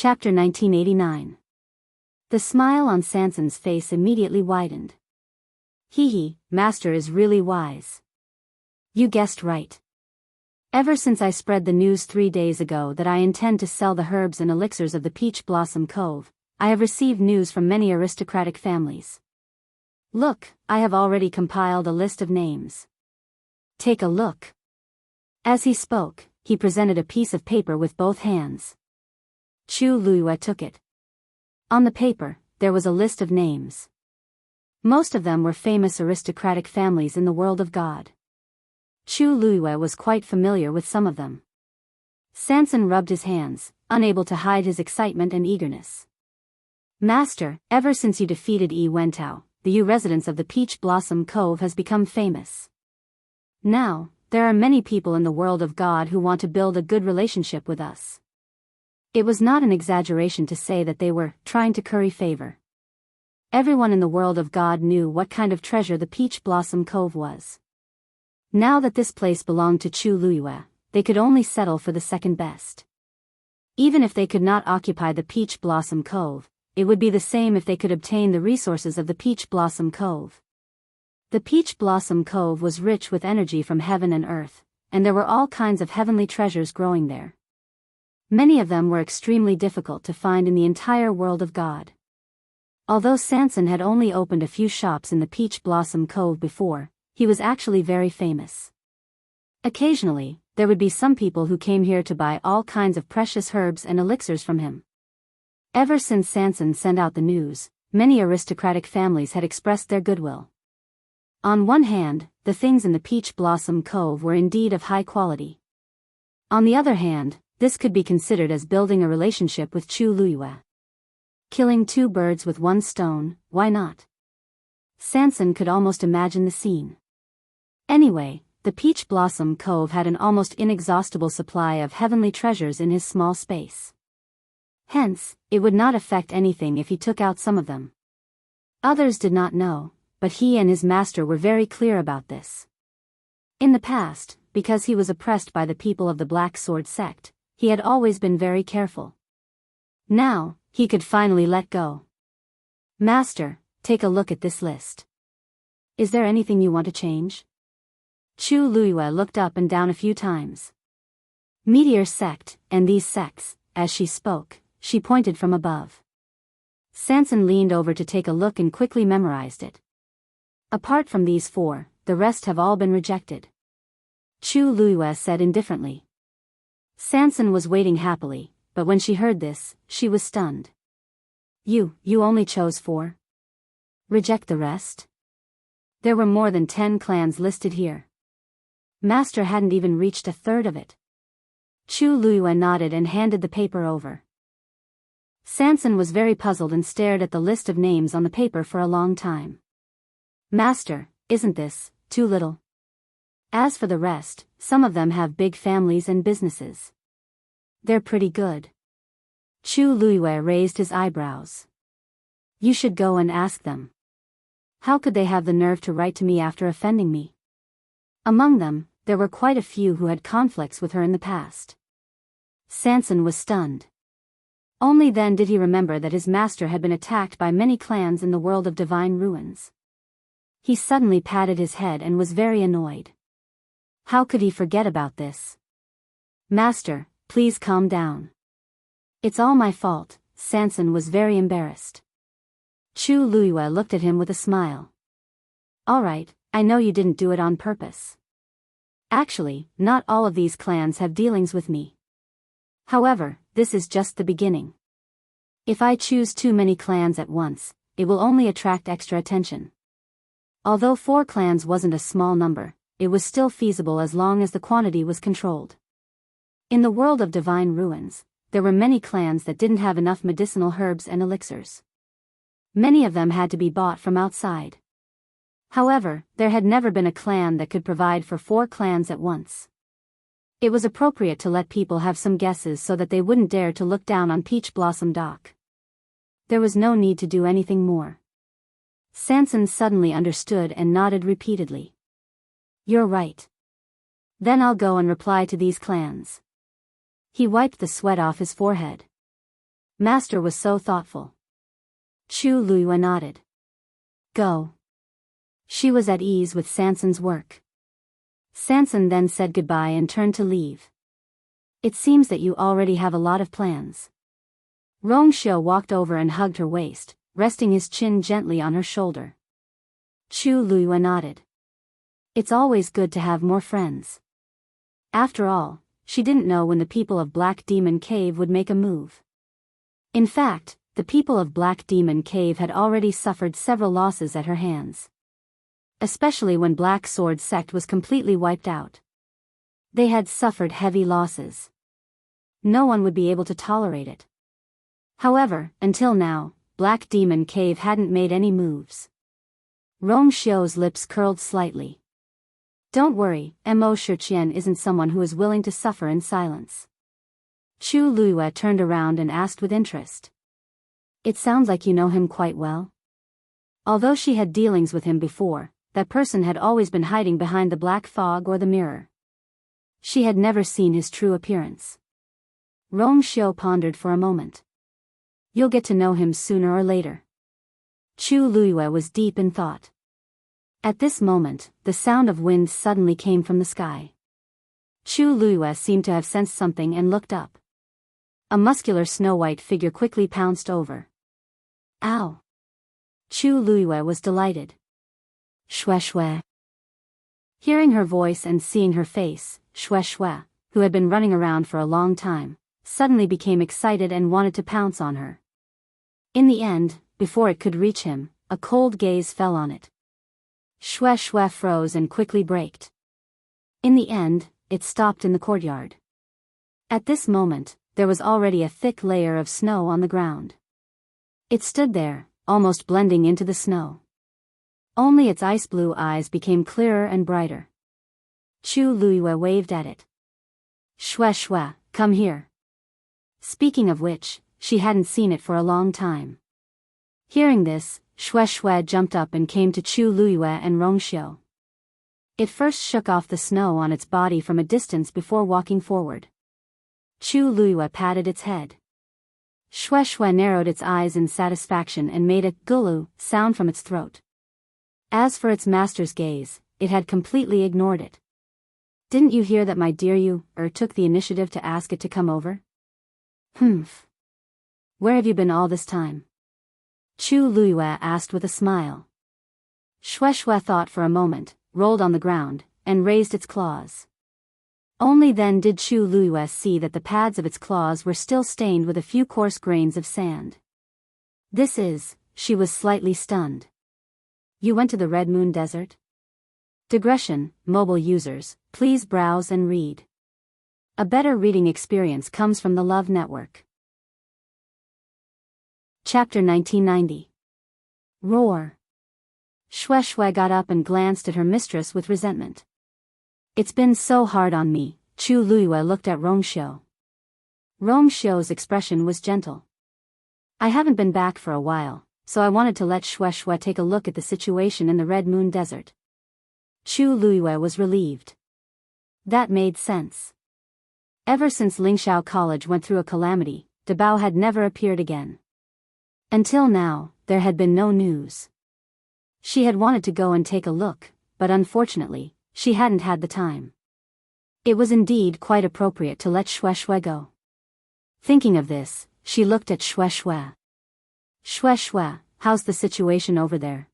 Chapter 1989. The smile on Sanson's face immediately widened. Hee, Master is really wise. You guessed right. Ever since I spread the news 3 days ago that I intend to sell the herbs and elixirs of the Peach Blossom Cove, I have received news from many aristocratic families. Look, I have already compiled a list of names. Take a look. As he spoke, he presented a piece of paper with both hands. Chu Luiyue took it. On the paper, there was a list of names. Most of them were famous aristocratic families in the world of God. Chu Luiyue was quite familiar with some of them. Sanson rubbed his hands, unable to hide his excitement and eagerness. Master, ever since you defeated Yi Wentao, the Yu residents of the Peach Blossom Cove has become famous. Now, there are many people in the world of God who want to build a good relationship with us. It was not an exaggeration to say that they were trying to curry favor. Everyone in the world of God knew what kind of treasure the Peach Blossom Cove was. Now that this place belonged to Chu Luiyue, they could only settle for the second best. Even if they could not occupy the Peach Blossom Cove, it would be the same if they could obtain the resources of the Peach Blossom Cove. The Peach Blossom Cove was rich with energy from heaven and earth, and there were all kinds of heavenly treasures growing there. Many of them were extremely difficult to find in the entire world of God. Although Sanson had only opened a few shops in the Peach Blossom Cove before, he was actually very famous. Occasionally, there would be some people who came here to buy all kinds of precious herbs and elixirs from him. Ever since Sanson sent out the news, many aristocratic families had expressed their goodwill. On one hand, the things in the Peach Blossom Cove were indeed of high quality. On the other hand, this could be considered as building a relationship with Chu Luiyue. Killing 2 birds with 1 stone, why not? Sanson could almost imagine the scene. Anyway, the Peach Blossom Cove had an almost inexhaustible supply of heavenly treasures in his small space. Hence, it would not affect anything if he took out some of them. Others did not know, but he and his master were very clear about this. In the past, because he was oppressed by the people of the Black Sword sect, he had always been very careful. Now, he could finally let go. Master, take a look at this list. Is there anything you want to change? Chu Luiyue looked up and down a few times. Meteor sect, and these sects, as she spoke, she pointed from above. Sanson leaned over to take a look and quickly memorized it. Apart from these 4, the rest have all been rejected. Chu Luiyue said indifferently. Sanson was waiting happily, but when she heard this, she was stunned. You only chose 4? Reject the rest? There were more than 10 clans listed here. Master hadn't even reached a third of it. Chu Luiyue nodded and handed the paper over. Sanson was very puzzled and stared at the list of names on the paper for a long time. Master, isn't this too little? As for the rest, some of them have big families and businesses. They're pretty good. Chu Luiyue raised his eyebrows. You should go and ask them. How could they have the nerve to write to me after offending me? Among them, there were quite a few who had conflicts with her in the past. Sanson was stunned. Only then did he remember that his master had been attacked by many clans in the world of divine ruins. He suddenly patted his head and was very annoyed. How could he forget about this? Master, please calm down. It's all my fault. Sanson was very embarrassed. Chu Luiyue looked at him with a smile. All right, I know you didn't do it on purpose. Actually, not all of these clans have dealings with me. However, this is just the beginning. If I choose too many clans at once, it will only attract extra attention. Although 4 clans wasn't a small number, it was still feasible as long as the quantity was controlled. In the world of divine ruins, there were many clans that didn't have enough medicinal herbs and elixirs. Many of them had to be bought from outside. However, there had never been a clan that could provide for 4 clans at once. It was appropriate to let people have some guesses so that they wouldn't dare to look down on Peach Blossom Dock. There was no need to do anything more. Sanson suddenly understood and nodded repeatedly. You're right. Then I'll go and reply to these clans. He wiped the sweat off his forehead. Master was so thoughtful. Chu Luiyue nodded. Go. She was at ease with Sanson's work. Sanson then said goodbye and turned to leave. It seems that you already have a lot of plans. Rongxiu walked over and hugged her waist, resting his chin gently on her shoulder. Chu Luiyue nodded. It's always good to have more friends. After all, she didn't know when the people of Black Demon Cave would make a move. In fact, the people of Black Demon Cave had already suffered several losses at her hands. Especially when Black Sword Sect was completely wiped out. They had suffered heavy losses. No one would be able to tolerate it. However, until now, Black Demon Cave hadn't made any moves. Rongxiu's lips curled slightly. Don't worry, Mo Shiqian isn't someone who is willing to suffer in silence. Chu Luiyue turned around and asked with interest. It sounds like you know him quite well. Although she had dealings with him before, that person had always been hiding behind the black fog or the mirror. She had never seen his true appearance. Rongxiu pondered for a moment. You'll get to know him sooner or later. Chu Luiyue was deep in thought. At this moment, the sound of wind suddenly came from the sky. Chu Luiyue seemed to have sensed something and looked up. A muscular snow-white figure quickly pounced over. Ow! Chu Luiyue was delighted. Shue Shue. Hearing her voice and seeing her face, Shue Shue, who had been running around for a long time, suddenly became excited and wanted to pounce on her. In the end, before it could reach him, a cold gaze fell on it. Shue Shue froze and quickly braked. In the end, it stopped in the courtyard. At this moment, there was already a thick layer of snow on the ground. It stood there, almost blending into the snow. Only its ice blue eyes became clearer and brighter. Chu Luiyue waved at it. Shue Shue, come here. Speaking of which, she hadn't seen it for a long time. Hearing this, Shue Shue jumped up and came to Chu Luiyue and Rongxiu. It first shook off the snow on its body from a distance before walking forward. Chu Luiyue patted its head. Shue Shue narrowed its eyes in satisfaction and made a gulu sound from its throat. As for its master's gaze, it had completely ignored it. Didn't you hear that my dear you took the initiative to ask it to come over? Humph. Where have you been all this time? Chu Luiyue asked with a smile. Shue Shue thought for a moment, rolled on the ground, and raised its claws. Only then did Chu Luiyue see that the pads of its claws were still stained with a few coarse grains of sand. She was slightly stunned. You went to the Red Moon Desert? Digression, mobile users, please browse and read. A better reading experience comes from the Love Network. Chapter 1990. Roar. Shue Shue got up and glanced at her mistress with resentment. It's been so hard on me. Chu Luiyue looked at Rongxiu. Rongxiu's expression was gentle. I haven't been back for a while, so I wanted to let Shue Shue take a look at the situation in the Red Moon Desert. Chu Luiyue was relieved. That made sense. Ever since Lingxiao College went through a calamity, Dabao had never appeared again. Until now, there had been no news. She had wanted to go and take a look, but unfortunately, she hadn't had the time. It was indeed quite appropriate to let Shue Shue go. Thinking of this, she looked at Shue Shue. Shue Shue, how's the situation over there?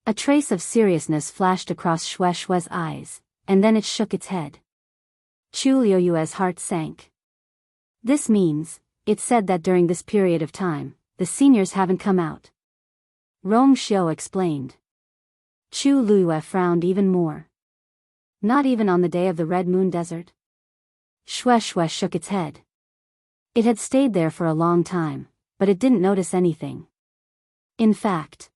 A trace of seriousness flashed across Shue Shue's eyes, and then it shook its head. Chu Luiyue's heart sank. This means, it said that during this period of time, the seniors haven't come out. Rongxiu explained. Chu Luiyue frowned even more. Not even on the day of the Red Moon Desert? Shue Shue shook its head. It had stayed there for a long time, but it didn't notice anything. In fact,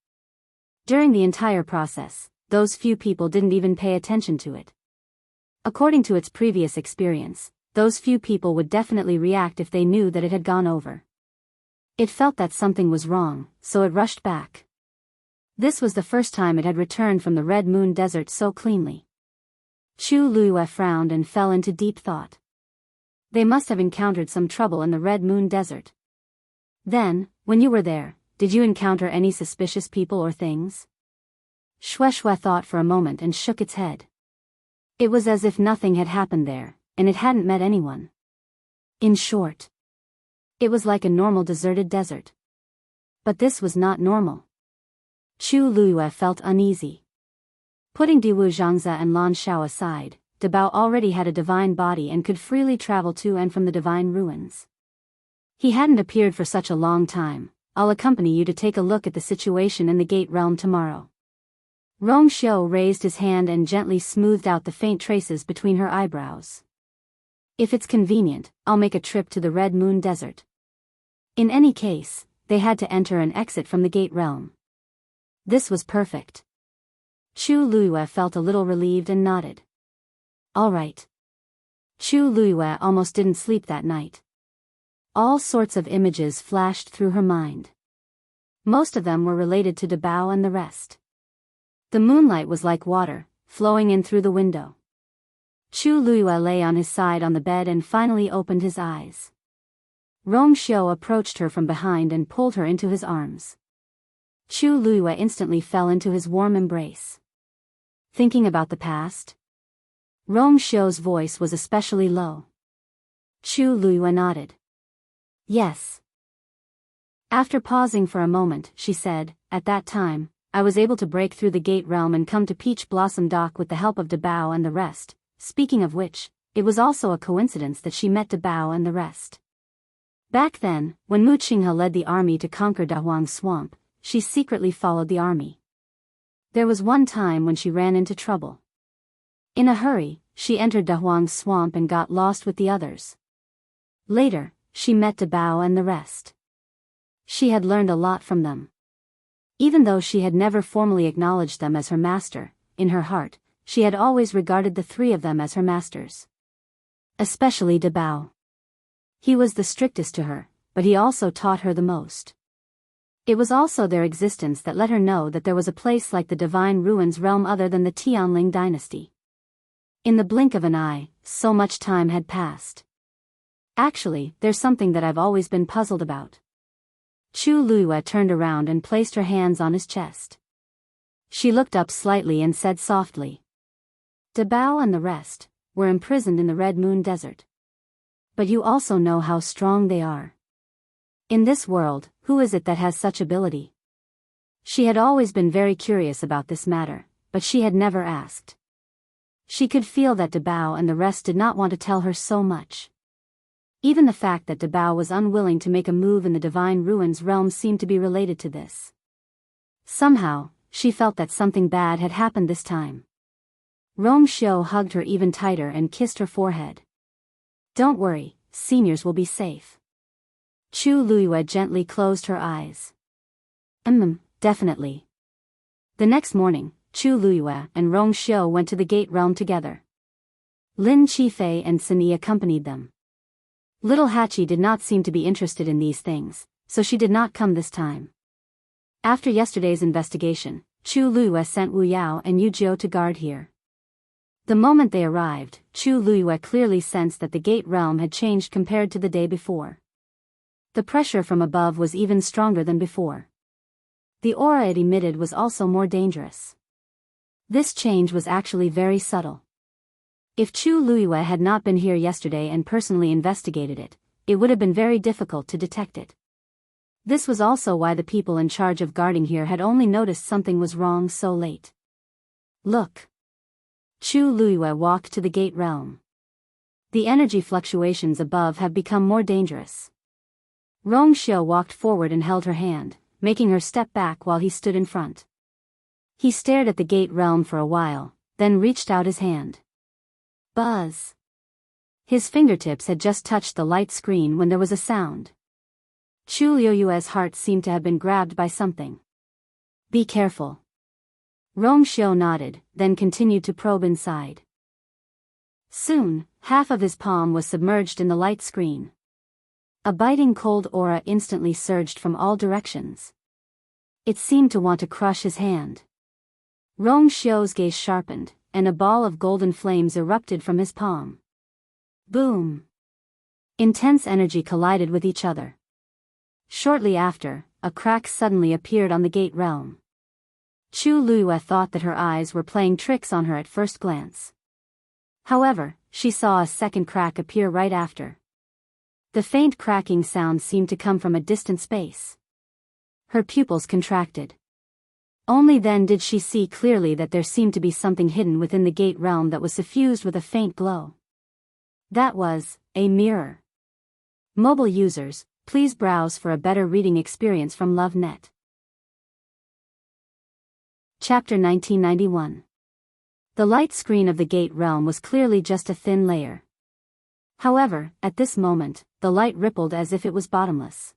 during the entire process, those few people didn't even pay attention to it. According to its previous experience, those few people would definitely react if they knew that it had gone over. It felt that something was wrong, so it rushed back. This was the first time it had returned from the Red Moon Desert so cleanly. Chu Luiyue frowned and fell into deep thought. They must have encountered some trouble in the Red Moon Desert. Then, when you were there, did you encounter any suspicious people or things? Shui thought for a moment and shook its head. It was as if nothing had happened there, and it hadn't met anyone. In short, it was like a normal deserted desert. But this was not normal. Chu Luiyue felt uneasy. Putting Diwu Zhangzi and Lan Shao aside, Dabao already had a divine body and could freely travel to and from the divine ruins. He hadn't appeared for such a long time. I'll accompany you to take a look at the situation in the Gate Realm tomorrow. Rong Xiu raised his hand and gently smoothed out the faint traces between her eyebrows. If it's convenient, I'll make a trip to the Red Moon Desert. In any case, they had to enter and exit from the Gate Realm. This was perfect. Chu Luiyue felt a little relieved and nodded. All right. Chu Luiyue almost didn't sleep that night. All sorts of images flashed through her mind. Most of them were related to Dabao and the rest. The moonlight was like water, flowing in through the window. Chu Luiyue lay on his side on the bed and finally opened his eyes. Rong Xiu approached her from behind and pulled her into his arms. Chu Luiyue instantly fell into his warm embrace. Thinking about the past? Rong Xiu's voice was especially low. Chu Luiyue nodded. Yes. After pausing for a moment, she said, at that time, I was able to break through the Gate Realm and come to Peach Blossom Dock with the help of Dabao and the rest. Speaking of which, it was also a coincidence that she met Dabao and the rest. Back then, when Mu Qinghe led the army to conquer Dahuang Swamp, she secretly followed the army. There was one time when she ran into trouble. In a hurry, she entered Dahuang Swamp and got lost with the others. Later, she met Dabao and the rest. She had learned a lot from them. Even though she had never formally acknowledged them as her master, in her heart, she had always regarded the three of them as her masters. Especially Dabao. He was the strictest to her, but he also taught her the most. It was also their existence that let her know that there was a place like the Divine Ruins realm other than the Tianling dynasty. In the blink of an eye, so much time had passed. Actually, there's something that I've always been puzzled about. Chu Luiyue turned around and placed her hands on his chest. She looked up slightly and said softly. Dabao and the rest were imprisoned in the Red Moon Desert. But you also know how strong they are. In this world, who is it that has such ability? She had always been very curious about this matter, but she had never asked. She could feel that Dabao and the rest did not want to tell her so much. Even the fact that Dabao was unwilling to make a move in the Divine Ruins realm seemed to be related to this. Somehow, she felt that something bad had happened this time. Rong Xiu hugged her even tighter and kissed her forehead. Don't worry, seniors will be safe. Chu Luiyue gently closed her eyes. Definitely. The next morning, Chu Luiyue and Rong Xiu went to the Gate Realm together. Lin Qifei and Sunyi accompanied them. Little Hachi did not seem to be interested in these things, so she did not come this time. After yesterday's investigation, Chu Luiyue sent Wu Yao and Yu Jiu to guard here. The moment they arrived, Chu Luiyue clearly sensed that the Gate Realm had changed compared to the day before. The pressure from above was even stronger than before. The aura it emitted was also more dangerous. This change was actually very subtle. If Chu Luiyue had not been here yesterday and personally investigated it, it would have been very difficult to detect it. This was also why the people in charge of guarding here had only noticed something was wrong so late. Look. Chu Luiyue walked to the Gate Realm. The energy fluctuations above have become more dangerous. Rong Xiu walked forward and held her hand, making her step back while he stood in front. He stared at the Gate Realm for a while, then reached out his hand. Buzz. His fingertips had just touched the light screen when there was a sound. Chu Luiyue's heart seemed to have been grabbed by something. Be careful. Rong Xiu nodded, then continued to probe inside. Soon, half of his palm was submerged in the light screen. A biting cold aura instantly surged from all directions. It seemed to want to crush his hand. Rong Xiu's gaze sharpened, and a ball of golden flames erupted from his palm. Boom! Intense energy collided with each other. Shortly after, a crack suddenly appeared on the gate realm. Chu Luiyue thought that her eyes were playing tricks on her at first glance. However, she saw a second crack appear right after. The faint cracking sound seemed to come from a distant space. Her pupils contracted. Only then did she see clearly that there seemed to be something hidden within the gate realm that was suffused with a faint glow. That was a mirror. Mobile users, please browse for a better reading experience from LoveNet. Chapter 1991. The light screen of the gate realm was clearly just a thin layer. However, at this moment, the light rippled as if it was bottomless.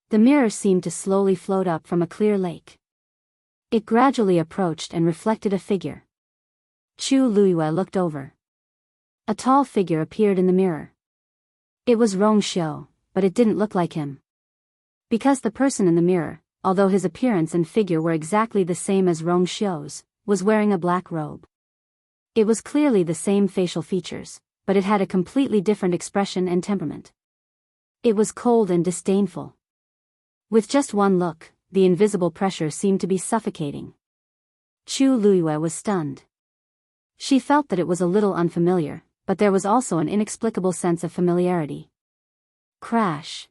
The mirror seemed to slowly float up from a clear lake. It gradually approached and reflected a figure. Chu Luiyue looked over. A tall figure appeared in the mirror. It was Rongxiu, but it didn't look like him. Because the person in the mirror, although his appearance and figure were exactly the same as Rongxiu's, was wearing a black robe. It was clearly the same facial features, but it had a completely different expression and temperament. It was cold and disdainful. With just one look, the invisible pressure seemed to be suffocating. Chu Luiyue was stunned. She felt that it was a little unfamiliar, but there was also an inexplicable sense of familiarity. Crash.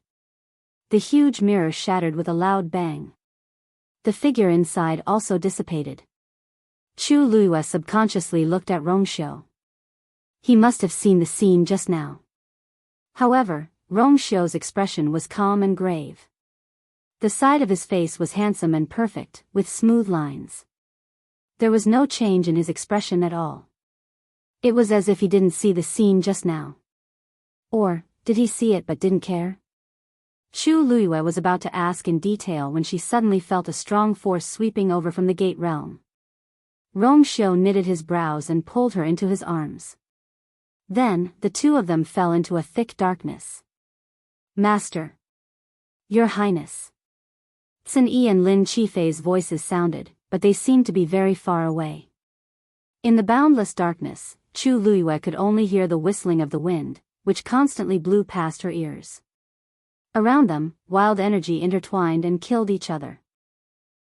The huge mirror shattered with a loud bang. The figure inside also dissipated. Chu Luiyue subconsciously looked at Rongxiu. He must have seen the scene just now. However, Rongxiu's expression was calm and grave. The side of his face was handsome and perfect, with smooth lines. There was no change in his expression at all. It was as if he didn't see the scene just now. Or, did he see it but didn't care? Chu Luiyue was about to ask in detail when she suddenly felt a strong force sweeping over from the gate realm. Rongxiu knitted his brows and pulled her into his arms. Then, the two of them fell into a thick darkness. Master. Your Highness. Sun Yi and Lin Qifei's voices sounded, but they seemed to be very far away. In the boundless darkness, Chu Luiyue could only hear the whistling of the wind, which constantly blew past her ears. Around them, wild energy intertwined and killed each other.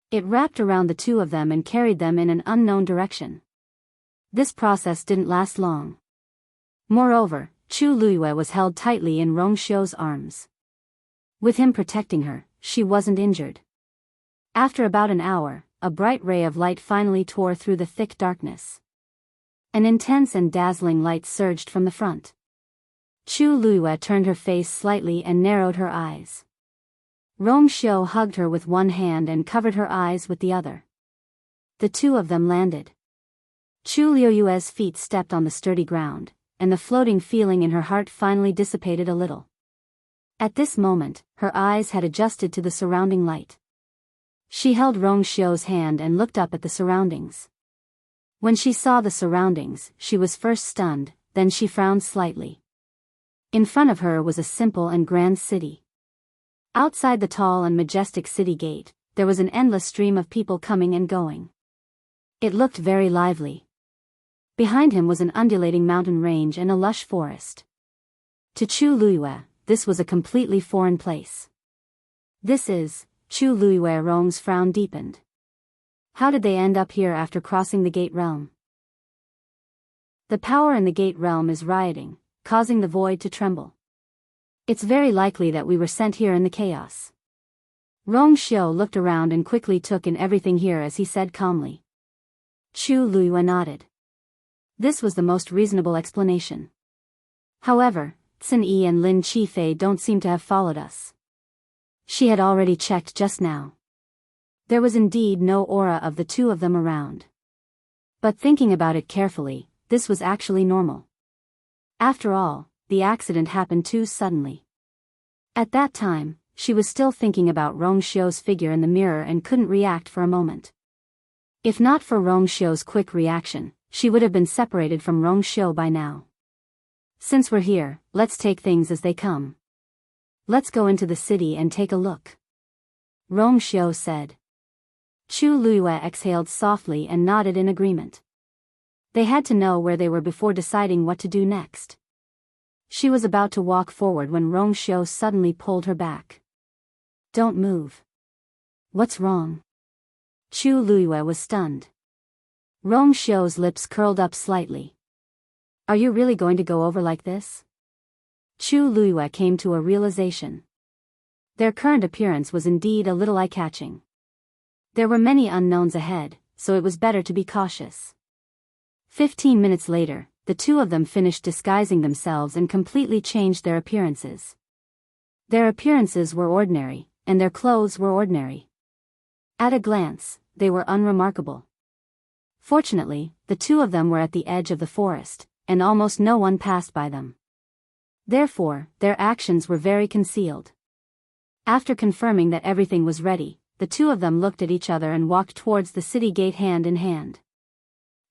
It wrapped around the two of them and carried them in an unknown direction. This process didn't last long. Moreover, Chu Luiyue was held tightly in Rongxiu's arms. With him protecting her, she wasn't injured. After about an hour, a bright ray of light finally tore through the thick darkness. An intense and dazzling light surged from the front. Chu Luiyue turned her face slightly and narrowed her eyes. Rongxiu hugged her with one hand and covered her eyes with the other. The two of them landed. Chu Luiyue's feet stepped on the sturdy ground, and the floating feeling in her heart finally dissipated a little. At this moment, her eyes had adjusted to the surrounding light. She held Rongxiu's hand and looked up at the surroundings. When she saw the surroundings, she was first stunned, then she frowned slightly. In front of her was a simple and grand city. Outside the tall and majestic city gate, there was an endless stream of people coming and going. It looked very lively. Behind him was an undulating mountain range and a lush forest. To Chu Luiyue, this was a completely foreign place. This is, Chu Luiyue Rong's frown deepened. How did they end up here after crossing the gate realm? The power in the gate realm is rioting, causing the void to tremble. It's very likely that we were sent here in the chaos. Rongxiu looked around and quickly took in everything here as he said calmly. Chu Luiyue nodded. This was the most reasonable explanation. However, Sun Yi and Lin Qifei don't seem to have followed us. She had already checked just now. There was indeed no aura of the two of them around. But thinking about it carefully, this was actually normal. After all, the accident happened too suddenly. At that time, she was still thinking about Rongxiu's figure in the mirror and couldn't react for a moment. If not for Rongxiu's quick reaction, she would have been separated from Rongxiu by now. Since we're here, let's take things as they come. Let's go into the city and take a look. Rongxiu said. Chu Luiyue exhaled softly and nodded in agreement. They had to know where they were before deciding what to do next. She was about to walk forward when Rongxiu suddenly pulled her back. Don't move. What's wrong? Chu Luiyue was stunned. Rong Xiu's lips curled up slightly. Are you really going to go over like this? Chu Luiyue came to a realization. Their current appearance was indeed a little eye-catching. There were many unknowns ahead, so it was better to be cautious. 15 minutes later, the two of them finished disguising themselves and completely changed their appearances. Their appearances were ordinary, and their clothes were ordinary. At a glance, they were unremarkable. Fortunately, the two of them were at the edge of the forest, and almost no one passed by them. Therefore, their actions were very concealed. After confirming that everything was ready, the two of them looked at each other and walked towards the city gate hand in hand.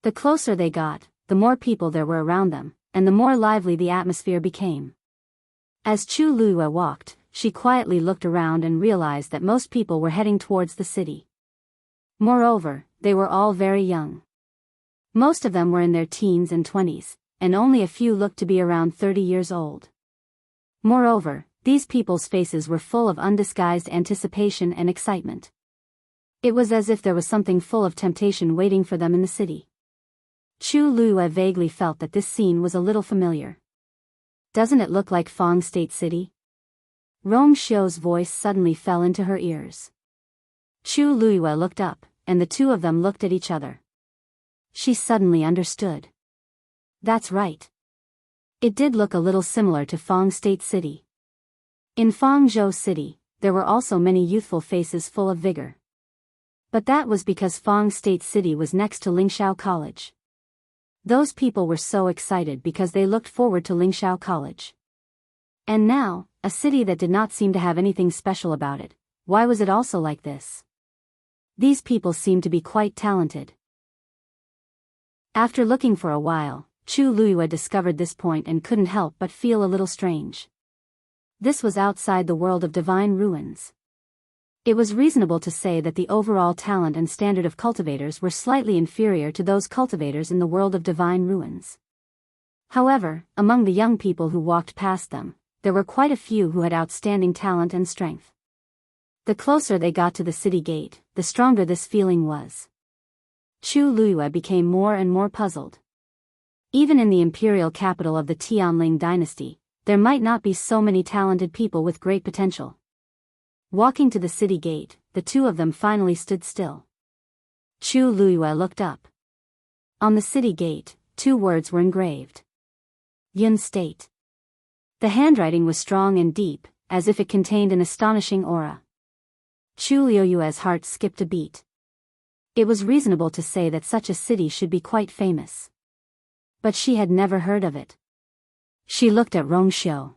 The closer they got, the more people there were around them, and the more lively the atmosphere became. As Chu Luiyue walked, she quietly looked around and realized that most people were heading towards the city. Moreover, they were all very young. Most of them were in their teens and 20s, and only a few looked to be around 30 years old. Moreover, these people's faces were full of undisguised anticipation and excitement. It was as if there was something full of temptation waiting for them in the city. Chu Luiyue vaguely felt that this scene was a little familiar. Doesn't it look like Fong State City? Rong Xiu's voice suddenly fell into her ears. Chu Luiyue looked up, and the two of them looked at each other. She suddenly understood. That's right. It did look a little similar to Fong State City. In Fangzhou City, there were also many youthful faces full of vigor. But that was because Fong State City was next to Lingxiao College. Those people were so excited because they looked forward to Lingxiao College. And now, a city that did not seem to have anything special about it, why was it also like this? These people seemed to be quite talented. After looking for a while, Chu Luiyue discovered this point and couldn't help but feel a little strange. This was outside the world of divine ruins. It was reasonable to say that the overall talent and standard of cultivators were slightly inferior to those cultivators in the world of divine ruins. However, among the young people who walked past them, there were quite a few who had outstanding talent and strength. The closer they got to the city gate, the stronger this feeling was. Chu Luiyue became more and more puzzled. Even in the imperial capital of the Tianling dynasty, there might not be so many talented people with great potential. Walking to the city gate, the two of them finally stood still. Chu Luiyue looked up. On the city gate, two words were engraved. Yun State. The handwriting was strong and deep, as if it contained an astonishing aura. Chu Luiyue's heart skipped a beat. It was reasonable to say that such a city should be quite famous. But she had never heard of it. She looked at Rong Xiu.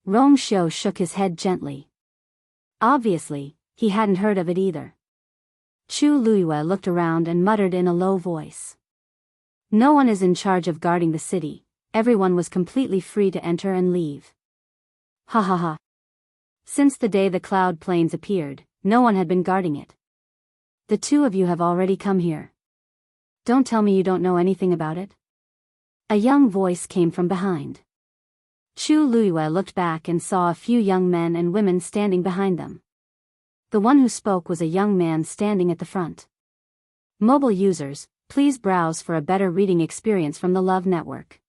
Rong Xiu shook his head gently. Obviously, he hadn't heard of it either. Chu Luiyue looked around and muttered in a low voice. No one is in charge of guarding the city, everyone was completely free to enter and leave. Ha ha ha. Since the day the cloud plains appeared, no one had been guarding it. The two of you have already come here. Don't tell me you don't know anything about it. A young voice came from behind. Chu Luiyue looked back and saw a few young men and women standing behind them. The one who spoke was a young man standing at the front. Mobile users, please browse for a better reading experience from the Love Network.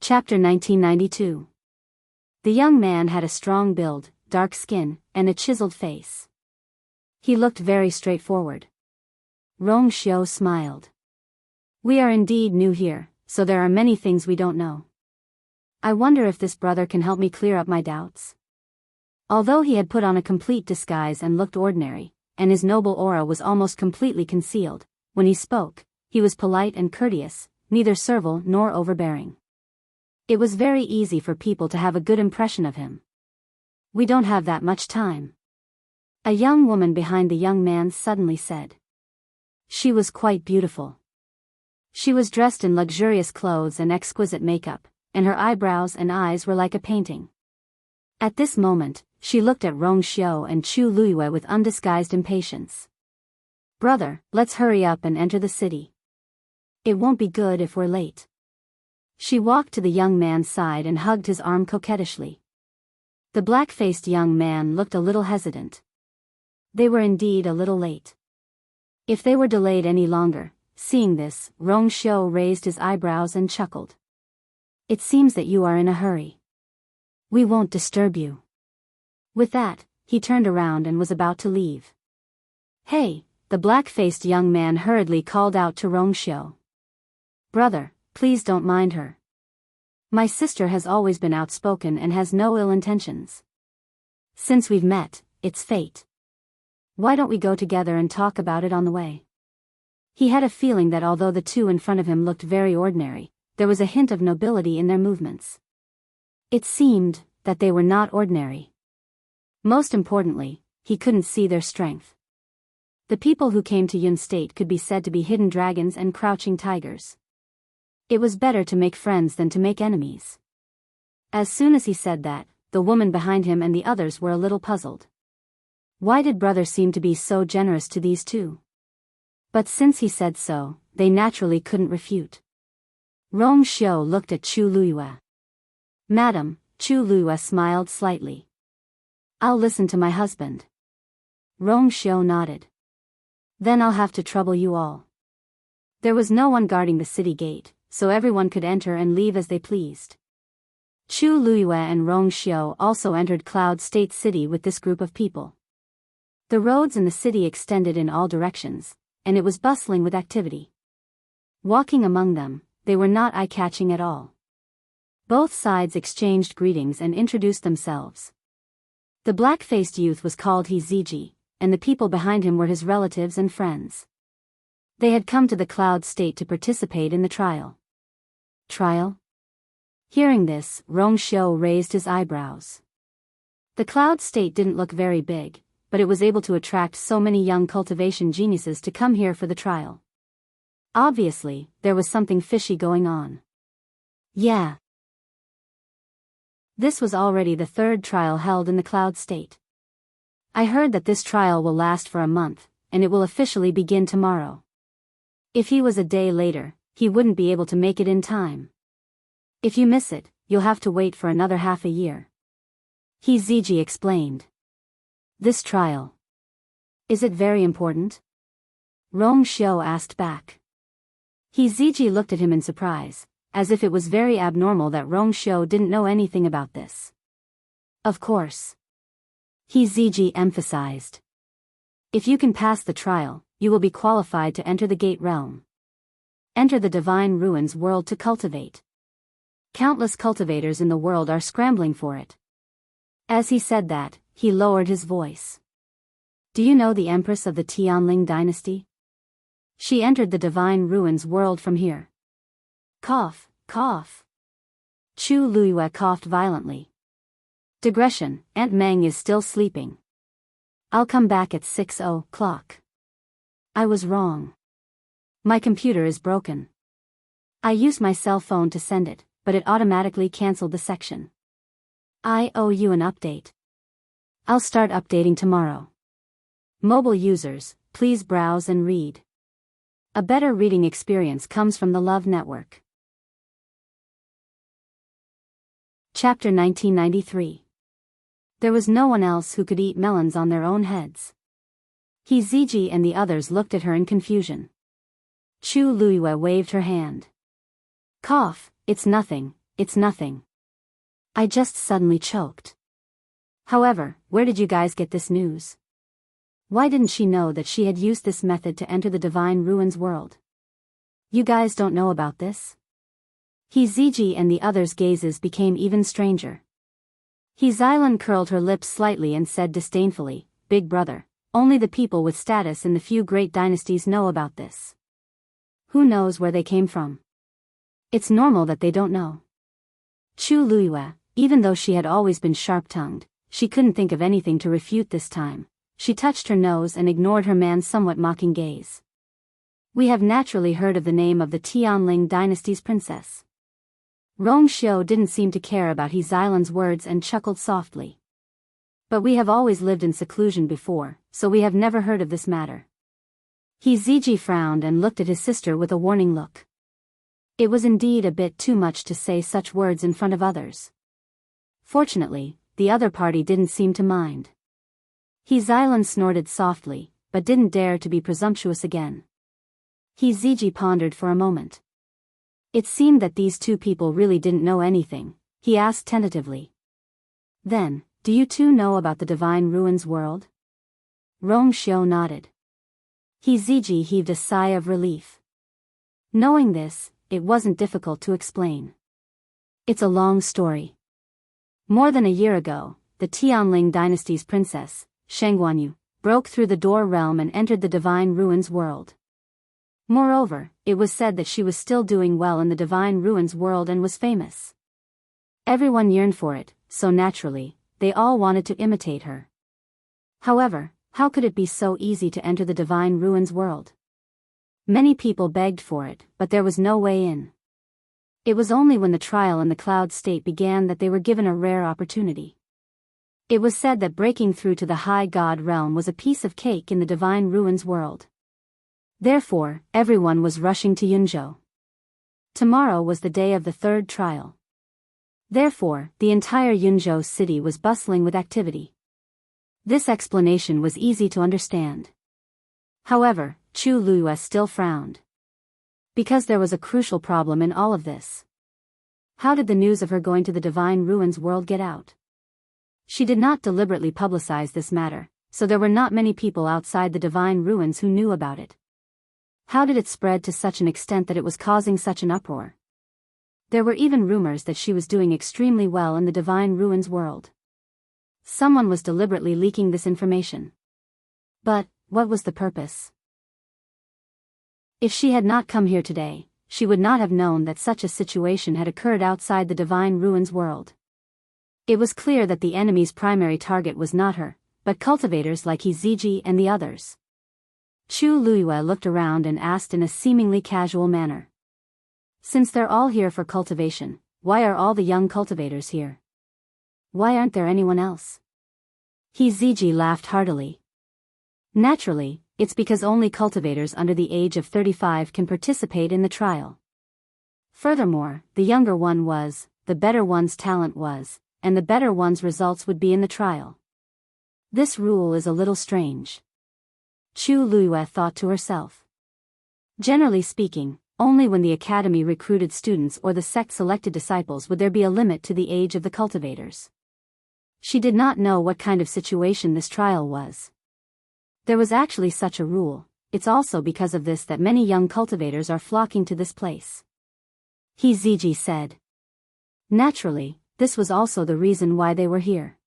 Chapter 1992. The young man had a strong build, dark skin, and a chiseled face. He looked very straightforward. Rong Xiu smiled. We are indeed new here, so there are many things we don't know. I wonder if this brother can help me clear up my doubts. Although he had put on a complete disguise and looked ordinary, and his noble aura was almost completely concealed, when he spoke, he was polite and courteous, neither servile nor overbearing. It was very easy for people to have a good impression of him. We don't have that much time. A young woman behind the young man suddenly said. She was quite beautiful. She was dressed in luxurious clothes and exquisite makeup, and her eyebrows and eyes were like a painting. At this moment, she looked at Rong Xiu and Chu Luiyue with undisguised impatience. Brother, let's hurry up and enter the city. It won't be good if we're late. She walked to the young man's side and hugged his arm coquettishly. The black-faced young man looked a little hesitant. They were indeed a little late. If they were delayed any longer, seeing this, Rong Xiu raised his eyebrows and chuckled. It seems that you are in a hurry. We won't disturb you. With that, he turned around and was about to leave. Hey, the black-faced young man hurriedly called out to Rong Xiu. Brother, please don't mind her. My sister has always been outspoken and has no ill intentions. Since we've met, it's fate. Why don't we go together and talk about it on the way? He had a feeling that although the two in front of him looked very ordinary, there was a hint of nobility in their movements. It seemed that they were not ordinary. Most importantly, he couldn't see their strength. The people who came to Yun State could be said to be hidden dragons and crouching tigers. It was better to make friends than to make enemies. As soon as he said that, the woman behind him and the others were a little puzzled. Why did brother seem to be so generous to these two? But since he said so, they naturally couldn't refute. Rong Xiu looked at Chu Luiyue. Madam, Chu Luiyue smiled slightly. I'll listen to my husband. Rong Xiu nodded. Then I'll have to trouble you all. There was no one guarding the city gate, so everyone could enter and leave as they pleased. Chu Luiyue and Rong Xiu also entered Cloud State City with this group of people. The roads in the city extended in all directions, and it was bustling with activity. Walking among them, they were not eye-catching at all. Both sides exchanged greetings and introduced themselves. The black-faced youth was called He Ziji, and the people behind him were his relatives and friends. They had come to the Cloud State to participate in the trial. Trial? Hearing this, Rong Xiu raised his eyebrows. The Cloud State didn't look very big, but it was able to attract so many young cultivation geniuses to come here for the trial. Obviously, there was something fishy going on. Yeah. This was already the third trial held in the Cloud State. I heard that this trial will last for a month, and it will officially begin tomorrow. If he was a day later, he wouldn't be able to make it in time. If you miss it, you'll have to wait for another half a year. He Ziji explained. This trial. Is it very important? Rong Xiu asked back. He Ziji looked at him in surprise, as if it was very abnormal that Rong Xiu didn't know anything about this. Of course. He Ziji emphasized. If you can pass the trial, you will be qualified to enter the Gate Realm. Enter the Divine Ruins world to cultivate. Countless cultivators in the world are scrambling for it. As he said that, he lowered his voice. Do you know the Empress of the Tianling dynasty? She entered the Divine Ruins world from here. Cough, cough. Chu Luiyue coughed violently. Digression, Aunt Meng is still sleeping. I'll come back at 6:00. I was wrong. My computer is broken. I used my cell phone to send it, but it automatically cancelled the section. I owe you an update. I'll start updating tomorrow. Mobile users, please browse and read. A better reading experience comes from the Love Network. Chapter 1993. There was no one else who could eat melons on their own heads. He Ziji and the others looked at her in confusion. Chu Luiyue waved her hand. Cough, it's nothing, it's nothing. I just suddenly choked. However, where did you guys get this news? Why didn't she know that she had used this method to enter the Divine Ruins world? You guys don't know about this? He Ziji and the others' gazes became even stranger. He Xilan curled her lips slightly and said disdainfully, Big brother, only the people with status in the few great dynasties know about this. Who knows where they came from? It's normal that they don't know. Chu Luiyue, even though she had always been sharp-tongued, she couldn't think of anything to refute this time. She touched her nose and ignored her man's somewhat mocking gaze. We have naturally heard of the name of the Tianling dynasty's princess. Rong Xiu didn't seem to care about He Xilan's words and chuckled softly. But we have always lived in seclusion before, so we have never heard of this matter. He Ziji frowned and looked at his sister with a warning look. It was indeed a bit too much to say such words in front of others. Fortunately, the other party didn't seem to mind. He Xylan snorted softly, but didn't dare to be presumptuous again. He Ziji pondered for a moment. It seemed that these two people really didn't know anything, he asked tentatively. Then, do you two know about the Divine Ruins world? Rong Xiao nodded. He Ziji heaved a sigh of relief. Knowing this, it wasn't difficult to explain. It's a long story. More than a year ago, the Tianling dynasty's princess, Shengguanyu, broke through the Door realm and entered the Divine Ruins world. Moreover, it was said that she was still doing well in the Divine Ruins world and was famous. Everyone yearned for it, so naturally, they all wanted to imitate her. However, how could it be so easy to enter the Divine Ruins world? Many people begged for it, but there was no way in. It was only when the trial in the Cloud State began that they were given a rare opportunity. It was said that breaking through to the High God realm was a piece of cake in the Divine Ruins world. Therefore, everyone was rushing to Yunzhou. Tomorrow was the day of the third trial. Therefore, the entire Yunzhou city was bustling with activity. This explanation was easy to understand. However, Chu Luyue still frowned. Because there was a crucial problem in all of this. How did the news of her going to the Divine Ruins world get out? She did not deliberately publicize this matter, so there were not many people outside the Divine Ruins who knew about it. How did it spread to such an extent that it was causing such an uproar? There were even rumors that she was doing extremely well in the Divine Ruins world. Someone was deliberately leaking this information. But, what was the purpose? If she had not come here today, she would not have known that such a situation had occurred outside the Divine Ruins world. It was clear that the enemy's primary target was not her, but cultivators like He Ziji and the others. Chu Luyue looked around and asked in a seemingly casual manner. Since they're all here for cultivation, why are all the young cultivators here? Why aren't there anyone else? He Ziji laughed heartily. Naturally, it's because only cultivators under the age of 35 can participate in the trial. Furthermore, the younger one was, the better one's talent was, and the better one's results would be in the trial. This rule is a little strange. Chu Luyue thought to herself. Generally speaking, only when the academy recruited students or the sect selected disciples would there be a limit to the age of the cultivators. She did not know what kind of situation this trial was. There was actually such a rule. It's also because of this that many young cultivators are flocking to this place. He Ziji said. Naturally, this was also the reason why they were here.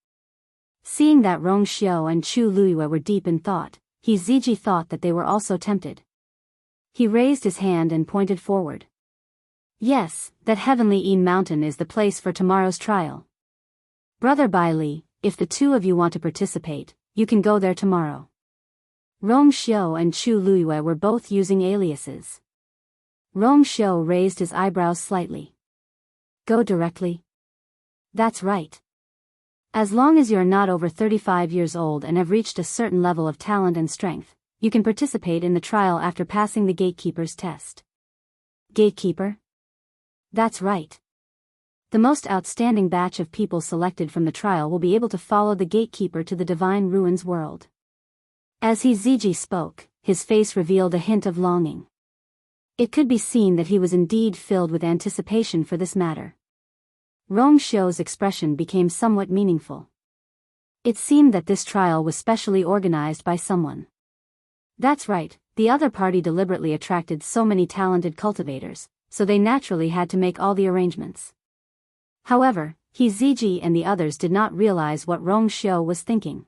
Seeing that Rong Xiao and Chu Luyue were deep in thought, He Ziji thought that they were also tempted. He raised his hand and pointed forward. Yes, that heavenly Yin mountain is the place for tomorrow's trial. Brother Bai Li, if the two of you want to participate, you can go there tomorrow. Rong Xiao and Chu Luyue were both using aliases. Rong Xiao raised his eyebrows slightly. Go directly? That's right. As long as you're not over 35 years old and have reached a certain level of talent and strength, you can participate in the trial after passing the gatekeeper's test. Gatekeeper? That's right. The most outstanding batch of people selected from the trial will be able to follow the gatekeeper to the Divine Ruins world. As He Ziji spoke, his face revealed a hint of longing. It could be seen that he was indeed filled with anticipation for this matter. Rong Xiao's expression became somewhat meaningful. It seemed that this trial was specially organized by someone. That's right, the other party deliberately attracted so many talented cultivators, so they naturally had to make all the arrangements. However, He Ziji and the others did not realize what Rong Xiao was thinking.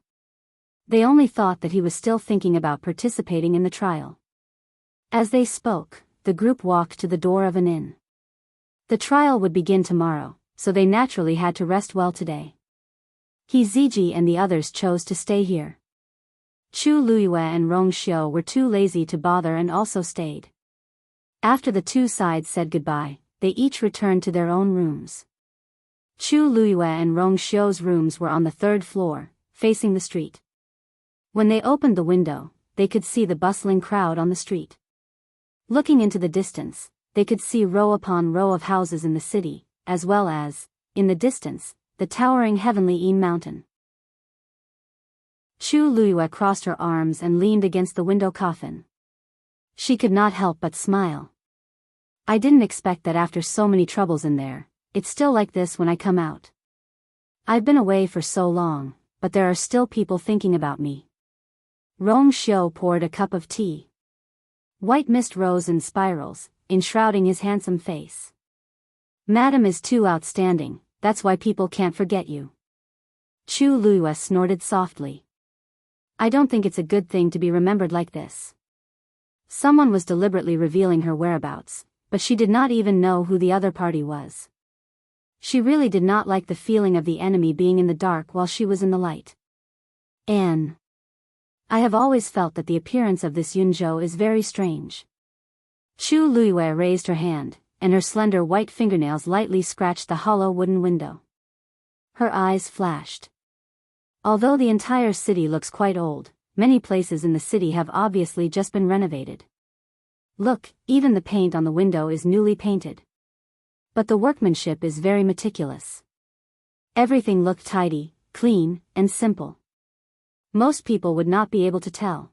They only thought that he was still thinking about participating in the trial. As they spoke, the group walked to the door of an inn. The trial would begin tomorrow, so they naturally had to rest well today. He Ziji and the others chose to stay here. Chu Luyue and Rong Xiao were too lazy to bother and also stayed. After the two sides said goodbye, they each returned to their own rooms. Chu Luyue and Rong Xiao's rooms were on the third floor, facing the street. When they opened the window, they could see the bustling crowd on the street. Looking into the distance, they could see row upon row of houses in the city, as well as, in the distance, the the towering heavenly Een mountain. Chu Luiyue crossed her arms and leaned against the window coffin. She could not help but smile. I didn't expect that after so many troubles in there, it's still like this when I come out. I've been away for so long, but there are still people thinking about me. Rong Xiu poured a cup of tea. White mist rose in spirals, enshrouding his handsome face. Madam is too outstanding, that's why people can't forget you. Chu Luiyue snorted softly. I don't think it's a good thing to be remembered like this. Someone was deliberately revealing her whereabouts, but she did not even know who the other party was. She really did not like the feeling of the enemy being in the dark while she was in the light. Anne. I have always felt that the appearance of this Yunzhou is very strange. Chu Luiyue raised her hand, and her slender white fingernails lightly scratched the hollow wooden window. Her eyes flashed. Although the entire city looks quite old, many places in the city have obviously just been renovated. Look, even the paint on the window is newly painted. But the workmanship is very meticulous. Everything looked tidy, clean, and simple. Most people would not be able to tell.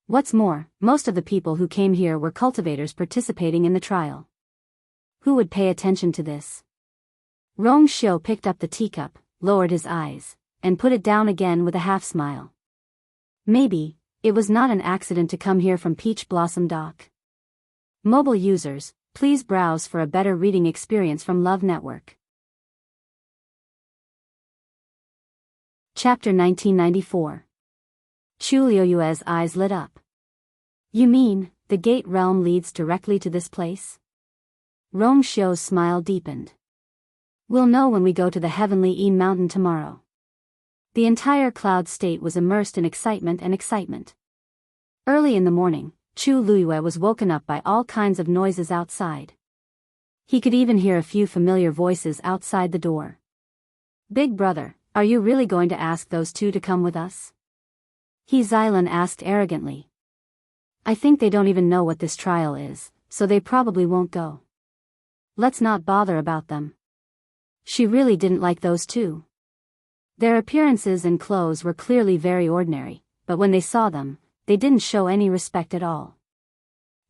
What's more, most of the people who came here were cultivators participating in the trial. Who would pay attention to this? Rong Xiu picked up the teacup, lowered his eyes, and put it down again with a half-smile. Maybe, it was not an accident to come here from Peach Blossom Dock. Mobile users, please browse for a better reading experience from Love Network. Chapter 1994. Chu Luiyue's eyes lit up. You mean, the Gate Realm leads directly to this place? Rong Xiu's smile deepened. We'll know when we go to the heavenly Een mountain tomorrow. The entire cloud state was immersed in excitement and excitement. Early in the morning, Chu Luiyue was woken up by all kinds of noises outside. He could even hear a few familiar voices outside the door. Big brother, are you really going to ask those two to come with us? He Xilan asked arrogantly. I think they don't even know what this trial is, so they probably won't go. Let's not bother about them. She really didn't like those two. Their appearances and clothes were clearly very ordinary, but when they saw them, they didn't show any respect at all.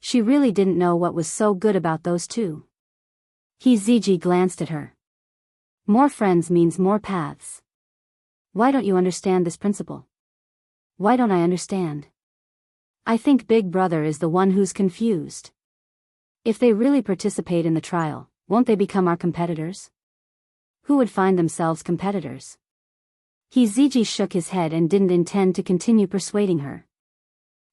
She really didn't know what was so good about those two. He Ziji glanced at her. More friends means more paths. Why don't you understand this principle? Why don't I understand? I think Big Brother is the one who's confused. If they really participate in the trial, won't they become our competitors? Who would find themselves competitors? He Ziji shook his head and didn't intend to continue persuading her.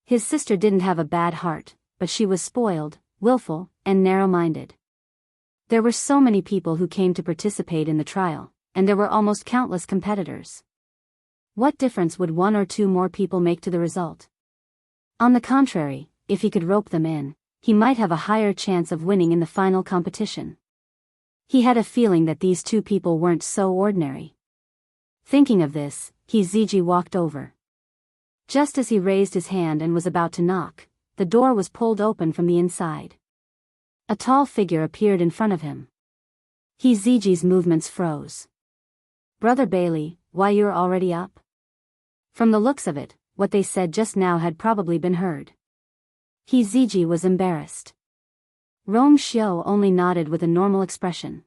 His sister didn't have a bad heart, but she was spoiled, willful, and narrow-minded. There were so many people who came to participate in the trial, and there were almost countless competitors. What difference would one or two more people make to the result? On the contrary, if he could rope them in, he might have a higher chance of winning in the final competition. He had a feeling that these two people weren't so ordinary. Thinking of this, he Ziji walked over. Just as he raised his hand and was about to knock, the door was pulled open from the inside. A tall figure appeared in front of him. He Ziji's movements froze. Brother Bailey, why you're already up? From the looks of it, what they said just now had probably been heard. He Ziji was embarrassed. Rong Xiu only nodded with a normal expression.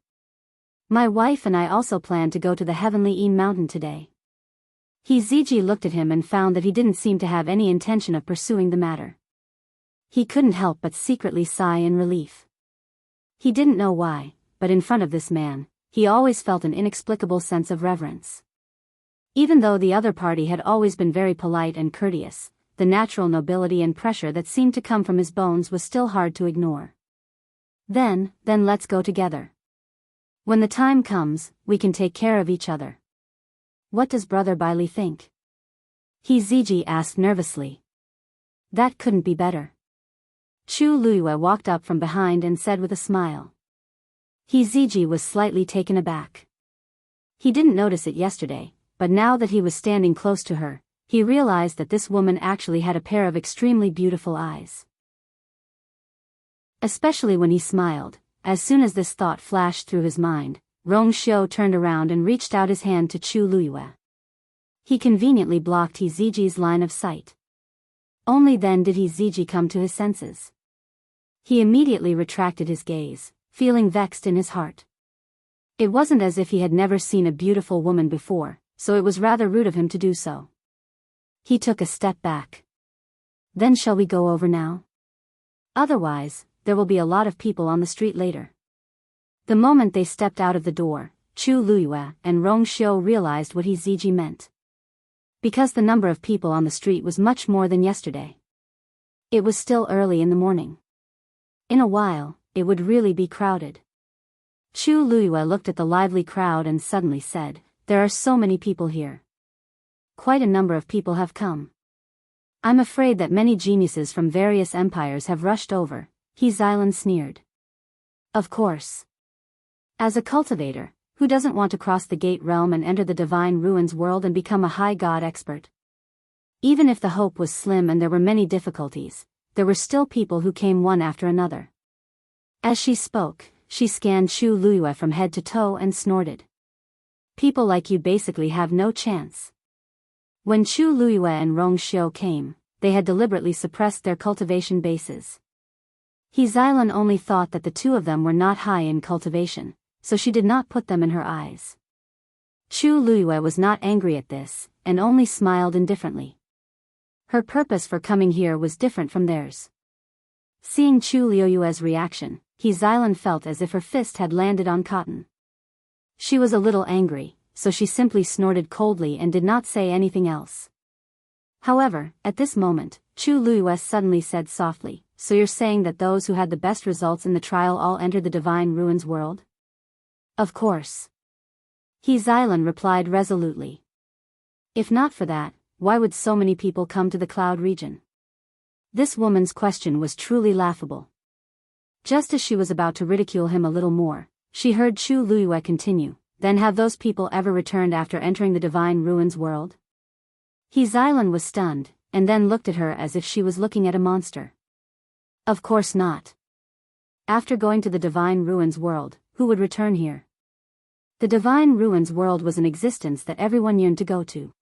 My wife and I also plan to go to the heavenly Een mountain today. He Ziji looked at him and found that he didn't seem to have any intention of pursuing the matter. He couldn't help but secretly sigh in relief. He didn't know why, but in front of this man, he always felt an inexplicable sense of reverence. Even though the other party had always been very polite and courteous, the natural nobility and pressure that seemed to come from his bones was still hard to ignore. Then let's go together. When the time comes, we can take care of each other. What does Brother Bailey think? He Ziji asked nervously. That couldn't be better. Chu Luiyue walked up from behind and said with a smile. He Ziji was slightly taken aback. He didn't notice it yesterday, but now that he was standing close to her, he realized that this woman actually had a pair of extremely beautiful eyes. Especially when he smiled. As soon as this thought flashed through his mind, Rong Xiu turned around and reached out his hand to Chu Luyue. He conveniently blocked He Ziji's line of sight. Only then did He Ziji come to his senses. He immediately retracted his gaze, feeling vexed in his heart. It wasn't as if he had never seen a beautiful woman before, so it was rather rude of him to do so. He took a step back. Then shall we go over now? Otherwise, there will be a lot of people on the street later. The moment they stepped out of the door, Chu Luyue and Rong Xiu realized what He Ziji meant. Because the number of people on the street was much more than yesterday. It was still early in the morning. In a while, it would really be crowded. Chu Luyue looked at the lively crowd and suddenly said, "There are so many people here. Quite a number of people have come. I'm afraid that many geniuses from various empires have rushed over," He Xilan sneered. Of course. As a cultivator, who doesn't want to cross the gate realm and enter the divine ruins world and become a high god expert? Even if the hope was slim and there were many difficulties, there were still people who came one after another. As she spoke, she scanned Chu Luyue from head to toe and snorted. People like you basically have no chance. When Chu Luyue and Rong Xiu came, they had deliberately suppressed their cultivation bases. He Xilan only thought that the two of them were not high in cultivation, so she did not put them in her eyes. Chu Luyue was not angry at this, and only smiled indifferently. Her purpose for coming here was different from theirs. Seeing Chu Luyue's reaction, He Xilan felt as if her fist had landed on cotton. She was a little angry, so she simply snorted coldly and did not say anything else. However, at this moment, Chu Luyue suddenly said softly, "So you're saying that those who had the best results in the trial all entered the divine ruins world?" "Of course." He Xilan replied resolutely. "If not for that, why would so many people come to the cloud region?" This woman's question was truly laughable. Just as she was about to ridicule him a little more, she heard Chu Luyue continue, "Then have those people ever returned after entering the divine ruins world?" He Xilan was stunned, and then looked at her as if she was looking at a monster. Of course not. After going to the divine ruins world, who would return here? The divine ruins world was an existence that everyone yearned to go to.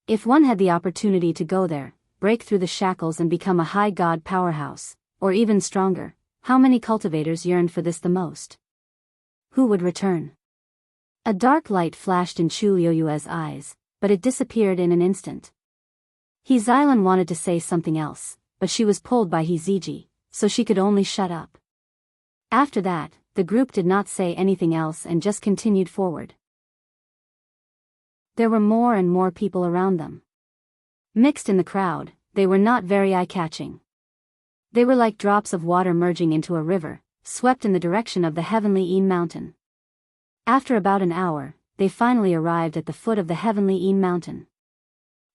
If one had the opportunity to go there, break through the shackles and become a high god powerhouse, or even stronger, how many cultivators yearned for this the most? Who would return? A dark light flashed in Chu Luyue's eyes, but it disappeared in an instant. He Xilan wanted to say something else, but she was pulled by He Ziji, so she could only shut up. After that, the group did not say anything else and just continued forward. There were more and more people around them. Mixed in the crowd, they were not very eye-catching. They were like drops of water merging into a river, swept in the direction of the heavenly Een mountain. After about an hour, they finally arrived at the foot of the heavenly Een mountain.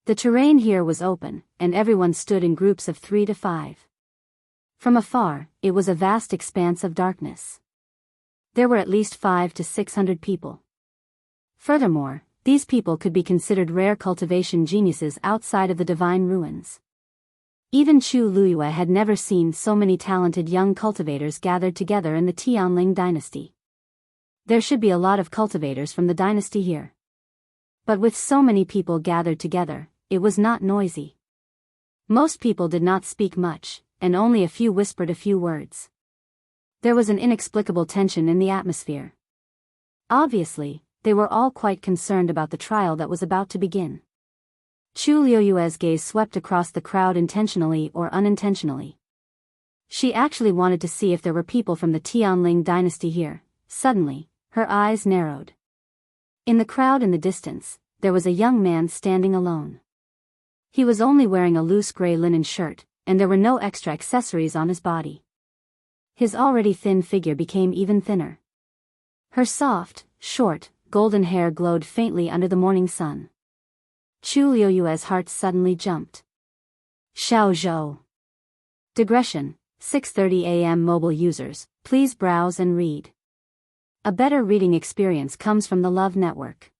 The terrain here was open, and everyone stood in groups of 3 to 5. From afar, it was a vast expanse of darkness. There were at least 500 to 600 people. Furthermore, these people could be considered rare cultivation geniuses outside of the divine ruins. Even Chu Luyue had never seen so many talented young cultivators gathered together in the Tianling dynasty. There should be a lot of cultivators from the dynasty here. But with so many people gathered together, it was not noisy. Most people did not speak much, and only a few whispered a few words. There was an inexplicable tension in the atmosphere. Obviously, they were all quite concerned about the trial that was about to begin. Chu Luyue's gaze swept across the crowd intentionally or unintentionally. She actually wanted to see if there were people from the Tianling dynasty here. Suddenly, her eyes narrowed. In the crowd in the distance, there was a young man standing alone. He was only wearing a loose gray linen shirt, and there were no extra accessories on his body. His already thin figure became even thinner. Her soft, short, golden hair glowed faintly under the morning sun. Chu Luyue's heart suddenly jumped. Xiao Zhou. Digression, 6:30 a.m. Mobile users, please browse and read. A better reading experience comes from the Love Network.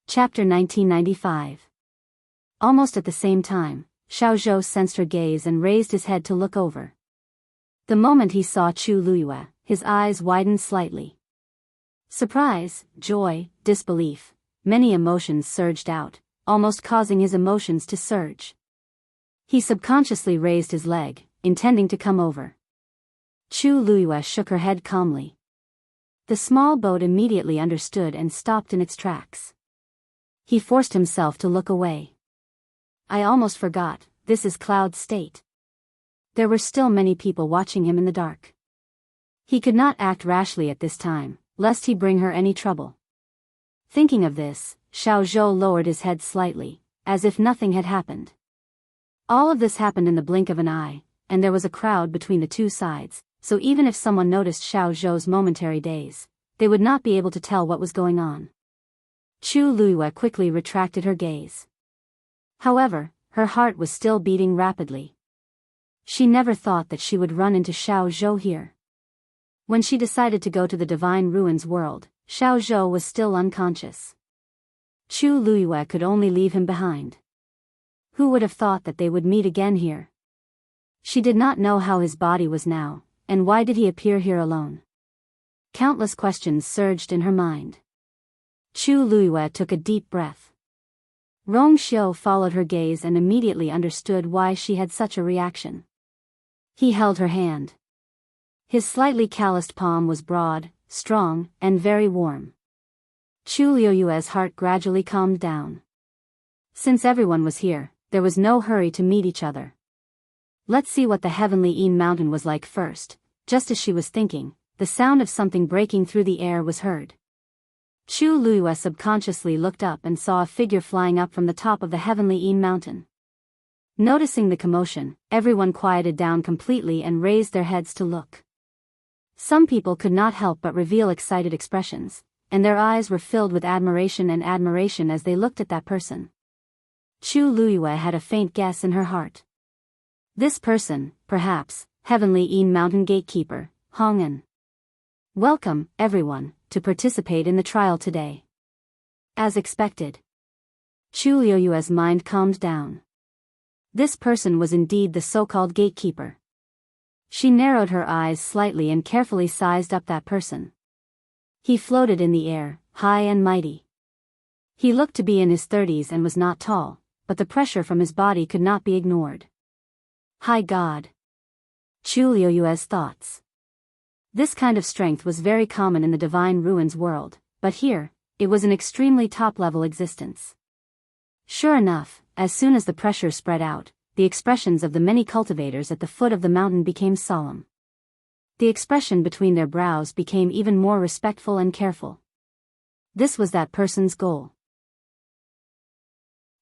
Chapter 1995. Almost at the same time, Xiao Zhou sensed her gaze and raised his head to look over. The moment he saw Chu Luyue, his eyes widened slightly. Surprise, joy, disbelief, many emotions surged out, almost causing his emotions to surge. He subconsciously raised his leg, intending to come over. Chu Luiyue shook her head calmly. The small boat immediately understood and stopped in its tracks. He forced himself to look away. I almost forgot, this is Cloud's state. There were still many people watching him in the dark. He could not act rashly at this time, lest he bring her any trouble. Thinking of this, Xiao Zhou lowered his head slightly, as if nothing had happened. All of this happened in the blink of an eye, and there was a crowd between the two sides, so even if someone noticed Xiao Zhou's momentary daze, they would not be able to tell what was going on. Chu Luiyue quickly retracted her gaze. However, her heart was still beating rapidly. She never thought that she would run into Xiao Zhou here. When she decided to go to the Divine Ruins world, Xiao Zhou was still unconscious. Chu Luiyue could only leave him behind. Who would have thought that they would meet again here? She did not know how his body was now, and why did he appear here alone? Countless questions surged in her mind. Chu Luiyue took a deep breath. Rong Xiu followed her gaze and immediately understood why she had such a reaction. He held her hand. His slightly calloused palm was broad, strong, and very warm. Chu Luiyue's heart gradually calmed down. Since everyone was here, there was no hurry to meet each other. Let's see what the heavenly Yin mountain was like first. Just as she was thinking, the sound of something breaking through the air was heard. Chu Luiyue subconsciously looked up and saw a figure flying up from the top of the heavenly Yin mountain. Noticing the commotion, everyone quieted down completely and raised their heads to look. Some people could not help but reveal excited expressions, and their eyes were filled with admiration as they looked at that person. Chu Luiyue had a faint guess in her heart. This person, perhaps, Heavenly Yin Mountain Gatekeeper, Hong'an. Welcome, everyone, to participate in the trial today. As expected. Chu Luiyue's mind calmed down. This person was indeed the so-called gatekeeper. She narrowed her eyes slightly and carefully sized up that person. He floated in the air, high and mighty. He looked to be in his 30s and was not tall, but the pressure from his body could not be ignored. High God. Chu Luiyue's thoughts. This kind of strength was very common in the Divine Ruins world, but here, it was an extremely top-level existence. Sure enough, as soon as the pressure spread out, the expressions of the many cultivators at the foot of the mountain became solemn. The expression between their brows became even more respectful and careful. This was that person's goal.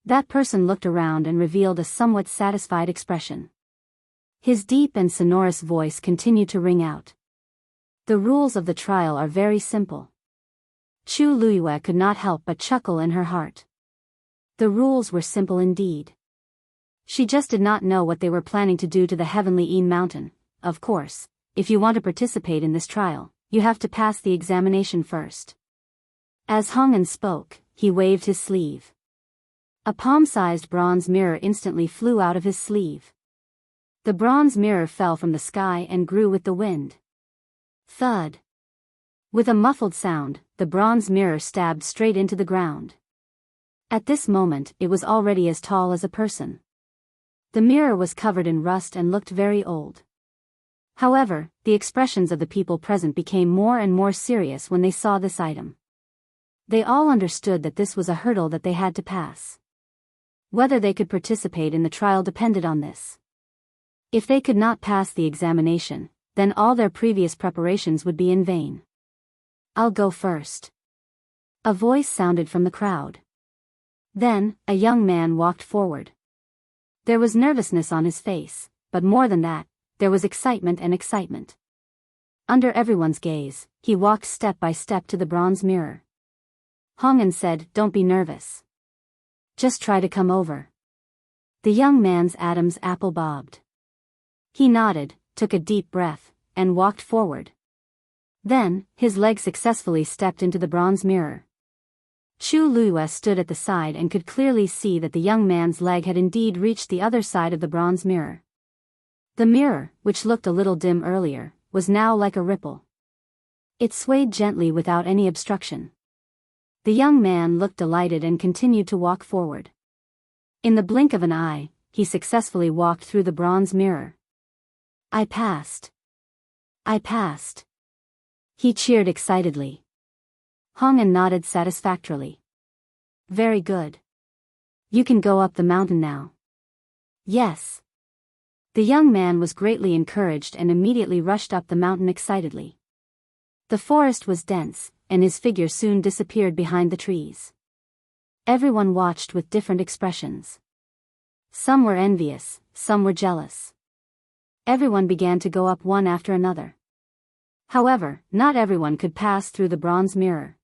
That person looked around and revealed a somewhat satisfied expression. His deep and sonorous voice continued to ring out. The rules of the trial are very simple. Chu Luiyue could not help but chuckle in her heart. The rules were simple indeed. She just did not know what they were planning to do to the Heavenly Yin Mountain. Of course, if you want to participate in this trial, you have to pass the examination first. As Hong'an spoke, he waved his sleeve. A palm-sized bronze mirror instantly flew out of his sleeve. The bronze mirror fell from the sky and grew with the wind. Thud. With a muffled sound, the bronze mirror stabbed straight into the ground. At this moment, it was already as tall as a person. The mirror was covered in rust and looked very old. However, the expressions of the people present became more and more serious when they saw this item. They all understood that this was a hurdle that they had to pass. Whether they could participate in the trial depended on this. If they could not pass the examination, then all their previous preparations would be in vain. I'll go first. A voice sounded from the crowd. Then, a young man walked forward. There was nervousness on his face, but more than that, there was excitement and excitement. Under everyone's gaze, he walked step by step to the bronze mirror. Hong'an said, "Don't be nervous. Just try to come over." The young man's Adam's apple bobbed. He nodded, took a deep breath, and walked forward. Then, his leg successfully stepped into the bronze mirror. Chu Luiyue stood at the side and could clearly see that the young man's leg had indeed reached the other side of the bronze mirror. The mirror, which looked a little dim earlier, was now like a ripple. It swayed gently without any obstruction. The young man looked delighted and continued to walk forward. In the blink of an eye, he successfully walked through the bronze mirror. I passed. I passed. He cheered excitedly. Hong-an nodded satisfactorily. Very good. You can go up the mountain now. Yes. The young man was greatly encouraged and immediately rushed up the mountain excitedly. The forest was dense, and his figure soon disappeared behind the trees. Everyone watched with different expressions. Some were envious, some were jealous. Everyone began to go up one after another. However, not everyone could pass through the bronze mirror.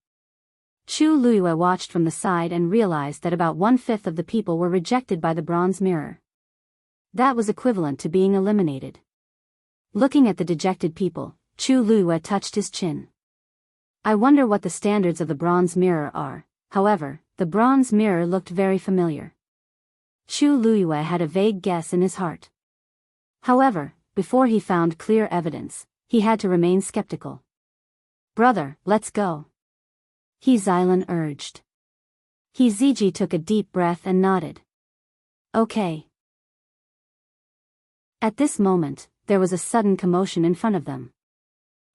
Chu Luiyue watched from the side and realized that about 1/5 of the people were rejected by the bronze mirror. That was equivalent to being eliminated. Looking at the dejected people, Chu Luiyue touched his chin. I wonder what the standards of the bronze mirror are. However, the bronze mirror looked very familiar. Chu Luiyue had a vague guess in his heart. However, before he found clear evidence, he had to remain skeptical. Brother, let's go. He Xilan urged. He Ziji took a deep breath and nodded. Okay. At this moment, there was a sudden commotion in front of them.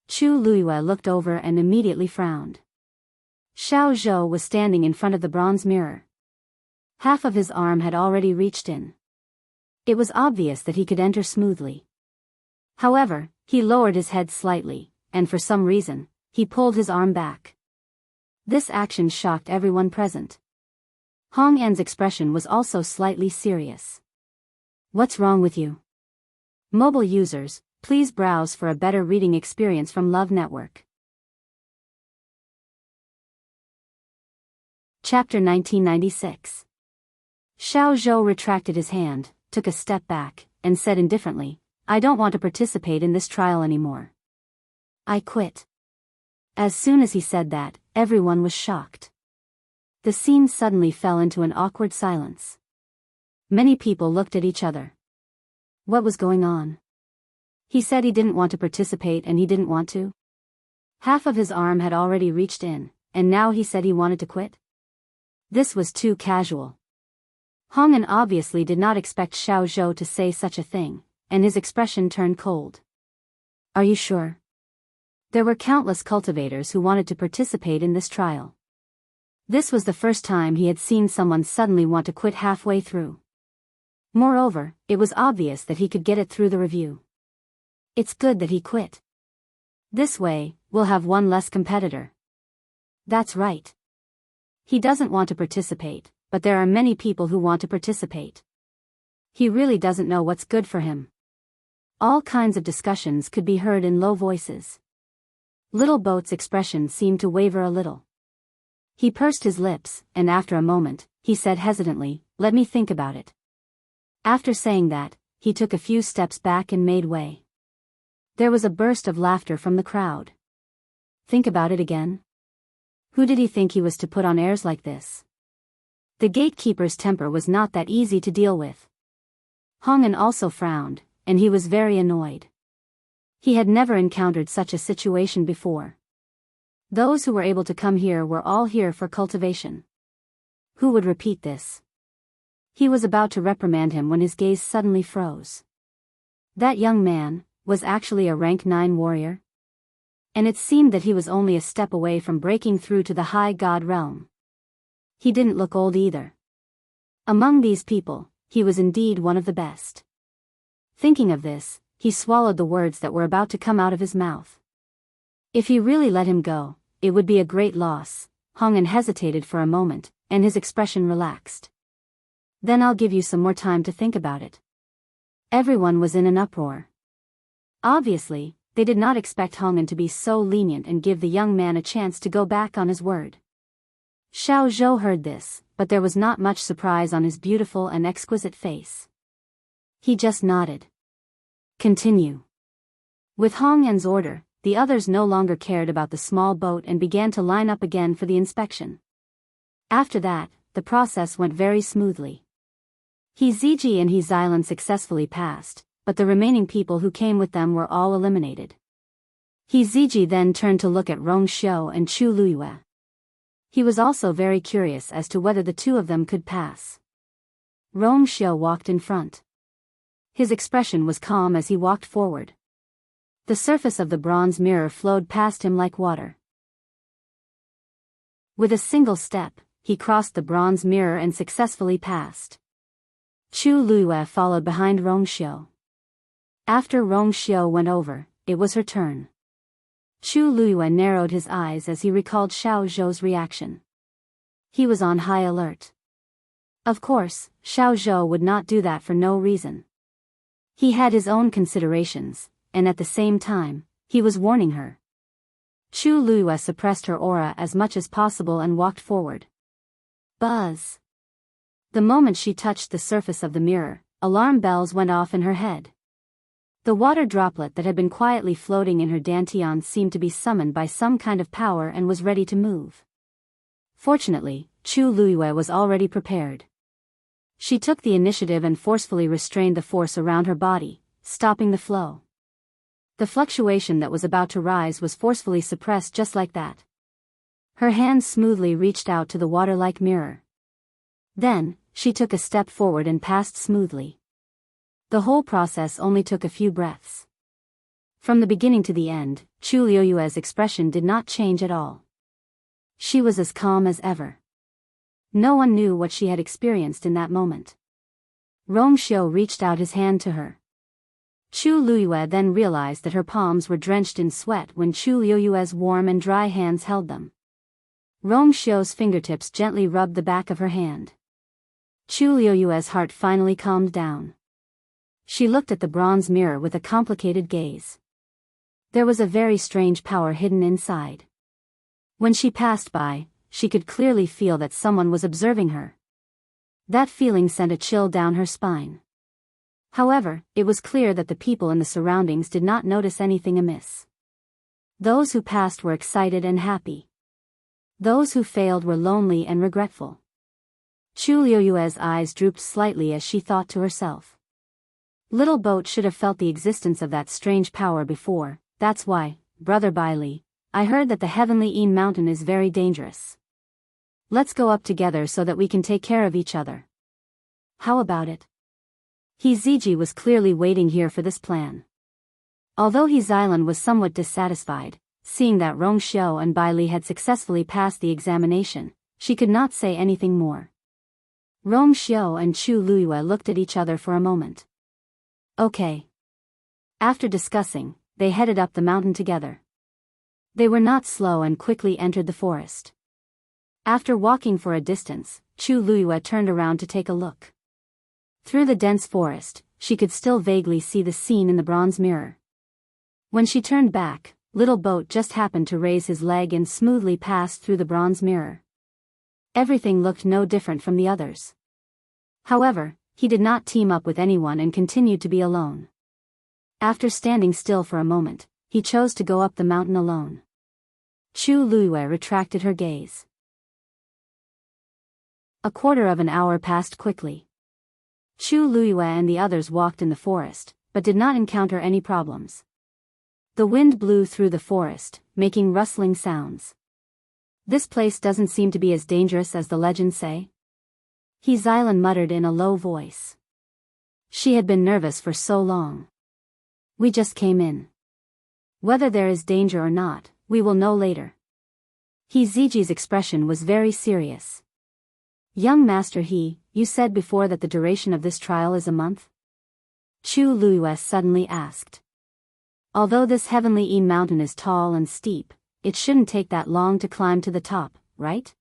Chu Luiyue looked over and immediately frowned. Xiao Zhou was standing in front of the bronze mirror. Half of his arm had already reached in. It was obvious that he could enter smoothly. However, he lowered his head slightly, and for some reason, he pulled his arm back. This action shocked everyone present. Hong-an's expression was also slightly serious. What's wrong with you? Mobile users, please browse for a better reading experience from Love Network. Chapter 1996. Xiao Zhou retracted his hand, took a step back, and said indifferently, I don't want to participate in this trial anymore. I quit. As soon as he said that, everyone was shocked. The scene suddenly fell into an awkward silence. Many people looked at each other. What was going on? He said he didn't want to participate and he didn't want to? Half of his arm had already reached in, and now he said he wanted to quit? This was too casual. Hong-an obviously did not expect Xiao Zhou to say such a thing, and his expression turned cold. Are you sure? There were countless cultivators who wanted to participate in this trial. This was the first time he had seen someone suddenly want to quit halfway through. Moreover, it was obvious that he could get it through the review. It's good that he quit. This way, we'll have one less competitor. That's right. He doesn't want to participate, but there are many people who want to participate. He really doesn't know what's good for him. All kinds of discussions could be heard in low voices. Little Boat's expression seemed to waver a little. He pursed his lips, and after a moment, he said hesitantly, let me think about it. After saying that, he took a few steps back and made way. There was a burst of laughter from the crowd. Think about it again? Who did he think he was to put on airs like this? The gatekeeper's temper was not that easy to deal with. Hong-an also frowned, and he was very annoyed. He had never encountered such a situation before. Those who were able to come here were all here for cultivation. Who would repeat this? He was about to reprimand him when his gaze suddenly froze. That young man was actually a rank 9 warrior? And it seemed that he was only a step away from breaking through to the high god realm. He didn't look old either. Among these people, he was indeed one of the best. Thinking of this, he swallowed the words that were about to come out of his mouth. If he really let him go, it would be a great loss. Hong-an hesitated for a moment, and his expression relaxed. Then I'll give you some more time to think about it. Everyone was in an uproar. Obviously, they did not expect Hong-an to be so lenient and give the young man a chance to go back on his word. Xiao Zhou heard this, but there was not much surprise on his beautiful and exquisite face. He just nodded. Continue. With Hong-an's order, the others no longer cared about the small boat and began to line up again for the inspection. After that, the process went very smoothly. He Ziji and He Xilan successfully passed, but the remaining people who came with them were all eliminated. He Ziji then turned to look at Rong Xiu and Chu Luiyue. He was also very curious as to whether the two of them could pass. Rong Xiu walked in front. His expression was calm as he walked forward. The surface of the bronze mirror flowed past him like water. With a single step, he crossed the bronze mirror and successfully passed. Chu Luiyue followed behind Rong Xiu. After Rong Xiu went over, it was her turn. Chu Luiyue narrowed his eyes as he recalled Xiao Zhou's reaction. He was on high alert. Of course, Xiao Zhou would not do that for no reason. He had his own considerations, and at the same time, he was warning her. Chu Luiyue suppressed her aura as much as possible and walked forward. Buzz! The moment she touched the surface of the mirror, alarm bells went off in her head. The water droplet that had been quietly floating in her dantian seemed to be summoned by some kind of power and was ready to move. Fortunately, Chu Luiyue was already prepared. She took the initiative and forcefully restrained the force around her body, stopping the flow. The fluctuation that was about to rise was forcefully suppressed just like that. Her hand smoothly reached out to the water-like mirror. Then, she took a step forward and passed smoothly. The whole process only took a few breaths. From the beginning to the end, Chu Luiyue's expression did not change at all. She was as calm as ever. No one knew what she had experienced in that moment. Rong Xiu reached out his hand to her. Chu Luiyue then realized that her palms were drenched in sweat when Chu Luiyue's warm and dry hands held them. Rong Xiu's fingertips gently rubbed the back of her hand. Chu Luiyue's heart finally calmed down. She looked at the bronze mirror with a complicated gaze. There was a very strange power hidden inside. When she passed by, she could clearly feel that someone was observing her. That feeling sent a chill down her spine. However, it was clear that the people in the surroundings did not notice anything amiss. Those who passed were excited and happy. Those who failed were lonely and regretful. Chu Luiyue's eyes drooped slightly as she thought to herself. Little Boat should have felt the existence of that strange power before. That's why, Brother Baili, I heard that the heavenly Een mountain is very dangerous. Let's go up together so that we can take care of each other. How about it? He Ziji was clearly waiting here for this plan. Although He Xilan was somewhat dissatisfied, seeing that Rong Xiu and Baili had successfully passed the examination, she could not say anything more. Rong Xiu and Chu Luiyue looked at each other for a moment. Okay. After discussing, they headed up the mountain together. They were not slow and quickly entered the forest. After walking for a distance, Chu Luiyue turned around to take a look. Through the dense forest, she could still vaguely see the scene in the bronze mirror. When she turned back, Little Boat just happened to raise his leg and smoothly passed through the bronze mirror. Everything looked no different from the others. However, he did not team up with anyone and continued to be alone. After standing still for a moment, he chose to go up the mountain alone. Chu Luiyue retracted her gaze. A quarter of an hour passed quickly. Chu Luiyue and the others walked in the forest, but did not encounter any problems. The wind blew through the forest, making rustling sounds. This place doesn't seem to be as dangerous as the legends say. He Xilan muttered in a low voice. She had been nervous for so long. We just came in. Whether there is danger or not, we will know later. He Ziji's expression was very serious. Young Master He, you said before that the duration of this trial is a month? Chu Luiyue suddenly asked. Although this heavenly Een mountain is tall and steep, it shouldn't take that long to climb to the top, right?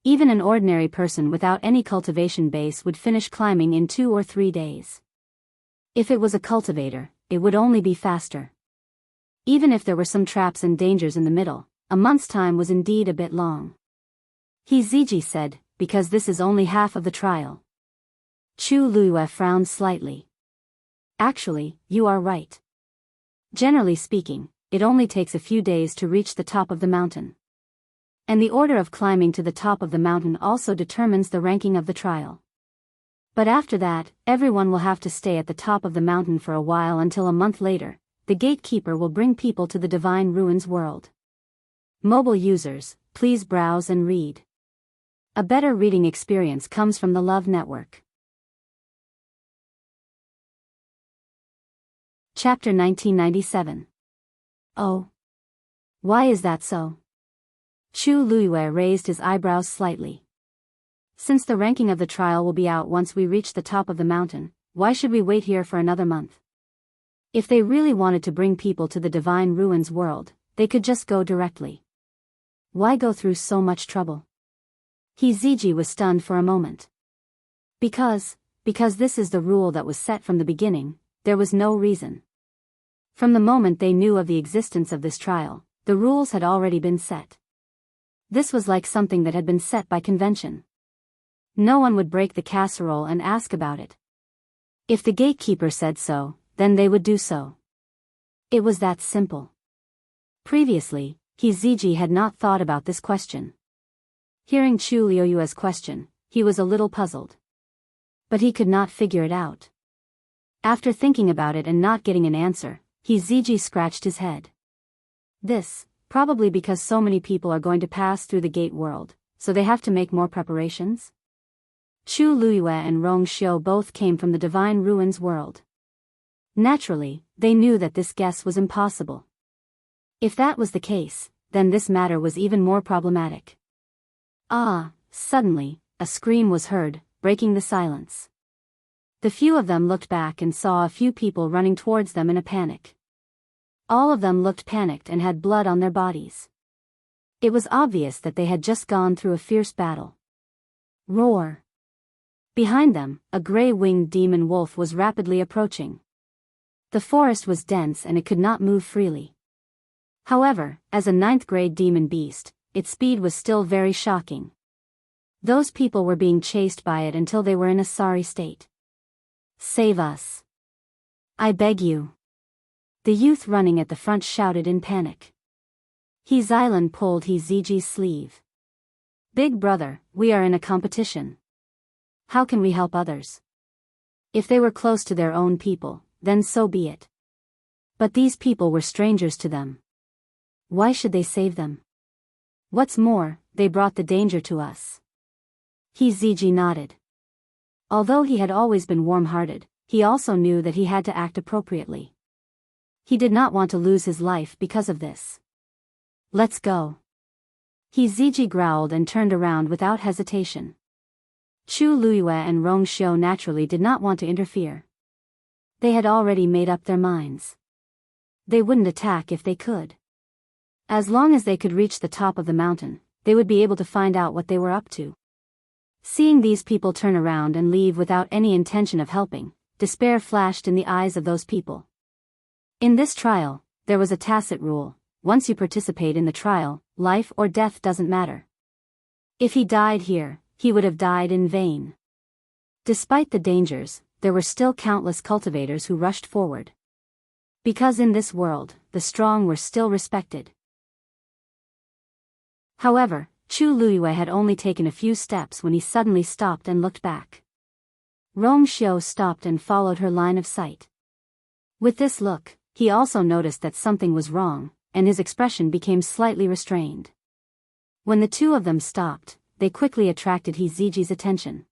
Even an ordinary person without any cultivation base would finish climbing in 2 or 3 days. If it was a cultivator, it would only be faster. Even if there were some traps and dangers in the middle, a month's time was indeed a bit long. He Ziji said, because this is only half of the trial. Chu Luiyue frowned slightly. Actually, you are right. Generally speaking, it only takes a few days to reach the top of the mountain. And the order of climbing to the top of the mountain also determines the ranking of the trial. But after that, everyone will have to stay at the top of the mountain for a while until a month later, the gatekeeper will bring people to the Divine Ruins world. Mobile users, please browse and read. A better reading experience comes from the Love Network. Chapter 1997. Oh. Why is that so? Chu Luiyue raised his eyebrows slightly. Since the ranking of the trial will be out once we reach the top of the mountain, why should we wait here for another month? If they really wanted to bring people to the Divine Ruins world, they could just go directly. Why go through so much trouble? Hiziji was stunned for a moment. Because this is the rule that was set from the beginning, there was no reason. From the moment they knew of the existence of this trial, the rules had already been set. This was like something that had been set by convention. No one would break the casserole and ask about it. If the gatekeeper said so, then they would do so. It was that simple. Previously, Hiziji had not thought about this question. Hearing Chu Luiyue's question, he was a little puzzled. But he could not figure it out. After thinking about it and not getting an answer, Hiziji scratched his head. This, probably because so many people are going to pass through the gate world, so they have to make more preparations? Chu Luiyue and Rong Xiu both came from the Divine Ruins world. Naturally, they knew that this guess was impossible. If that was the case, then this matter was even more problematic. Suddenly, a scream was heard, breaking the silence. The few of them looked back and saw a few people running towards them in a panic. All of them looked panicked and had blood on their bodies. It was obvious that they had just gone through a fierce battle. Roar! Behind them, a gray-winged demon wolf was rapidly approaching. The forest was dense and it could not move freely. However, as a 9th-grade demon beast, its speed was still very shocking. Those people were being chased by it until they were in a sorry state. Save us! I beg you! The youth running at the front shouted in panic. Xilan pulled Hiziji's sleeve. Big brother, we are in a competition. How can we help others? If they were close to their own people, then so be it. But these people were strangers to them. Why should they save them? What's more, they brought the danger to us. Hiziji nodded. Although he had always been warm-hearted, he also knew that he had to act appropriately. He did not want to lose his life because of this. Let's go. Hiziji growled and turned around without hesitation. Chu Luiyue and Rong Xiu naturally did not want to interfere. They had already made up their minds. They wouldn't attack if they could. As long as they could reach the top of the mountain, they would be able to find out what they were up to. Seeing these people turn around and leave without any intention of helping, despair flashed in the eyes of those people. In this trial, there was a tacit rule: once you participate in the trial, life or death doesn't matter. If he died here, he would have died in vain. Despite the dangers, there were still countless cultivators who rushed forward. Because in this world, the strong were still respected. However, Chu Luiyue had only taken a few steps when he suddenly stopped and looked back. Rong Xiu stopped and followed her line of sight. With this look, he also noticed that something was wrong, and his expression became slightly restrained. When the two of them stopped, they quickly attracted Hiziji's attention.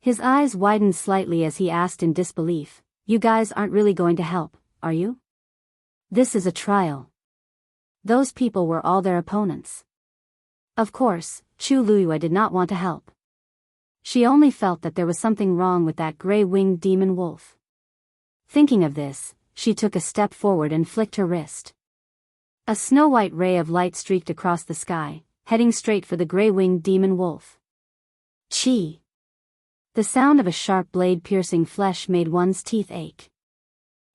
His eyes widened slightly as he asked in disbelief, "You guys aren't really going to help, are you? This is a trial." Those people were all their opponents. Of course, Chu Luiyue did not want to help. She only felt that there was something wrong with that gray-winged demon wolf. Thinking of this, she took a step forward and flicked her wrist. A snow-white ray of light streaked across the sky, heading straight for the gray-winged demon wolf. Chi! The sound of a sharp blade piercing flesh made one's teeth ache.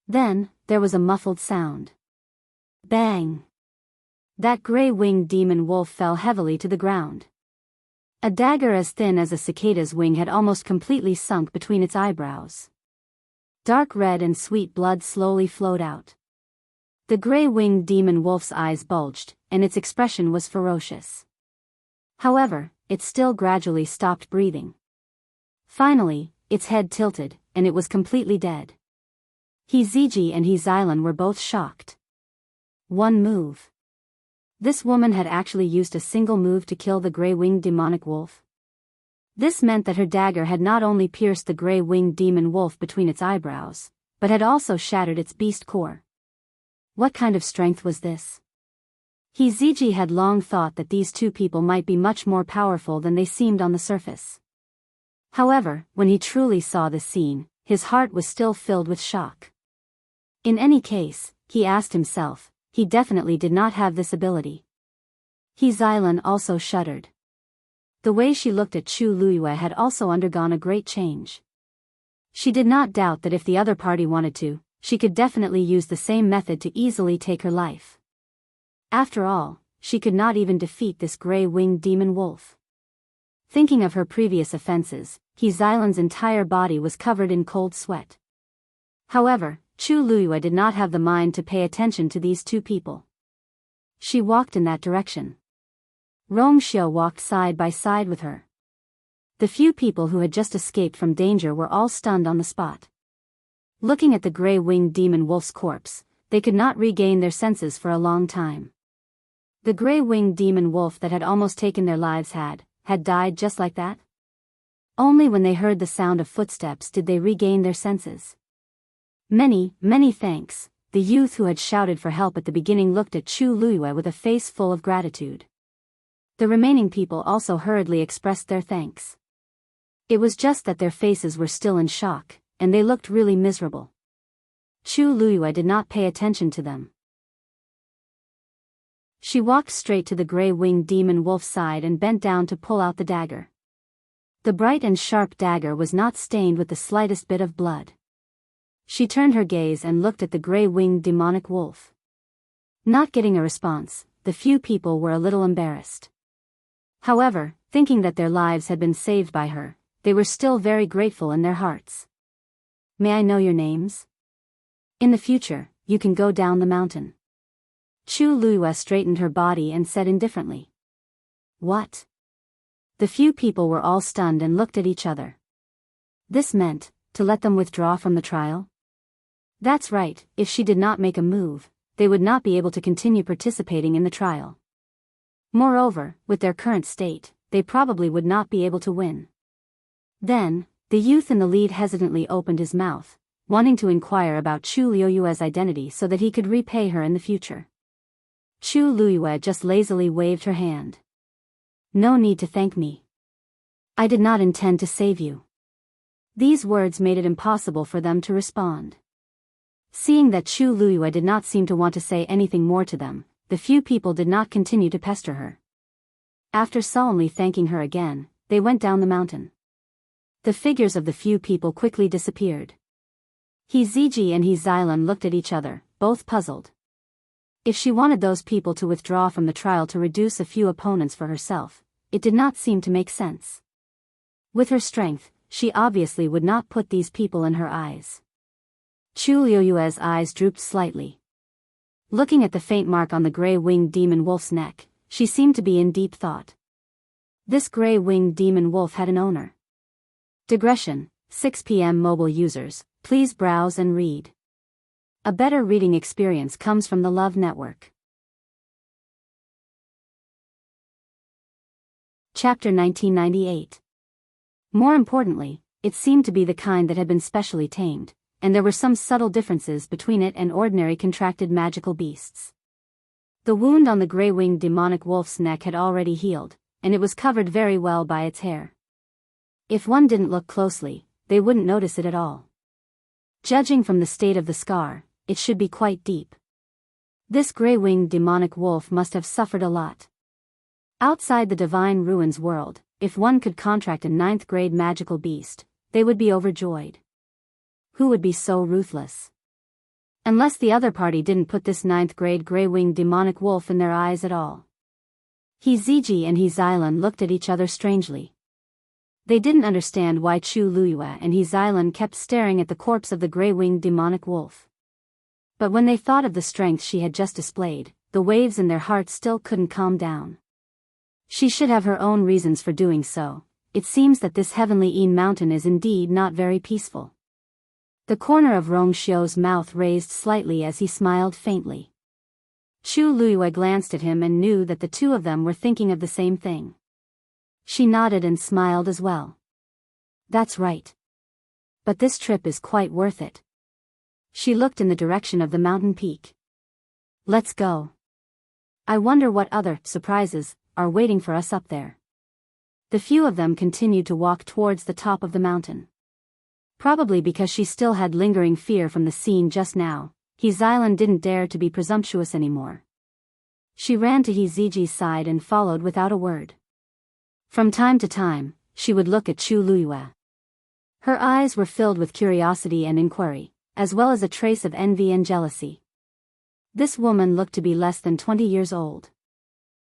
Then, there was a muffled sound. Bang! That gray-winged demon wolf fell heavily to the ground. A dagger as thin as a cicada's wing had almost completely sunk between its eyebrows. Dark red and sweet blood slowly flowed out. The gray-winged demon wolf's eyes bulged, and its expression was ferocious. However, it still gradually stopped breathing. Finally, its head tilted, and it was completely dead. He Ziji and He Xilan were both shocked. One move. This woman had actually used a single move to kill the gray-winged demonic wolf. This meant that her dagger had not only pierced the gray-winged demon wolf between its eyebrows, but had also shattered its beast core. What kind of strength was this? He Ziji had long thought that these two people might be much more powerful than they seemed on the surface. However, when he truly saw this scene, his heart was still filled with shock. In any case, he asked himself, he definitely did not have this ability. He Xilan also shuddered. The way she looked at Chu Luiyue had also undergone a great change. She did not doubt that if the other party wanted to, she could definitely use the same method to easily take her life. After all, she could not even defeat this gray-winged demon wolf. Thinking of her previous offenses, He Xilan's entire body was covered in cold sweat. However, Chu Luiyue did not have the mind to pay attention to these two people. She walked in that direction. Rong Xiao walked side by side with her. The few people who had just escaped from danger were all stunned on the spot. Looking at the gray-winged demon wolf's corpse, they could not regain their senses for a long time. The gray-winged demon wolf that had almost taken their lives had died just like that? Only when they heard the sound of footsteps did they regain their senses. Many thanks. The youth who had shouted for help at the beginning looked at Chu Luiyue with a face full of gratitude. The remaining people also hurriedly expressed their thanks. It was just that their faces were still in shock, and they looked really miserable. Chu Luiyue did not pay attention to them. She walked straight to the gray-winged demon wolf's side and bent down to pull out the dagger. The bright and sharp dagger was not stained with the slightest bit of blood. She turned her gaze and looked at the gray-winged demonic wolf. Not getting a response, the few people were a little embarrassed. However, thinking that their lives had been saved by her, they were still very grateful in their hearts. May I know your names? In the future, you can go down the mountain. Chu Luiyue straightened her body and said indifferently. What? The few people were all stunned and looked at each other. This meant, to let them withdraw from the trial? That's right, if she did not make a move, they would not be able to continue participating in the trial. Moreover, with their current state, they probably would not be able to win. Then, the youth in the lead hesitantly opened his mouth, wanting to inquire about Chu Luiyue's identity so that he could repay her in the future. Chu Luiyue just lazily waved her hand. No need to thank me. I did not intend to save you. These words made it impossible for them to respond. Seeing that Chu Luiyue did not seem to want to say anything more to them, the few people did not continue to pester her. After sullenly thanking her again, they went down the mountain. The figures of the few people quickly disappeared. He Ziji and He Xilan looked at each other, both puzzled. If she wanted those people to withdraw from the trial to reduce a few opponents for herself, it did not seem to make sense. With her strength, she obviously would not put these people in her eyes. Chu Luiyue's eyes drooped slightly. Looking at the faint mark on the gray-winged demon wolf's neck, she seemed to be in deep thought. This gray-winged demon wolf had an owner. Digression, 6 p.m. Mobile users, please browse and read. A better reading experience comes from the Love Network. Chapter 1998. More importantly, it seemed to be the kind that had been specially tamed, and there were some subtle differences between it and ordinary contracted magical beasts. The wound on the gray-winged demonic wolf's neck had already healed, and it was covered very well by its hair. If one didn't look closely, they wouldn't notice it at all. Judging from the state of the scar, it should be quite deep. This gray-winged demonic wolf must have suffered a lot. Outside the Divine Ruins world, if one could contract a 9th-grade magical beast, they would be overjoyed. Who would be so ruthless? Unless the other party didn't put this 9th-grade gray-winged demonic wolf in their eyes at all. He Ziji and He Xilan looked at each other strangely. They didn't understand why Chu Luiyue and He Xilan kept staring at the corpse of the gray-winged demonic wolf. But when they thought of the strength she had just displayed, the waves in their hearts still couldn't calm down. She should have her own reasons for doing so. It seems that this heavenly Een mountain is indeed not very peaceful. The corner of Rong Xiu's mouth raised slightly as he smiled faintly. Chu Luiyue glanced at him and knew that the two of them were thinking of the same thing. She nodded and smiled as well. That's right. But this trip is quite worth it. She looked in the direction of the mountain peak. Let's go. I wonder what other surprises are waiting for us up there. The few of them continued to walk towards the top of the mountain. Probably because she still had lingering fear from the scene just now, He Xilan didn't dare to be presumptuous anymore. She ran to He Ziji's side and followed without a word. From time to time, she would look at Chu Luiyue. Her eyes were filled with curiosity and inquiry, as well as a trace of envy and jealousy. This woman looked to be less than 20 years old.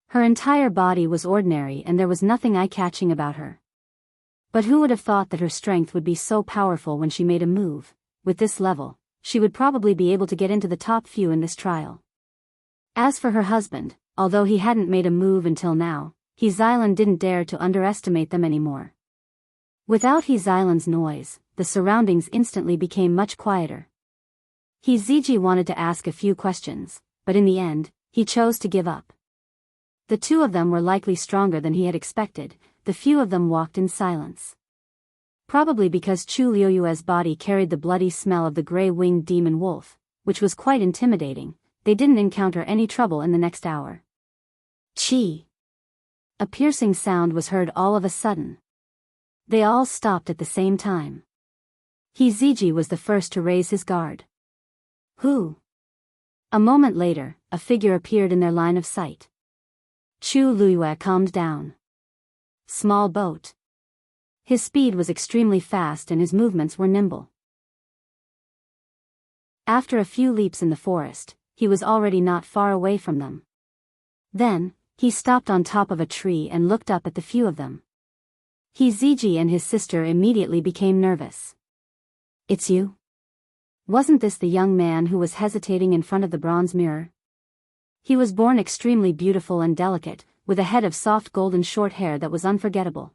Her entire body was ordinary and there was nothing eye-catching about her. But who would have thought that her strength would be so powerful when she made a move? With this level, she would probably be able to get into the top few in this trial. As for her husband, although he hadn't made a move until now, He Xilan didn't dare to underestimate them anymore. Without He Xilan's noise, the surroundings instantly became much quieter. He Ziji wanted to ask a few questions, but in the end, he chose to give up. The two of them were likely stronger than he had expected. The few of them walked in silence. Probably because Chu Luiyue's body carried the bloody smell of the gray-winged demon wolf, which was quite intimidating, they didn't encounter any trouble in the next hour. Chi! A piercing sound was heard all of a sudden. They all stopped at the same time. He Ziji was the first to raise his guard. Who? A moment later, a figure appeared in their line of sight. Chu Luiyue calmed down. Small boat. His speed was extremely fast and his movements were nimble. After a few leaps in the forest, he was already not far away from them. Then, he stopped on top of a tree and looked up at the few of them. He Ziji and his sister immediately became nervous. It's you? Wasn't this the young man who was hesitating in front of the bronze mirror? He was born extremely beautiful and delicate, with a head of soft golden short hair that was unforgettable.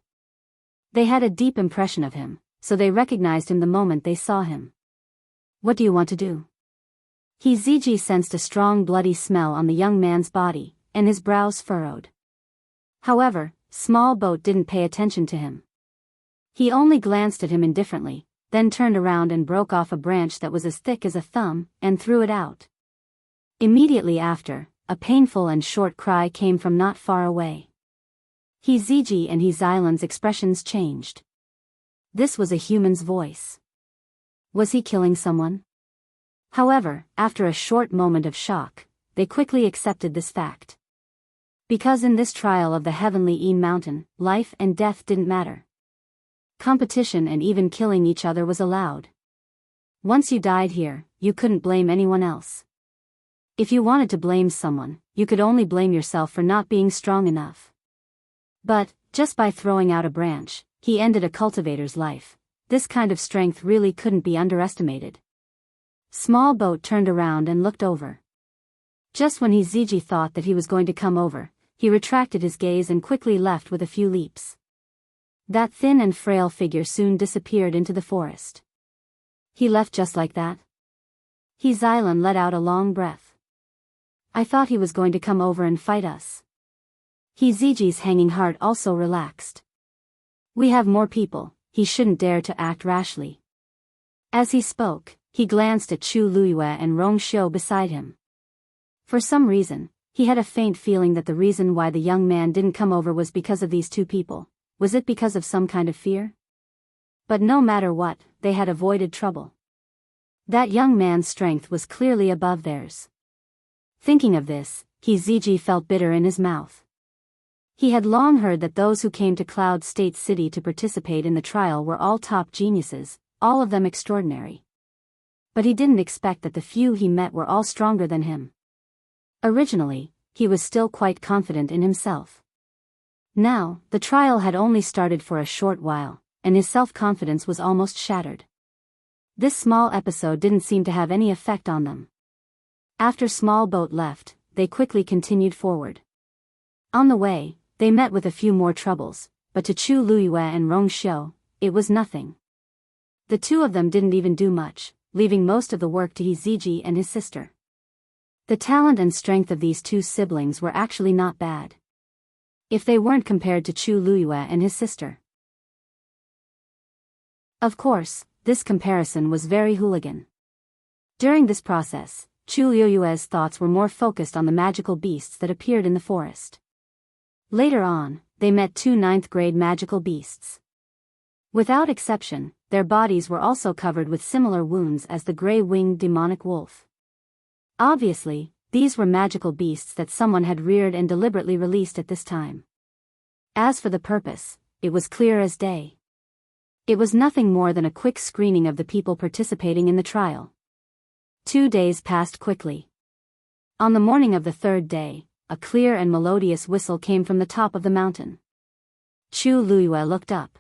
They had a deep impression of him, so they recognized him the moment they saw him. What do you want to do? He Ziji sensed a strong bloody smell on the young man's body, and his brows furrowed. However, Small Boat didn't pay attention to him. He only glanced at him indifferently, then turned around and broke off a branch that was as thick as a thumb, and threw it out. Immediately after, a painful and short cry came from not far away. He Ziji and He Xilan's expressions changed. This was a human's voice. Was he killing someone? However, after a short moment of shock, they quickly accepted this fact. Because in this trial of the heavenly Een Mountain, life and death didn't matter. Competition and even killing each other was allowed. Once you died here, you couldn't blame anyone else. If you wanted to blame someone, you could only blame yourself for not being strong enough. But, just by throwing out a branch, he ended a cultivator's life. This kind of strength really couldn't be underestimated. Small Boat turned around and looked over. Just when He Ziji thought that he was going to come over, he retracted his gaze and quickly left with a few leaps. That thin and frail figure soon disappeared into the forest. He left just like that? He Xilan let out a long breath. I thought he was going to come over and fight us. He Ziji's hanging heart also relaxed. We have more people, he shouldn't dare to act rashly. As he spoke, he glanced at Chu Luiyue and Rong Xiu beside him. For some reason, he had a faint feeling that the reason why the young man didn't come over was because of these two people. Was it because of some kind of fear? But no matter what, they had avoided trouble. That young man's strength was clearly above theirs. Thinking of this, He Ziji felt bitter in his mouth. He had long heard that those who came to Cloud State City to participate in the trial were all top geniuses, all of them extraordinary. But he didn't expect that the few he met were all stronger than him. Originally, he was still quite confident in himself. Now, the trial had only started for a short while, and his self-confidence was almost shattered. This small episode didn't seem to have any effect on them. After Small Boat left, they quickly continued forward. On the way, they met with a few more troubles, but to Chu Luiyue and Rong Xiu, it was nothing. The two of them didn't even do much, leaving most of the work to Hiziji and his sister. The talent and strength of these two siblings were actually not bad, if they weren't compared to Chu Luyue and his sister. Of course, this comparison was very hooligan. During this process, Chu Luyue's thoughts were more focused on the magical beasts that appeared in the forest. Later on, they met two ninth-grade magical beasts. Without exception, their bodies were also covered with similar wounds as the gray-winged demonic wolf. Obviously, these were magical beasts that someone had reared and deliberately released at this time. As for the purpose, it was clear as day. It was nothing more than a quick screening of the people participating in the trial. 2 days passed quickly. On the morning of the third day, a clear and melodious whistle came from the top of the mountain. Chu Luyue looked up.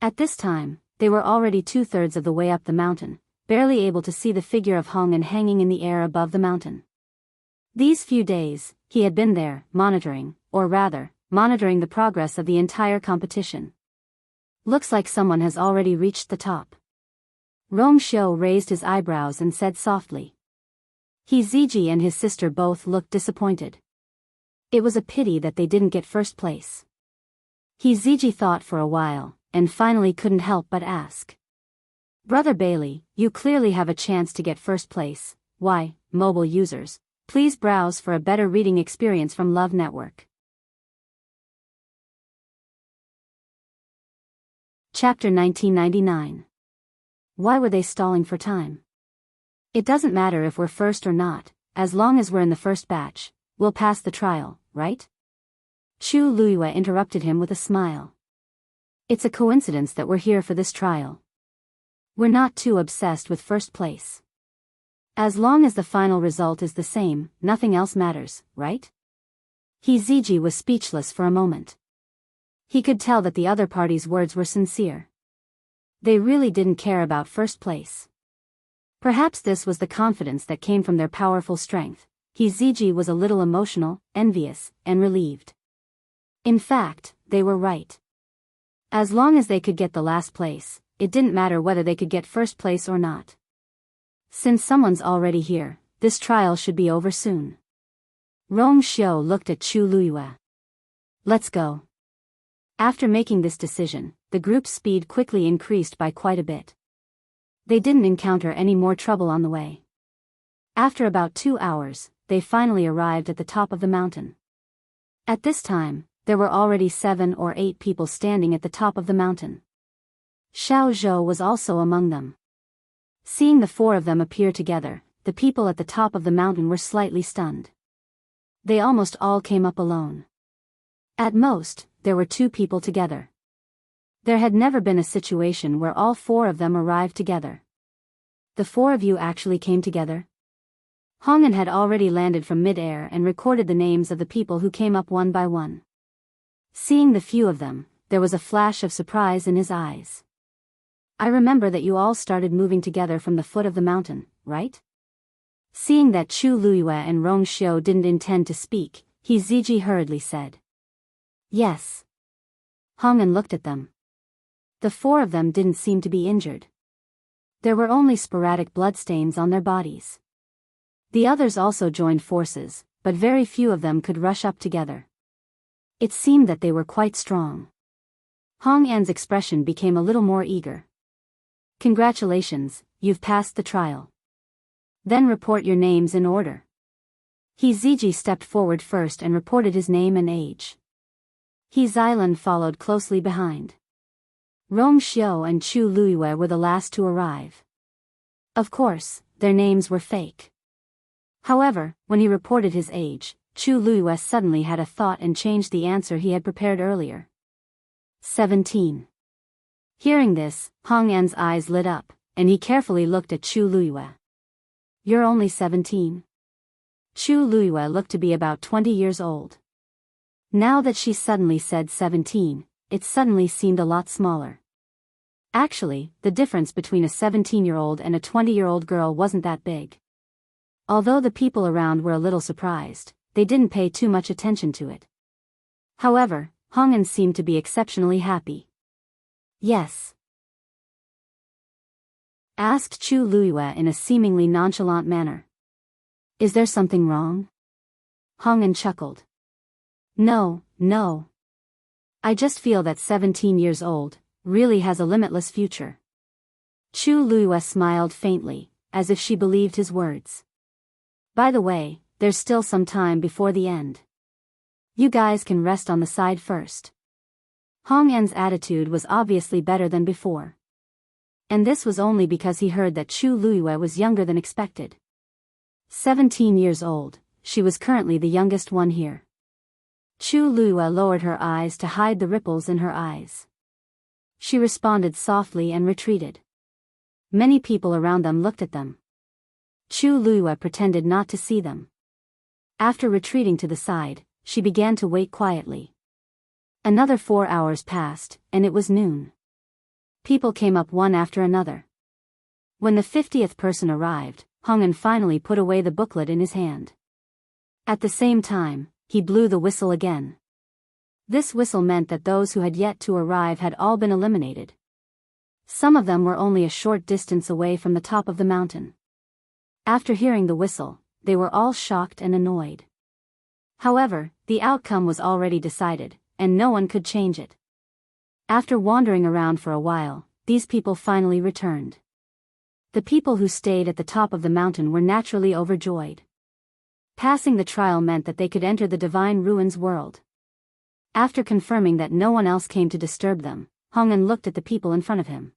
At this time, they were already 2/3 of the way up the mountain, barely able to see the figure of Hong An hanging in the air above the mountain. These few days, he had been there, monitoring the progress of the entire competition. Looks like someone has already reached the top. Rong Xiu raised his eyebrows and said softly. Hiziji and his sister both looked disappointed. It was a pity that they didn't get first place. Hiziji thought for a while, and finally couldn't help but ask. Brother Bailey, you clearly have a chance to get first place. Why, mobile users, please browse for a better reading experience from Love Network. Chapter 1999. Why were they stalling for time? It doesn't matter if we're first or not, as long as we're in the first batch, we'll pass the trial, right? Chu Luyue interrupted him with a smile. It's a coincidence that we're here for this trial. We're not too obsessed with first place. As long as the final result is the same, nothing else matters, right? Hiziji was speechless for a moment. He could tell that the other party's words were sincere. They really didn't care about first place. Perhaps this was the confidence that came from their powerful strength. Hiziji was a little emotional, envious, and relieved. In fact, they were right. As long as they could get the last place, it didn't matter whether they could get first place or not. Since someone's already here, this trial should be over soon. Rong Xiu looked at Chu Luyue. Let's go. After making this decision, the group's speed quickly increased by quite a bit. They didn't encounter any more trouble on the way. After about 2 hours, they finally arrived at the top of the mountain. At this time, there were already 7 or 8 people standing at the top of the mountain. Xiao Zhou was also among them. Seeing the 4 of them appear together, the people at the top of the mountain were slightly stunned. They almost all came up alone. At most, there were 2 people together. There had never been a situation where all 4 of them arrived together. The 4 of you actually came together? Hong An had already landed from mid-air and recorded the names of the people who came up one by one. Seeing the few of them, there was a flash of surprise in his eyes. I remember that you all started moving together from the foot of the mountain, right? Seeing that Chu Luyue and Rong Xiu didn't intend to speak, Hiziji hurriedly said. Yes. Hong An looked at them. The 4 of them didn't seem to be injured. There were only sporadic bloodstains on their bodies. The others also joined forces, but very few of them could rush up together. It seemed that they were quite strong. Hong An's expression became a little more eager. Congratulations, you've passed the trial. Then report your names in order. Hiziji stepped forward first and reported his name and age. Xilan followed closely behind. Rong Xiu and Chu Luyue were the last to arrive. Of course, their names were fake. However, when he reported his age, Chu Luyue suddenly had a thought and changed the answer he had prepared earlier. 17. Hearing this, Hong An's eyes lit up, and he carefully looked at Chu Luyue. You're only 17. Chu Luyue looked to be about 20 years old. Now that she suddenly said 17, it suddenly seemed a lot smaller. Actually, the difference between a 17-year-old and a 20-year-old girl wasn't that big. Although the people around were a little surprised, they didn't pay too much attention to it. However, Hong An seemed to be exceptionally happy. Yes. asked Chu Luiyue in a seemingly nonchalant manner. Is there something wrong? Hong An chuckled. No, no. I just feel that 17 years old really has a limitless future. Chu Luiyue smiled faintly, as if she believed his words. By the way, there's still some time before the end. You guys can rest on the side first. Hong An's attitude was obviously better than before. And this was only because he heard that Chu Luiyue was younger than expected. 17 years old, she was currently the youngest one here. Chu Luiyue lowered her eyes to hide the ripples in her eyes. She responded softly and retreated. Many people around them looked at them. Chu Luiyue pretended not to see them. After retreating to the side, she began to wait quietly. Another 4 hours passed, and it was noon. People came up one after another. When the 50th person arrived, Hong An finally put away the booklet in his hand. At the same time, he blew the whistle again. This whistle meant that those who had yet to arrive had all been eliminated. Some of them were only a short distance away from the top of the mountain. After hearing the whistle, they were all shocked and annoyed. However, the outcome was already decided, and no one could change it. After wandering around for a while, these people finally returned. The people who stayed at the top of the mountain were naturally overjoyed. Passing the trial meant that they could enter the Divine Ruins world. After confirming that no one else came to disturb them, Hong An looked at the people in front of him.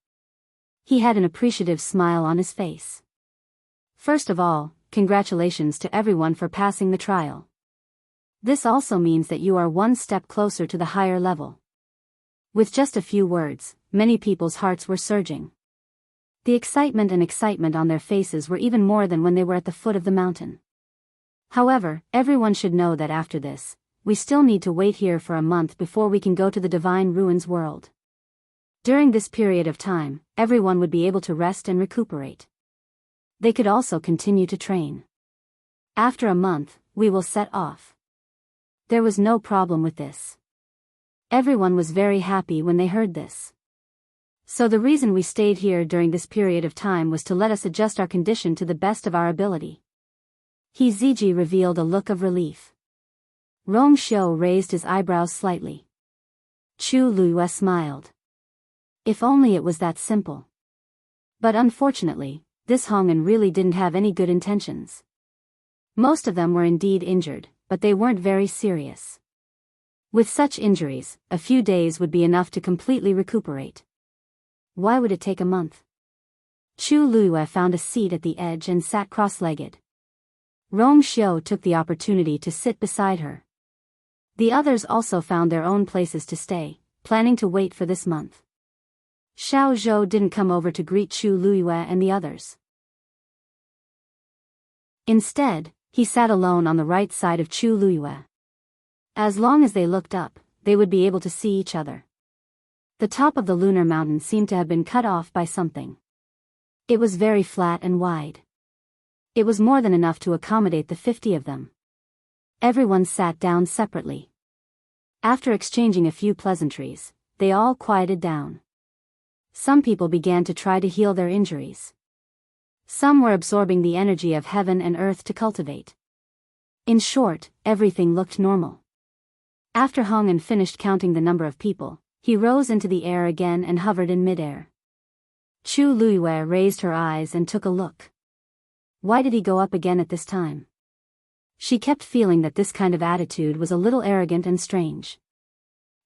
He had an appreciative smile on his face. First of all, congratulations to everyone for passing the trial. This also means that you are one step closer to the higher level. With just a few words, many people's hearts were surging. The excitement on their faces were even more than when they were at the foot of the mountain. However, everyone should know that after this, we still need to wait here for a month before we can go to the Divine Ruins world. During this period of time, everyone would be able to rest and recuperate. They could also continue to train. After a month, we will set off. There was no problem with this. Everyone was very happy when they heard this. So the reason we stayed here during this period of time was to let us adjust our condition to the best of our ability. He Ziji revealed a look of relief. Rong Xiu raised his eyebrows slightly. Chu Luiyue smiled. If only it was that simple. But unfortunately, this Hong An really didn't have any good intentions. Most of them were indeed injured, but they weren't very serious. With such injuries, a few days would be enough to completely recuperate. Why would it take a month? Chu Luiyue found a seat at the edge and sat cross-legged. Rong Xiu took the opportunity to sit beside her. The others also found their own places to stay, planning to wait for this month. Xiao Zhou didn't come over to greet Chu Luiyue and the others. Instead, he sat alone on the right side of Chu Luiyue. As long as they looked up, they would be able to see each other. The top of the lunar mountain seemed to have been cut off by something. It was very flat and wide. It was more than enough to accommodate the 50 of them. Everyone sat down separately. After exchanging a few pleasantries, they all quieted down. Some people began to try to heal their injuries. Some were absorbing the energy of heaven and earth to cultivate. In short, everything looked normal. After Hong An finished counting the number of people, he rose into the air again and hovered in midair. Chu Luiyue raised her eyes and took a look. Why did he go up again at this time? She kept feeling that this kind of attitude was a little arrogant and strange.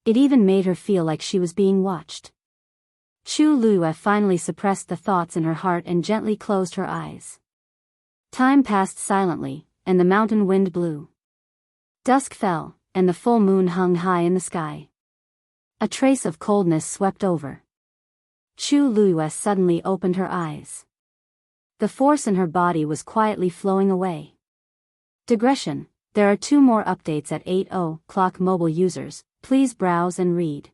It even made her feel like she was being watched. Chu Luiyue finally suppressed the thoughts in her heart and gently closed her eyes. Time passed silently, and the mountain wind blew. Dusk fell, and the full moon hung high in the sky. A trace of coldness swept over. Chu Luiyue suddenly opened her eyes. The force in her body was quietly flowing away. Digression: there are 2 more updates at 8:00 mobile users, please browse and read.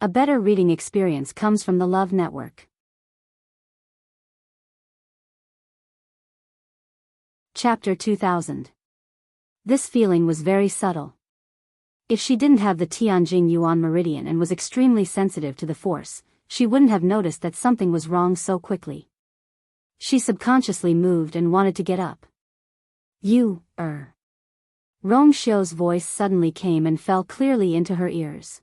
A better reading experience comes from the Love Network. Chapter 2000. This feeling was very subtle. If she didn't have the Tianjing Yuan meridian and was extremely sensitive to the force, she wouldn't have noticed that something was wrong so quickly. She subconsciously moved and wanted to get up. You, Rong Xiu's voice suddenly came and fell clearly into her ears.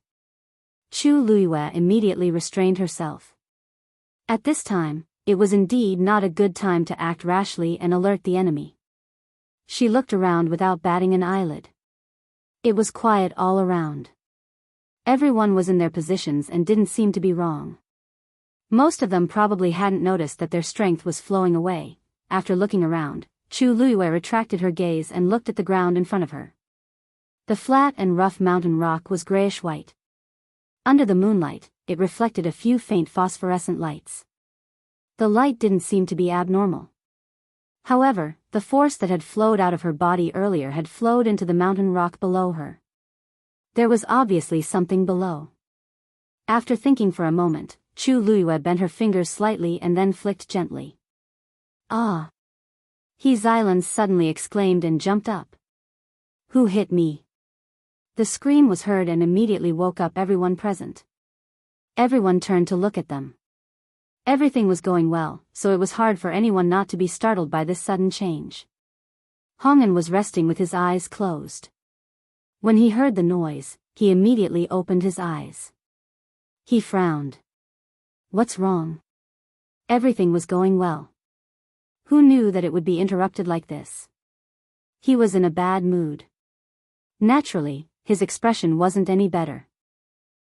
Chu Luiyue immediately restrained herself. At this time, it was indeed not a good time to act rashly and alert the enemy. She looked around without batting an eyelid. It was quiet all around. Everyone was in their positions and didn't seem to be wrong. Most of them probably hadn't noticed that their strength was flowing away. After looking around, Chu Luiyue retracted her gaze and looked at the ground in front of her. The flat and rough mountain rock was grayish-white. Under the moonlight, it reflected a few faint phosphorescent lights. The light didn't seem to be abnormal. However, the force that had flowed out of her body earlier had flowed into the mountain rock below her. There was obviously something below. After thinking for a moment, Chu Luiyue bent her fingers slightly and then flicked gently. Ah! He Xilan suddenly exclaimed and jumped up. Who hit me? The scream was heard and immediately woke up everyone present. Everyone turned to look at them. Everything was going well, so it was hard for anyone not to be startled by this sudden change. Hong'an was resting with his eyes closed. When he heard the noise, he immediately opened his eyes. He frowned. What's wrong? Everything was going well. Who knew that it would be interrupted like this? He was in a bad mood. Naturally, his expression wasn't any better.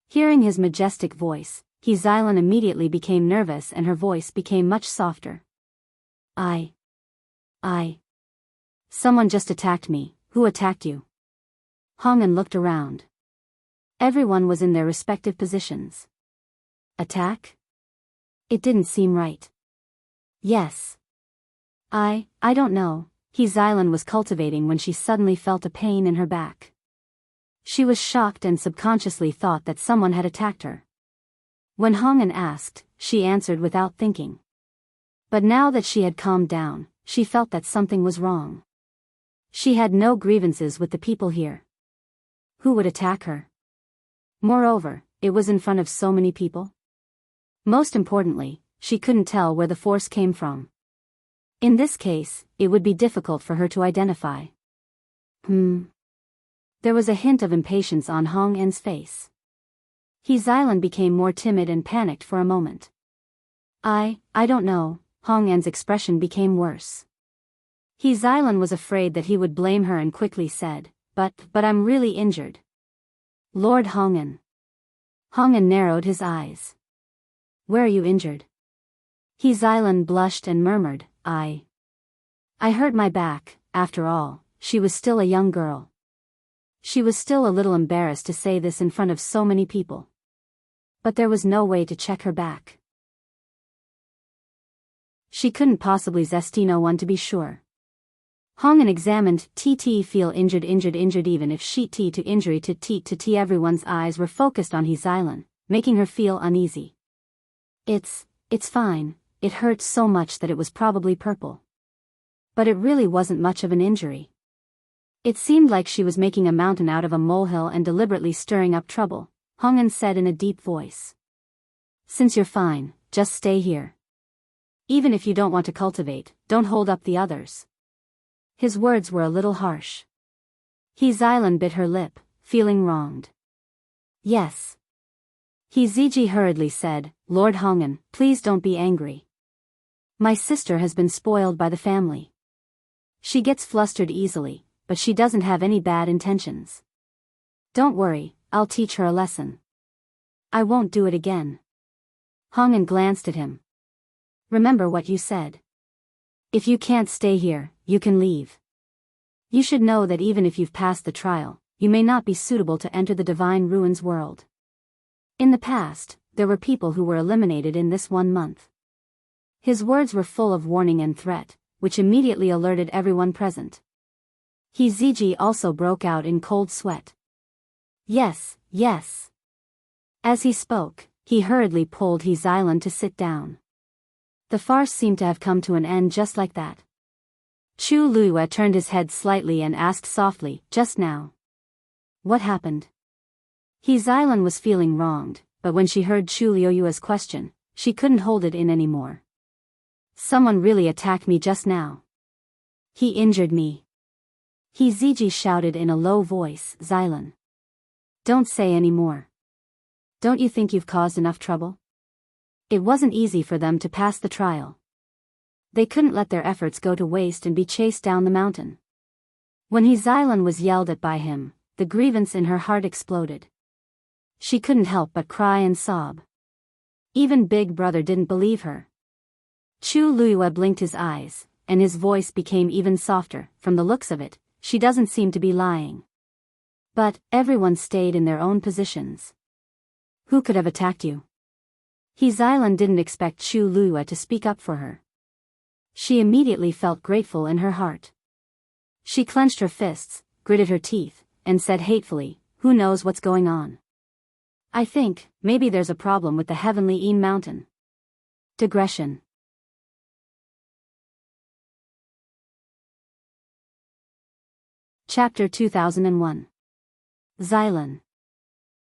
Hearing his majestic voice, He Xilan immediately became nervous and her voice became much softer. Someone just attacked me. Who attacked you? Hong'an looked around. Everyone was in their respective positions. Attack? It didn't seem right. Yes. I don't know, He Xilan was cultivating when she suddenly felt a pain in her back. She was shocked and subconsciously thought that someone had attacked her. When Hong'an asked, she answered without thinking. But now that she had calmed down, she felt that something was wrong. She had no grievances with the people here. Who would attack her? Moreover, it was in front of so many people. Most importantly, she couldn't tell where the force came from. In this case, it would be difficult for her to identify. There was a hint of impatience on Hong'an's face. He Xilan became more timid and panicked for a moment. I don't know, Hong'an's expression became worse. He Xilan was afraid that he would blame her and quickly said, but I'm really injured. Lord Hong'an. Hong'an narrowed his eyes. Where are you injured? He Xilan blushed and murmured, I hurt my back. After all, she was still a young girl. She was still a little embarrassed to say this in front of so many people. But there was no way to check her back. She couldn't possibly zest no one to be sure. Hong'an examined feel injured even if she to injury to everyone's eyes were focused on He Xilan, making her feel uneasy. It's fine, it hurt so much that it was probably purple. But it really wasn't much of an injury. It seemed like she was making a mountain out of a molehill and deliberately stirring up trouble, Hong'an said in a deep voice. Since you're fine, just stay here. Even if you don't want to cultivate, don't hold up the others. His words were a little harsh. He Xilan bit her lip, feeling wronged. Yes. He Ziji hurriedly said, Lord Hong'an, please don't be angry. My sister has been spoiled by the family. She gets flustered easily, but she doesn't have any bad intentions. Don't worry, I'll teach her a lesson. I won't do it again. Hong'an glanced at him. Remember what you said. If you can't stay here, you can leave. You should know that even if you've passed the trial, you may not be suitable to enter the Divine Ruins world. In the past, there were people who were eliminated in this 1 month. His words were full of warning and threat, which immediately alerted everyone present. He Ziji also broke out in cold sweat. Yes. As he spoke, he hurriedly pulled He Xilan to sit down. The farce seemed to have come to an end just like that. Chu Luiyue turned his head slightly and asked softly, just now. What happened? He Xilan was feeling wronged, but when she heard Chu Luiyue's question, she couldn't hold it in anymore. Someone really attacked me just now. He injured me. Ziji shouted in a low voice. Xylan. Don't say any more. Don't you think you've caused enough trouble? It wasn't easy for them to pass the trial. They couldn't let their efforts go to waste and be chased down the mountain. When Xylan was yelled at by him, the grievance in her heart exploded. She couldn't help but cry and sob. Even Big Brother didn't believe her. Chu Luiyue blinked his eyes, and his voice became even softer. From the looks of it, she doesn't seem to be lying. But everyone stayed in their own positions. Who could have attacked you? Xylan didn't expect Chu Luiyue to speak up for her. She immediately felt grateful in her heart. She clenched her fists, gritted her teeth, and said hatefully, who knows what's going on? I think, maybe there's a problem with the heavenly Een mountain. Digression. Chapter 2001. Xylan.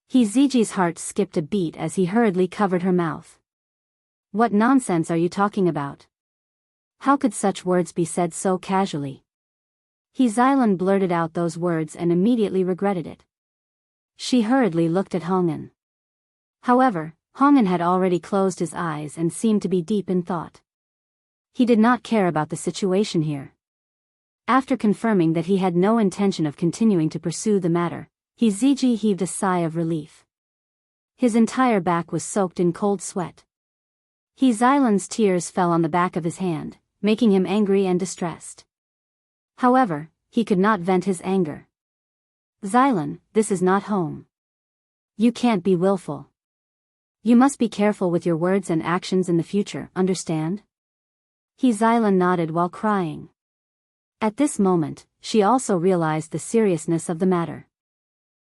Ziji's heart skipped a beat as he hurriedly covered her mouth. What nonsense are you talking about? How could such words be said so casually? Xylan blurted out those words and immediately regretted it. She hurriedly looked at Hongen. However, Hongen had already closed his eyes and seemed to be deep in thought. He did not care about the situation here. After confirming that he had no intention of continuing to pursue the matter, Ziji heaved a sigh of relief. His entire back was soaked in cold sweat. Xylan's tears fell on the back of his hand, making him angry and distressed. However, he could not vent his anger. Xylan, this is not home. You can't be willful. You must be careful with your words and actions in the future, understand? Xylan nodded while crying. At this moment, she also realized the seriousness of the matter.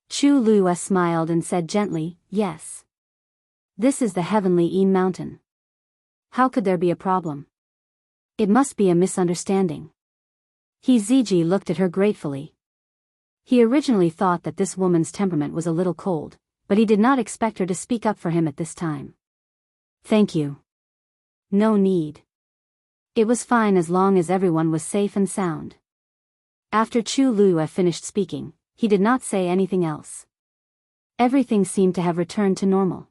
Chu Luiyue smiled and said gently, yes. This is the heavenly Een mountain. How could there be a problem? It must be a misunderstanding. Ziji looked at her gratefully. He originally thought that this woman's temperament was a little cold, but he did not expect her to speak up for him at this time. Thank you. No need. It was fine as long as everyone was safe and sound. After Chu Luiyue finished speaking, he did not say anything else. Everything seemed to have returned to normal.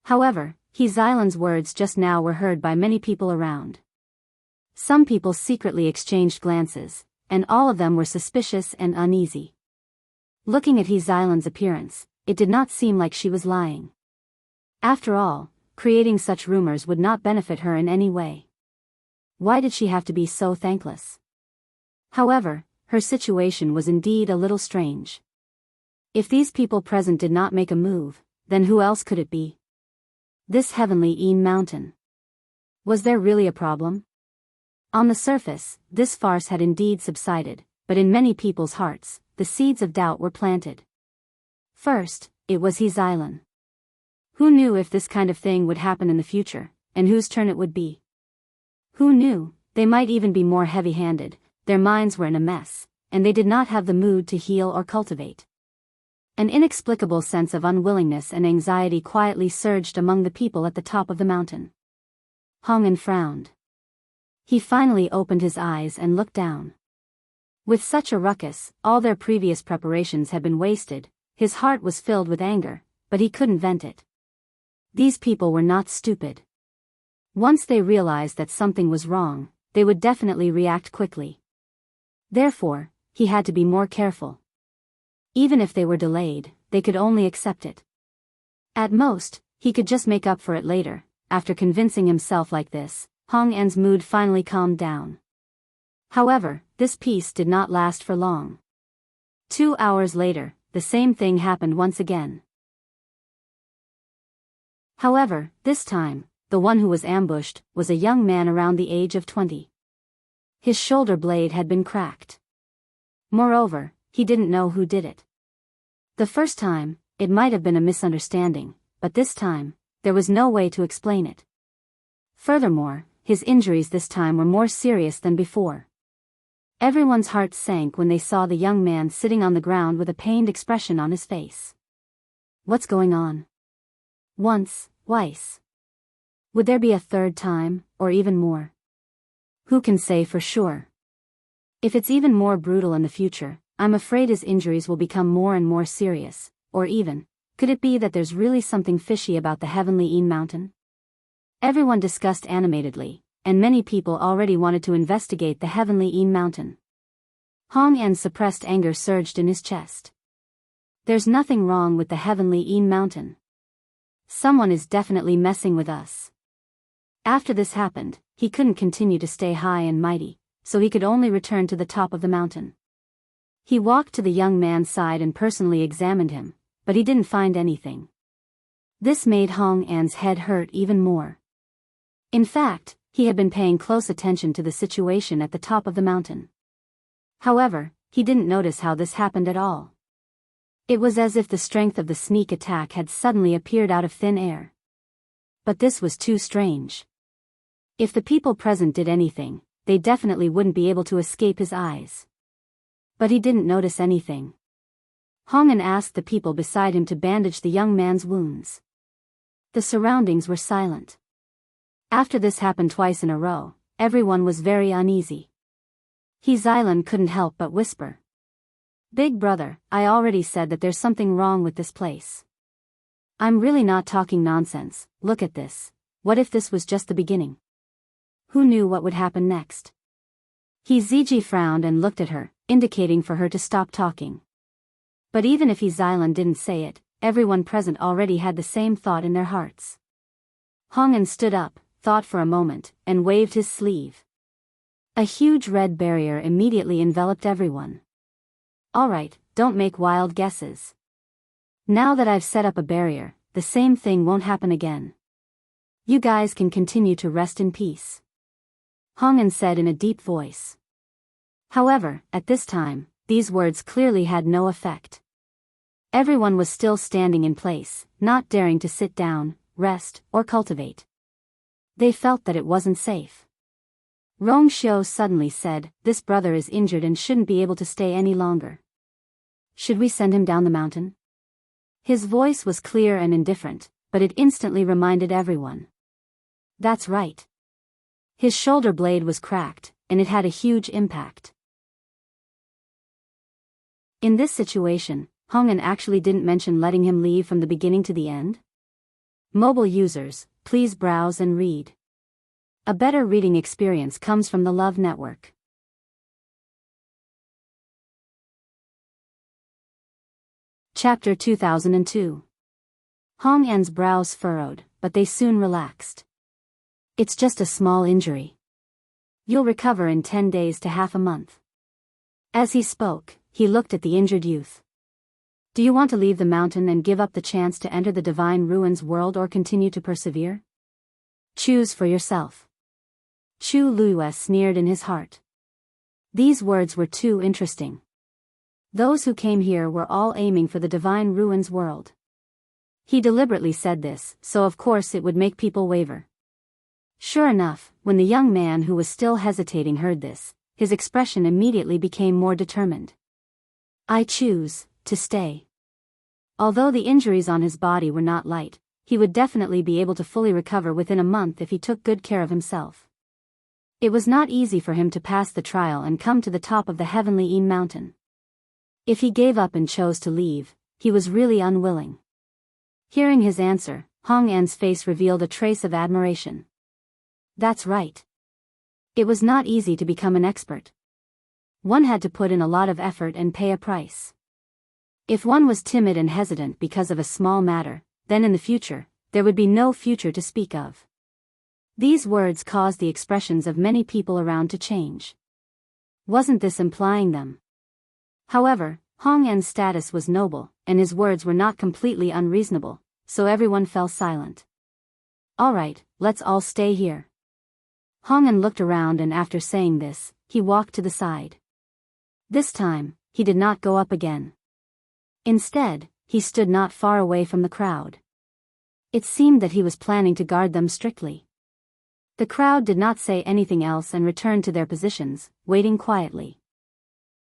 However, Xylan's words just now were heard by many people around. Some people secretly exchanged glances, and all of them were suspicious and uneasy. Looking at Xylan's appearance, it did not seem like she was lying. After all, creating such rumors would not benefit her in any way. Why did she have to be so thankless? However, her situation was indeed a little strange. If these people present did not make a move, then who else could it be? This heavenly Een mountain. Was there really a problem? On the surface, this farce had indeed subsided, but in many people's hearts, the seeds of doubt were planted. First, it was Xylan. Who knew if this kind of thing would happen in the future, and whose turn it would be? Who knew, they might even be more heavy-handed, their minds were in a mess, and they did not have the mood to heal or cultivate. An inexplicable sense of unwillingness and anxiety quietly surged among the people at the top of the mountain. Hongen frowned. He finally opened his eyes and looked down. With such a ruckus, all their previous preparations had been wasted. His heart was filled with anger, but he couldn't vent it. These people were not stupid. Once they realized that something was wrong, they would definitely react quickly. Therefore, he had to be more careful. Even if they were delayed, they could only accept it. At most, he could just make up for it later. After convincing himself like this, Hong En's mood finally calmed down. However, this peace did not last for long. 2 hours later, the same thing happened once again. However, this time, the one who was ambushed was a young man around the age of 20. His shoulder blade had been cracked. Moreover, he didn't know who did it. The first time, it might have been a misunderstanding, but this time, there was no way to explain it. Furthermore, his injuries this time were more serious than before. Everyone's heart sank when they saw the young man sitting on the ground with a pained expression on his face. What's going on? Once, twice. Would there be a third time, or even more? Who can say for sure? If it's even more brutal in the future, I'm afraid his injuries will become more and more serious, or even, could it be that there's really something fishy about the heavenly Een mountain? Everyone discussed animatedly, and many people already wanted to investigate the heavenly Een mountain. Hong An's suppressed anger surged in his chest. There's nothing wrong with the heavenly Een mountain. Someone is definitely messing with us. After this happened, he couldn't continue to stay high and mighty, so he could only return to the top of the mountain. He walked to the young man's side and personally examined him, but he didn't find anything. This made Hong An's head hurt even more. In fact, he had been paying close attention to the situation at the top of the mountain. However, he didn't notice how this happened at all. It was as if the strength of the sneak attack had suddenly appeared out of thin air. But this was too strange. If the people present did anything, they definitely wouldn't be able to escape his eyes. But he didn't notice anything. Hong An asked the people beside him to bandage the young man's wounds. The surroundings were silent. After this happened twice in a row, everyone was very uneasy. He Xylan couldn't help but whisper. Big brother, I already said that there's something wrong with this place. I'm really not talking nonsense, look at this. What if this was just the beginning? Who knew what would happen next? He Ziji frowned and looked at her, indicating for her to stop talking. But even if he Xylan didn't say it, everyone present already had the same thought in their hearts. Hong An stood up, thought for a moment, and waved his sleeve. A huge red barrier immediately enveloped everyone. Alright, don't make wild guesses. Now that I've set up a barrier, the same thing won't happen again. You guys can continue to rest in peace. Hong An said in a deep voice. However, at this time, these words clearly had no effect. Everyone was still standing in place, not daring to sit down, rest, or cultivate. They felt that it wasn't safe. Rong Xiu suddenly said, this brother is injured and shouldn't be able to stay any longer. Should we send him down the mountain? His voice was clear and indifferent, but it instantly reminded everyone. That's right. His shoulder blade was cracked, and it had a huge impact. In this situation, Hong An actually didn't mention letting him leave from the beginning to the end. Mobile users, please browse and read. A better reading experience comes from the Love Network. Chapter 2002. Hong An's brows furrowed, but they soon relaxed. It's just a small injury. You'll recover in 10 days to half a month. As he spoke, he looked at the injured youth. Do you want to leave the mountain and give up the chance to enter the Divine Ruins world or continue to persevere? Choose for yourself. Chu Luiyue sneered in his heart. These words were too interesting. Those who came here were all aiming for the Divine Ruins world. He deliberately said this, so of course it would make people waver. Sure enough, when the young man who was still hesitating heard this, his expression immediately became more determined. I choose to stay. Although the injuries on his body were not light, he would definitely be able to fully recover within a month if he took good care of himself. It was not easy for him to pass the trial and come to the top of the heavenly Een mountain. If he gave up and chose to leave, he was really unwilling. Hearing his answer, Hong An's face revealed a trace of admiration. That's right. It was not easy to become an expert. One had to put in a lot of effort and pay a price. If one was timid and hesitant because of a small matter, then in the future, there would be no future to speak of. These words caused the expressions of many people around to change. Wasn't this implying them? However, Hong An's status was noble, and his words were not completely unreasonable, so everyone fell silent. Alright, let's all stay here. Hong An looked around and after saying this, he walked to the side. This time, he did not go up again. Instead, he stood not far away from the crowd. It seemed that he was planning to guard them strictly. The crowd did not say anything else and returned to their positions, waiting quietly.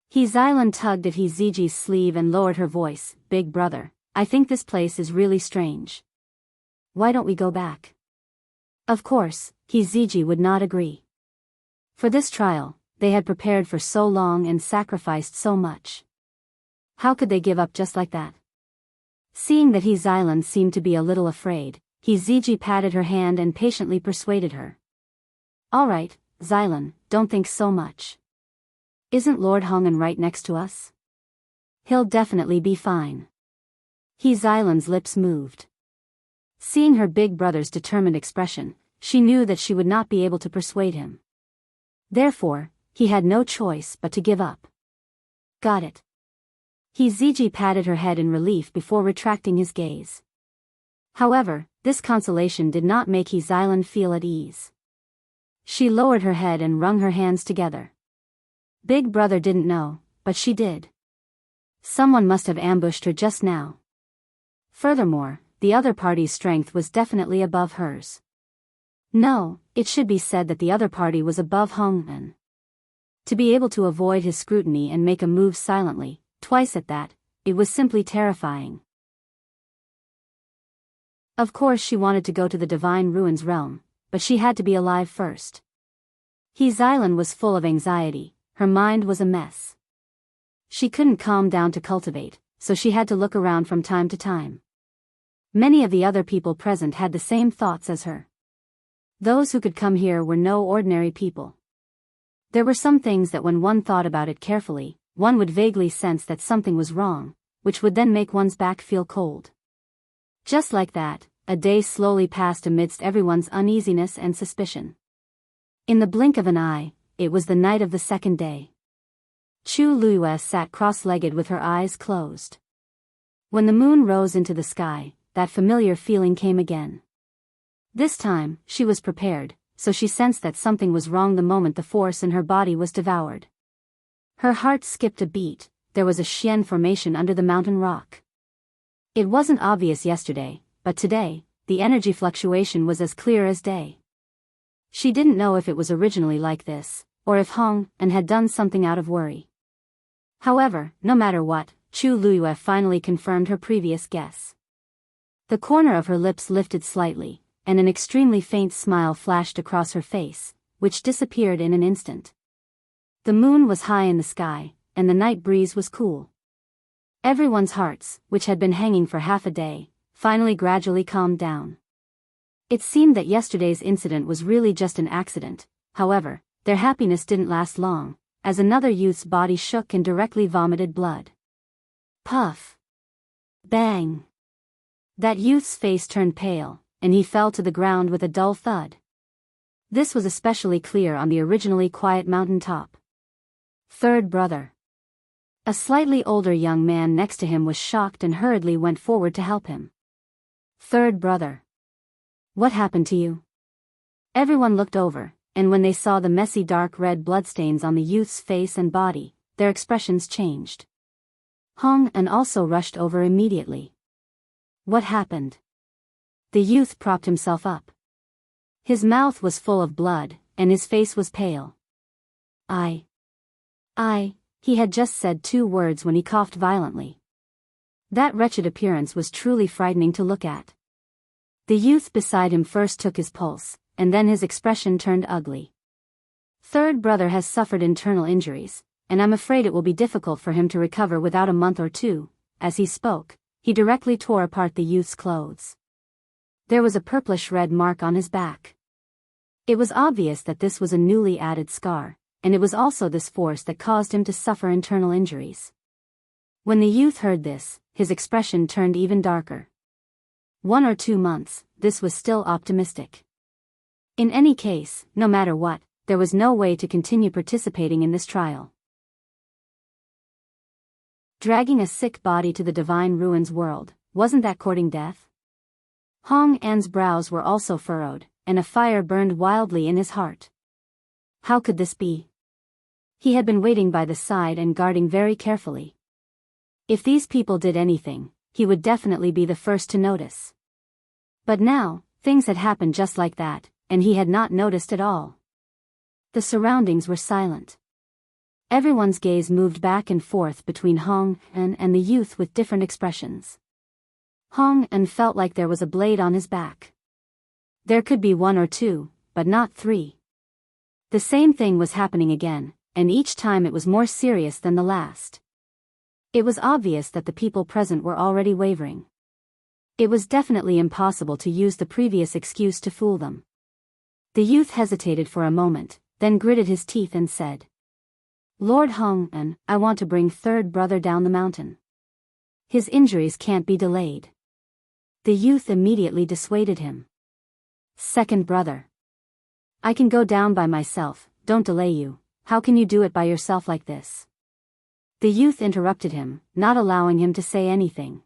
He Xylan tugged at He Ziji's sleeve and lowered her voice, Big brother, I think this place is really strange. Why don't we go back? Of course, He Ziji would not agree. For this trial, they had prepared for so long and sacrificed so much. How could they give up just like that? Seeing that Xilan seemed to be a little afraid, Ziji patted her hand and patiently persuaded her. All right, Xilan, don't think so much. Isn't Lord Hongan right next to us? He'll definitely be fine. Xilan's lips moved. Seeing her big brother's determined expression, she knew that she would not be able to persuade him. Therefore, he had no choice but to give up. Got it. Ziji patted her head in relief before retracting his gaze. However, this consolation did not make Xilan feel at ease. She lowered her head and wrung her hands together. Big brother didn't know, but she did. Someone must have ambushed her just now. Furthermore, the other party's strength was definitely above hers. No, it should be said that the other party was above Hongan. To be able to avoid his scrutiny and make a move silently, twice at that, it was simply terrifying. Of course she wanted to go to the Divine Ruins realm, but she had to be alive first. Xilan was full of anxiety, her mind was a mess. She couldn't calm down to cultivate, so she had to look around from time to time. Many of the other people present had the same thoughts as her. Those who could come here were no ordinary people. There were some things that when one thought about it carefully, one would vaguely sense that something was wrong, which would then make one's back feel cold. Just like that, a day slowly passed amidst everyone's uneasiness and suspicion. In the blink of an eye, it was the night of the second day. Chu Luyue sat cross-legged with her eyes closed. When the moon rose into the sky, that familiar feeling came again. This time, she was prepared, so she sensed that something was wrong the moment the force in her body was devoured. Her heart skipped a beat. There was a Xian formation under the mountain rock. It wasn't obvious yesterday, but today, the energy fluctuation was as clear as day. She didn't know if it was originally like this, or if Hongan had done something out of worry. However, no matter what, Chu Luyue finally confirmed her previous guess. The corner of her lips lifted slightly, and an extremely faint smile flashed across her face, which disappeared in an instant. The moon was high in the sky, and the night breeze was cool. Everyone's hearts, which had been hanging for half a day, finally gradually calmed down. It seemed that yesterday's incident was really just an accident. However, their happiness didn't last long, as another youth's body shook and directly vomited blood. Puff! Bang! That youth's face turned pale, and he fell to the ground with a dull thud. This was especially clear on the originally quiet mountain top. Third brother. A slightly older young man next to him was shocked and hurriedly went forward to help him. Third brother. What happened to you? Everyone looked over, and when they saw the messy dark red bloodstains on the youth's face and body, their expressions changed. Hongan also rushed over immediately. What happened? The youth propped himself up. His mouth was full of blood, and his face was pale. He had just said 2 words when he coughed violently. That wretched appearance was truly frightening to look at. The youth beside him first took his pulse, and then his expression turned ugly. Third brother has suffered internal injuries, and I'm afraid it will be difficult for him to recover without a month or 2. As he spoke, he directly tore apart the youth's clothes. There was a purplish-red mark on his back. It was obvious that this was a newly added scar, and it was also this force that caused him to suffer internal injuries. When the youth heard this, his expression turned even darker. 1 or 2 months, this was still optimistic. In any case, no matter what, there was no way to continue participating in this trial. Dragging a sick body to the Divine Ruins world, wasn't that courting death? Hongan's brows were also furrowed, and a fire burned wildly in his heart. How could this be? He had been waiting by the side and guarding very carefully. If these people did anything, he would definitely be the first to notice. But now, things had happened just like that, and he had not noticed at all. The surroundings were silent. Everyone's gaze moved back and forth between Hongan and the youth with different expressions. Hongan felt like there was a blade on his back. There could be 1 or 2, but not 3. The same thing was happening again, and each time it was more serious than the last. It was obvious that the people present were already wavering. It was definitely impossible to use the previous excuse to fool them. The youth hesitated for a moment, then gritted his teeth and said, "Lord Hong-an, I want to bring third brother down the mountain. His injuries can't be delayed." The youth immediately dissuaded him. "Second brother. I can go down by myself, don't delay you. How can you do it by yourself like this?" The youth interrupted him, not allowing him to say anything.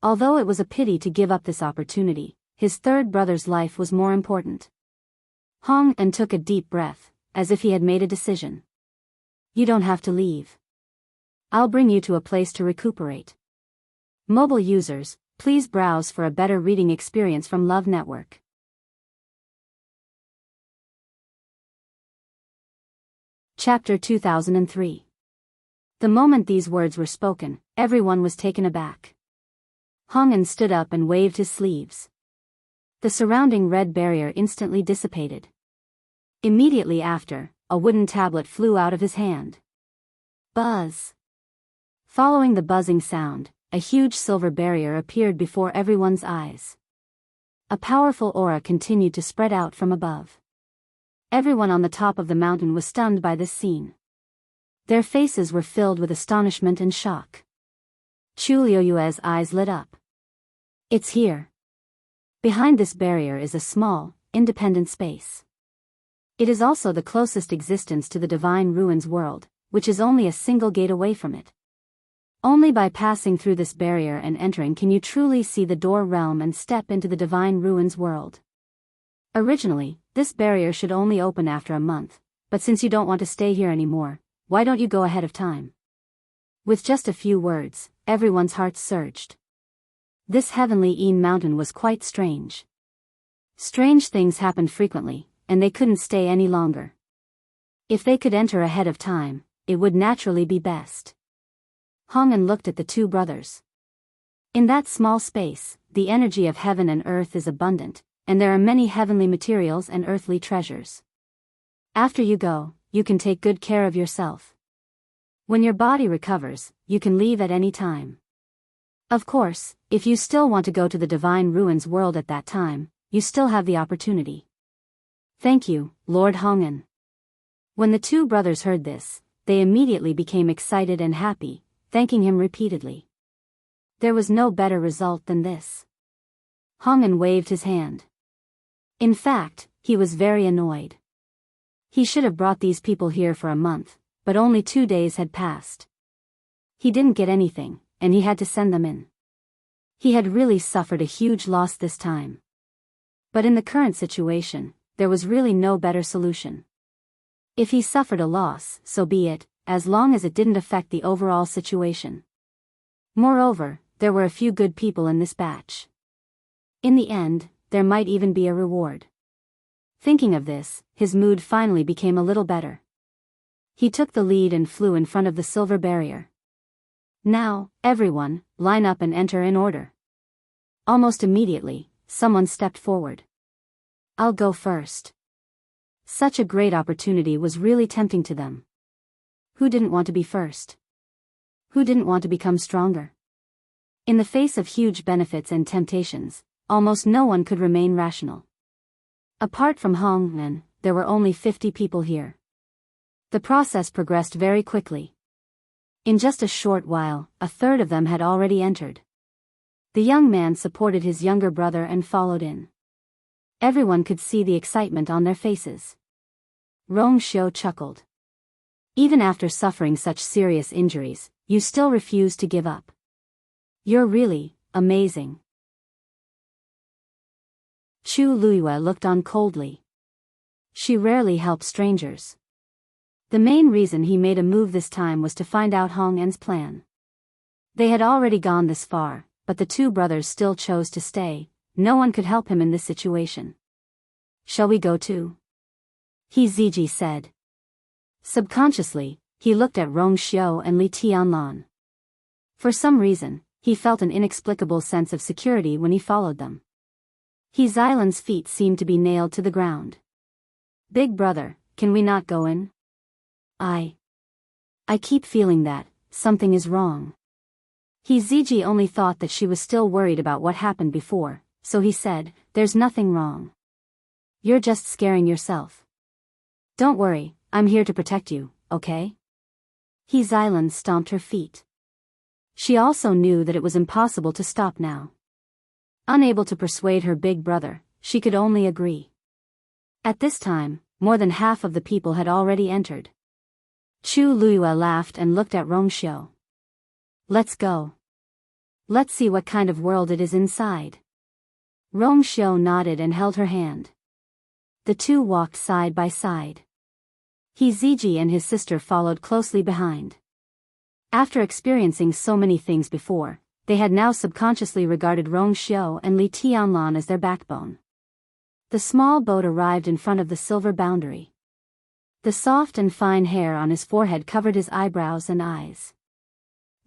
Although it was a pity to give up this opportunity, his third brother's life was more important. Hong-an took a deep breath, as if he had made a decision. "You don't have to leave. I'll bring you to a place to recuperate." Mobile users, please browse for a better reading experience from Love Network. Chapter 2003. The moment these words were spoken, everyone was taken aback. Hong-an stood up and waved his sleeves. The surrounding red barrier instantly dissipated. Immediately after, a wooden tablet flew out of his hand. Buzz. Following the buzzing sound, a huge silver barrier appeared before everyone's eyes. A powerful aura continued to spread out from above. Everyone on the top of the mountain was stunned by this scene. Their faces were filled with astonishment and shock. Chu Liuyue's eyes lit up. "It's here." Behind this barrier is a small, independent space. It is also the closest existence to the Divine Ruins world, which is only a single gate away from it. Only by passing through this barrier and entering can you truly see the door realm and step into the Divine Ruins world. Originally, this barrier should only open after a month, but since you don't want to stay here anymore, why don't you go ahead of time? With just a few words, everyone's hearts surged. This heavenly Een mountain was quite strange. Strange things happened frequently, and they couldn't stay any longer. If they could enter ahead of time, it would naturally be best. Hong-an looked at the two brothers. In that small space, the energy of heaven and earth is abundant, and there are many heavenly materials and earthly treasures. After you go, you can take good care of yourself. When your body recovers, you can leave at any time. Of course, if you still want to go to the Divine Ruins world at that time, you still have the opportunity. "Thank you, Lord Hong-an." When the two brothers heard this, they immediately became excited and happy, thanking him repeatedly. There was no better result than this. Hong-an waved his hand. In fact, he was very annoyed. He should have brought these people here for a month, but only 2 days had passed. He didn't get anything, and he had to send them in. He had really suffered a huge loss this time. But in the current situation, there was really no better solution. If he suffered a loss, so be it, as long as it didn't affect the overall situation. Moreover, there were a few good people in this batch. In the end, there might even be a reward. Thinking of this, his mood finally became a little better. He took the lead and flew in front of the silver barrier. "Now, everyone, line up and enter in order." Almost immediately, someone stepped forward. "I'll go first." Such a great opportunity was really tempting to them. Who didn't want to be first? Who didn't want to become stronger? In the face of huge benefits and temptations, almost no one could remain rational. Apart from Hong-an, there were only 50 people here. The process progressed very quickly. In just a short while, a third of them had already entered. The young man supported his younger brother and followed in. Everyone could see the excitement on their faces. Rong Xiu chuckled. "Even after suffering such serious injuries, you still refuse to give up. You're really amazing." Chu Liyue looked on coldly. She rarely helped strangers. The main reason he made a move this time was to find out Hong-an's plan. They had already gone this far, but the two brothers still chose to stay. No one could help him in this situation. "Shall we go too?" He Ziji said. Subconsciously, he looked at Rong Xiu and Li Tianlan. For some reason, he felt an inexplicable sense of security when he followed them. He Xilan's feet seemed to be nailed to the ground. "Big brother, can we not go in? I keep feeling that something is wrong. Ziji only thought that she was still worried about what happened before, so he said, there's nothing wrong. You're just scaring yourself. Don't worry, I'm here to protect you, okay? Xilan stomped her feet. She also knew that it was impossible to stop now. Unable to persuade her big brother, she could only agree. At this time, more than half of the people had already entered. Chu Luiyue laughed and looked at Rongxiu. Let's go. Let's see what kind of world it is inside. Rongxiu nodded and held her hand. The two walked side by side. Ziji and his sister followed closely behind. After experiencing so many things before, they had now subconsciously regarded Rongxiu and Li Tianlan as their backbone. The small boat arrived in front of the silver boundary. The soft and fine hair on his forehead covered his eyebrows and eyes.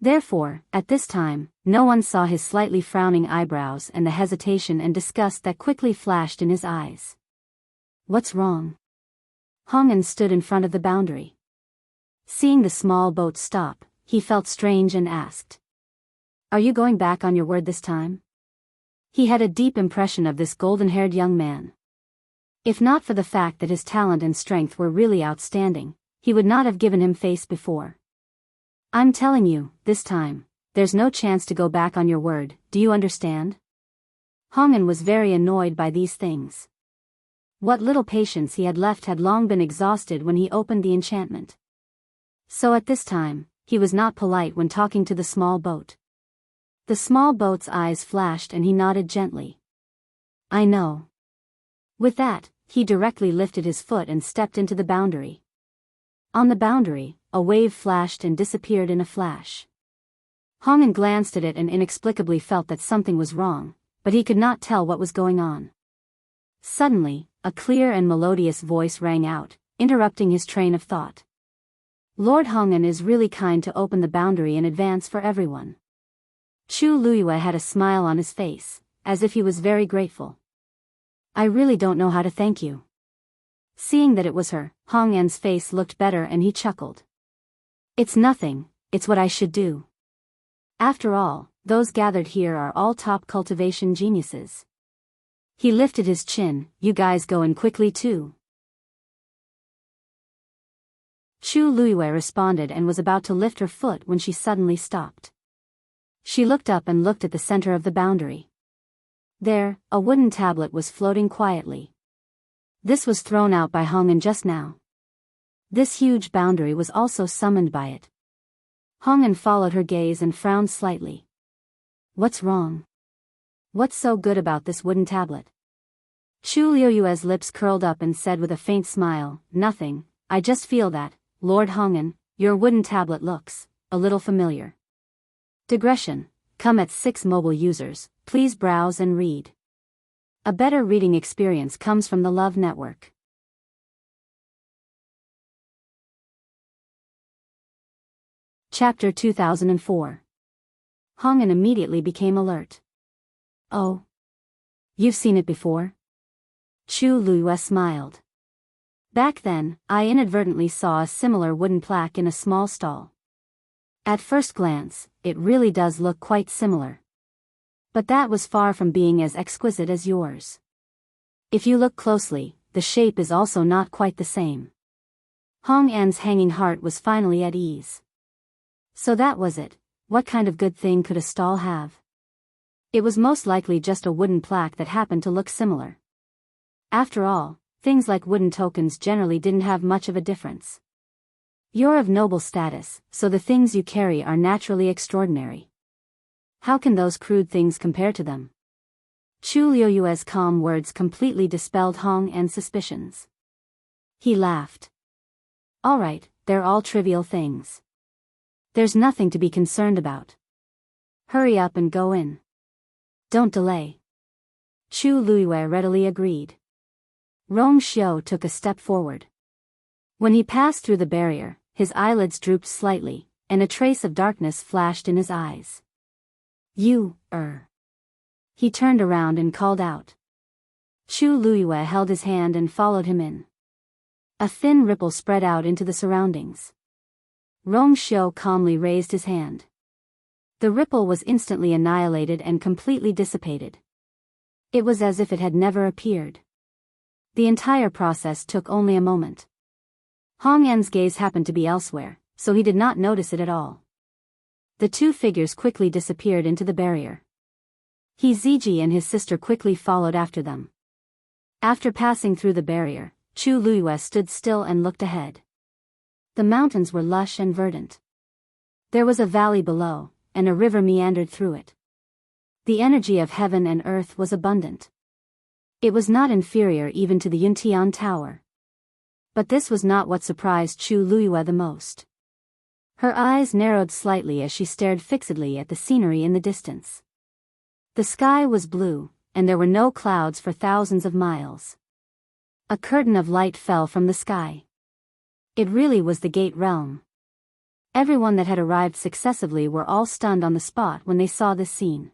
Therefore, at this time, no one saw his slightly frowning eyebrows and the hesitation and disgust that quickly flashed in his eyes. What's wrong? Hongen stood in front of the boundary. Seeing the small boat stop, he felt strange and asked. Are you going back on your word this time? He had a deep impression of this golden-haired young man. If not for the fact that his talent and strength were really outstanding, he would not have given him face before. I'm telling you, this time, there's no chance to go back on your word, do you understand? Hongen was very annoyed by these things. What little patience he had left had long been exhausted when he opened the enchantment. So at this time, he was not polite when talking to the small boat. The small boat's eyes flashed and he nodded gently. I know. With that, he directly lifted his foot and stepped into the boundary. On the boundary, a wave flashed and disappeared in a flash. Hongen glanced at it and inexplicably felt that something was wrong, but he could not tell what was going on. Suddenly, a clear and melodious voice rang out, interrupting his train of thought. Lord Hongen is really kind to open the boundary in advance for everyone. Chu Luiyue had a smile on his face, as if he was very grateful. I really don't know how to thank you. Seeing that it was her, Hongen's face looked better and he chuckled. It's nothing, it's what I should do. After all, those gathered here are all top cultivation geniuses. He lifted his chin, you guys go in quickly too. Chu Luiyue responded and was about to lift her foot when she suddenly stopped. She looked up and looked at the center of the boundary. There, a wooden tablet was floating quietly. This was thrown out by Hongen just now. This huge boundary was also summoned by it. Hongen followed her gaze and frowned slightly. What's wrong? What's so good about this wooden tablet? Chu Luiyue's lips curled up and said with a faint smile, nothing, I just feel that, Lord Hongen, your wooden tablet looks a little familiar. Digression. Come at 6 mobile users, please browse and read. A better reading experience comes from the Love Network. Chapter 2004. Hongen immediately became alert. Oh. You've seen it before? Chu Luiyue smiled. Back then, I inadvertently saw a similar wooden plaque in a small stall. At first glance, it really does look quite similar. But that was far from being as exquisite as yours. If you look closely, the shape is also not quite the same. Hongen's hanging heart was finally at ease. So that was it. What kind of good thing could a stall have? It was most likely just a wooden plaque that happened to look similar. After all, things like wooden tokens generally didn't have much of a difference. You're of noble status, so the things you carry are naturally extraordinary. How can those crude things compare to them? Chu Luiyue's calm words completely dispelled Hongen's suspicions. He laughed. All right, they're all trivial things. There's nothing to be concerned about. Hurry up and go in. Don't delay. Chu Luiyue readily agreed. Rongxiu took a step forward. When he passed through the barrier, his eyelids drooped slightly, and a trace of darkness flashed in his eyes. You, He turned around and called out. Chu Luiyue held his hand and followed him in. A thin ripple spread out into the surroundings. Rong Xiu calmly raised his hand. The ripple was instantly annihilated and completely dissipated. It was as if it had never appeared. The entire process took only a moment. Hong An's gaze happened to be elsewhere, so he did not notice it at all. The two figures quickly disappeared into the barrier. He Ziji and his sister quickly followed after them. After passing through the barrier, Chu Luiyue stood still and looked ahead. The mountains were lush and verdant. There was a valley below, and a river meandered through it. The energy of heaven and earth was abundant. It was not inferior even to the Yuntian Tower. But this was not what surprised Chu Luiyue the most. Her eyes narrowed slightly as she stared fixedly at the scenery in the distance. The sky was blue, and there were no clouds for thousands of miles. A curtain of light fell from the sky. It really was the Gate Realm. Everyone that had arrived successively were all stunned on the spot when they saw this scene.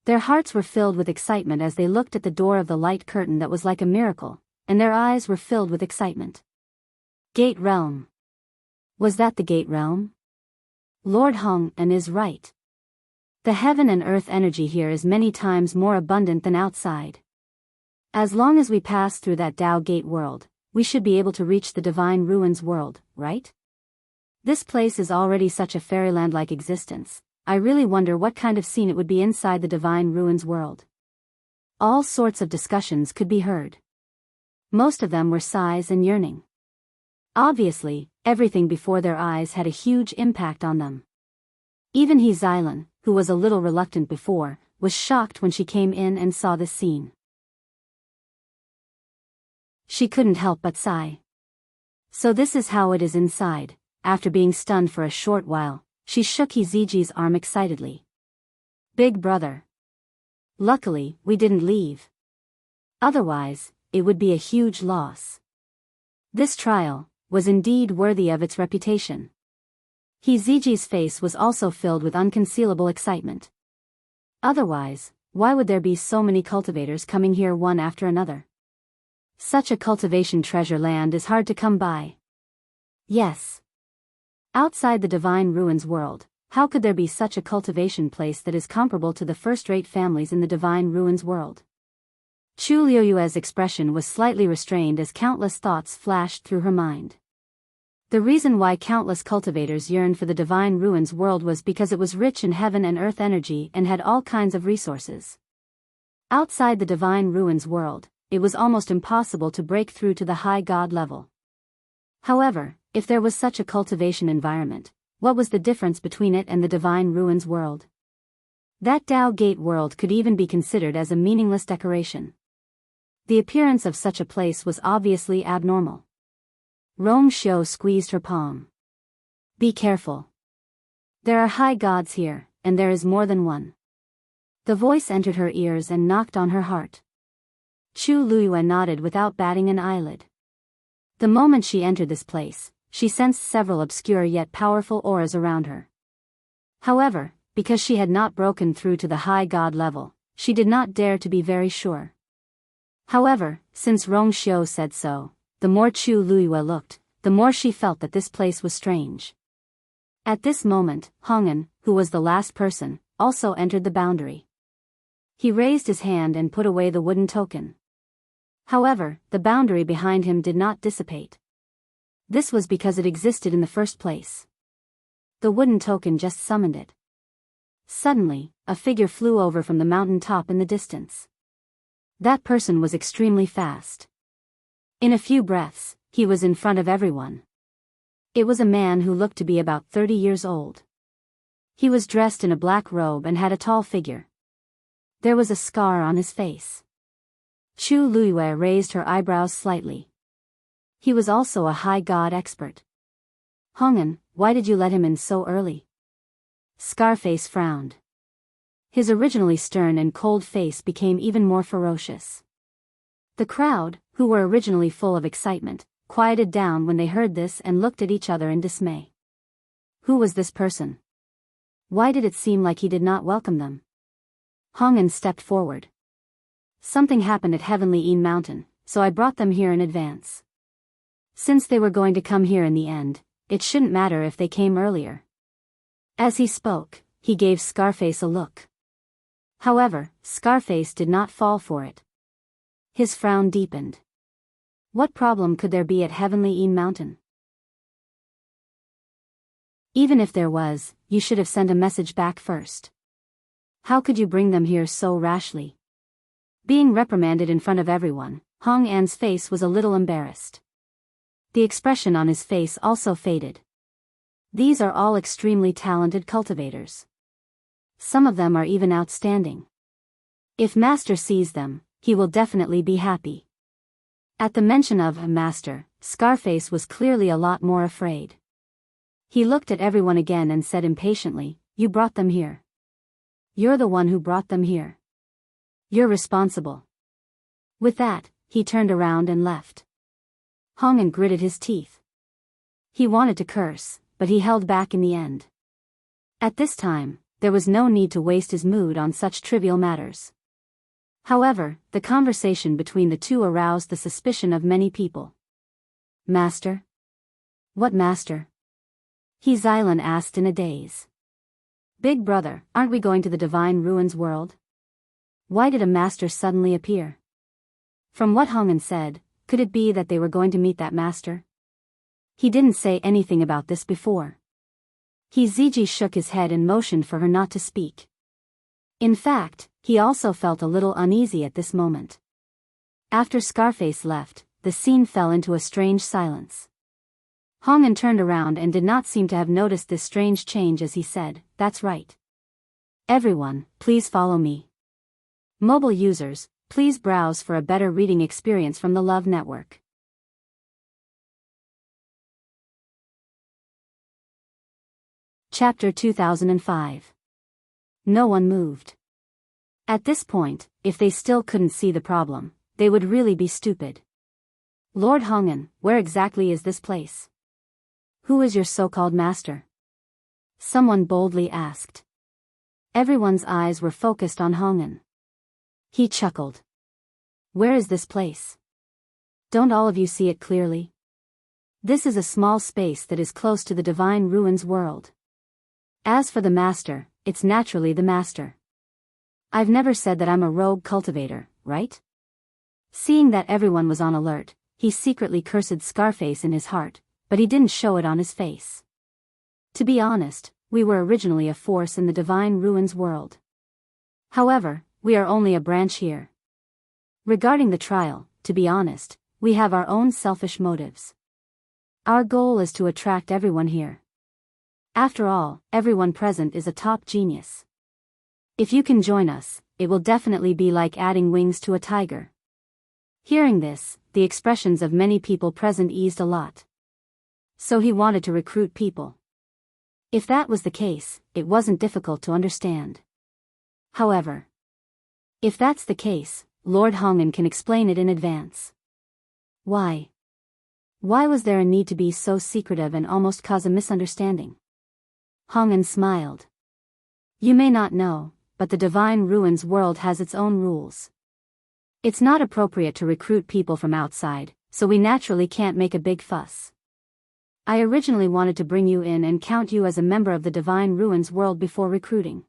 Their hearts were filled with excitement as they looked at the door of the light curtain that was like a miracle, and their eyes were filled with excitement. Gate Realm. Was that the Gate Realm? Lord Hong An is right. The heaven and earth energy here is many times more abundant than outside. As long as we pass through that Dao Gate world, we should be able to reach the Divine Ruins world, right? This place is already such a fairyland-like existence. I really wonder what kind of scene it would be inside the Divine Ruins world. All sorts of discussions could be heard. Most of them were sighs and yearning. Obviously, everything before their eyes had a huge impact on them. Even He Xilan, who was a little reluctant before, was shocked when she came in and saw this scene. She couldn't help but sigh. So this is how it is inside. After being stunned for a short while, she shook He Ziji's arm excitedly. Big brother. Luckily, we didn't leave. Otherwise, it would be a huge loss. This trial was indeed worthy of its reputation. He Ziji's face was also filled with unconcealable excitement. Otherwise, why would there be so many cultivators coming here one after another? Such a cultivation treasure land is hard to come by. Yes. Outside the Divine Ruins world, how could there be such a cultivation place that is comparable to the first-rate families in the Divine Ruins world? Chu Luiyue's expression was slightly restrained as countless thoughts flashed through her mind. The reason why countless cultivators yearned for the Divine Ruins world was because it was rich in heaven and earth energy and had all kinds of resources. Outside the Divine Ruins world, it was almost impossible to break through to the high god level. However, if there was such a cultivation environment, what was the difference between it and the Divine Ruins world? That Dao Gate world could even be considered as a meaningless decoration. The appearance of such a place was obviously abnormal. Rong Xiu squeezed her palm. Be careful. There are high gods here, and there is more than one. The voice entered her ears and knocked on her heart. Chu Luiyue nodded without batting an eyelid. The moment she entered this place, she sensed several obscure yet powerful auras around her. However, because she had not broken through to the high god level, she did not dare to be very sure. However, since Rong Xiu said so, the more Chu Luiyue looked, the more she felt that this place was strange. At this moment, Hong An, who was the last person, also entered the boundary. He raised his hand and put away the wooden token. However, the boundary behind him did not dissipate. This was because it existed in the first place. The wooden token just summoned it. Suddenly, a figure flew over from the mountain top in the distance. That person was extremely fast. In a few breaths, he was in front of everyone. It was a man who looked to be about 30 years old. He was dressed in a black robe and had a tall figure. There was a scar on his face. Chu Luiyue raised her eyebrows slightly. He was also a high god expert. Hong An, why did you let him in so early? Scarface frowned. His originally stern and cold face became even more ferocious. The crowd, who were originally full of excitement, quieted down when they heard this and looked at each other in dismay. Who was this person? Why did it seem like he did not welcome them? Hong An stepped forward. Something happened at Heavenly Een Mountain, so I brought them here in advance. Since they were going to come here in the end, it shouldn't matter if they came earlier. As he spoke, he gave Scarface a look. However, Scarface did not fall for it. His frown deepened. What problem could there be at Heavenly Een Mountain? Even if there was, you should have sent a message back first. How could you bring them here so rashly? Being reprimanded in front of everyone, Hong An's face was a little embarrassed. The expression on his face also faded. These are all extremely talented cultivators. Some of them are even outstanding. If Master sees them, he will definitely be happy. At the mention of a Master, Scarface was clearly a lot more afraid. He looked at everyone again and said impatiently, "You brought them here. You're the one who brought them here. You're responsible." With that, he turned around and left. Hong An gritted his teeth. He wanted to curse, but he held back in the end. At this time, there was no need to waste his mood on such trivial matters. However, the conversation between the two aroused the suspicion of many people. "Master? What master?" He Xylan asked in a daze. "Big brother, aren't we going to the Divine Ruins world? Why did a master suddenly appear?" From what Hong An said, could it be that they were going to meet that master? He didn't say anything about this before. He Ziji shook his head and motioned for her not to speak. In fact, he also felt a little uneasy at this moment. After Scarface left, the scene fell into a strange silence. Hong An turned around and did not seem to have noticed this strange change as he said, "That's right. Everyone, please follow me. Mobile users, please browse for a better reading experience from the Love Network." Chapter 2005. No one moved. At this point, if they still couldn't see the problem, they would really be stupid. "Lord Hong An, where exactly is this place? Who is your so-called master?" Someone boldly asked. Everyone's eyes were focused on Hong An. He chuckled. "Where is this place? Don't all of you see it clearly? This is a small space that is close to the Divine Ruins world. As for the master, it's naturally the master. I've never said that I'm a rogue cultivator, right?" Seeing that everyone was on alert, he secretly cursed Scarface in his heart, but he didn't show it on his face. To be honest, we were originally a force in the Divine Ruins world. However, we are only a branch here. Regarding the trial, to be honest, we have our own selfish motives. Our goal is to attract everyone here. After all, everyone present is a top genius. If you can join us, it will definitely be like adding wings to a tiger. Hearing this, the expressions of many people present eased a lot. So he wanted to recruit people. If that was the case, it wasn't difficult to understand. However, if that's the case, Lord Hong An can explain it in advance. Why? Why was there a need to be so secretive and almost cause a misunderstanding? Hong An smiled. "You may not know, but the Divine Ruins world has its own rules. It's not appropriate to recruit people from outside, so we naturally can't make a big fuss. I originally wanted to bring you in and count you as a member of the Divine Ruins world before recruiting.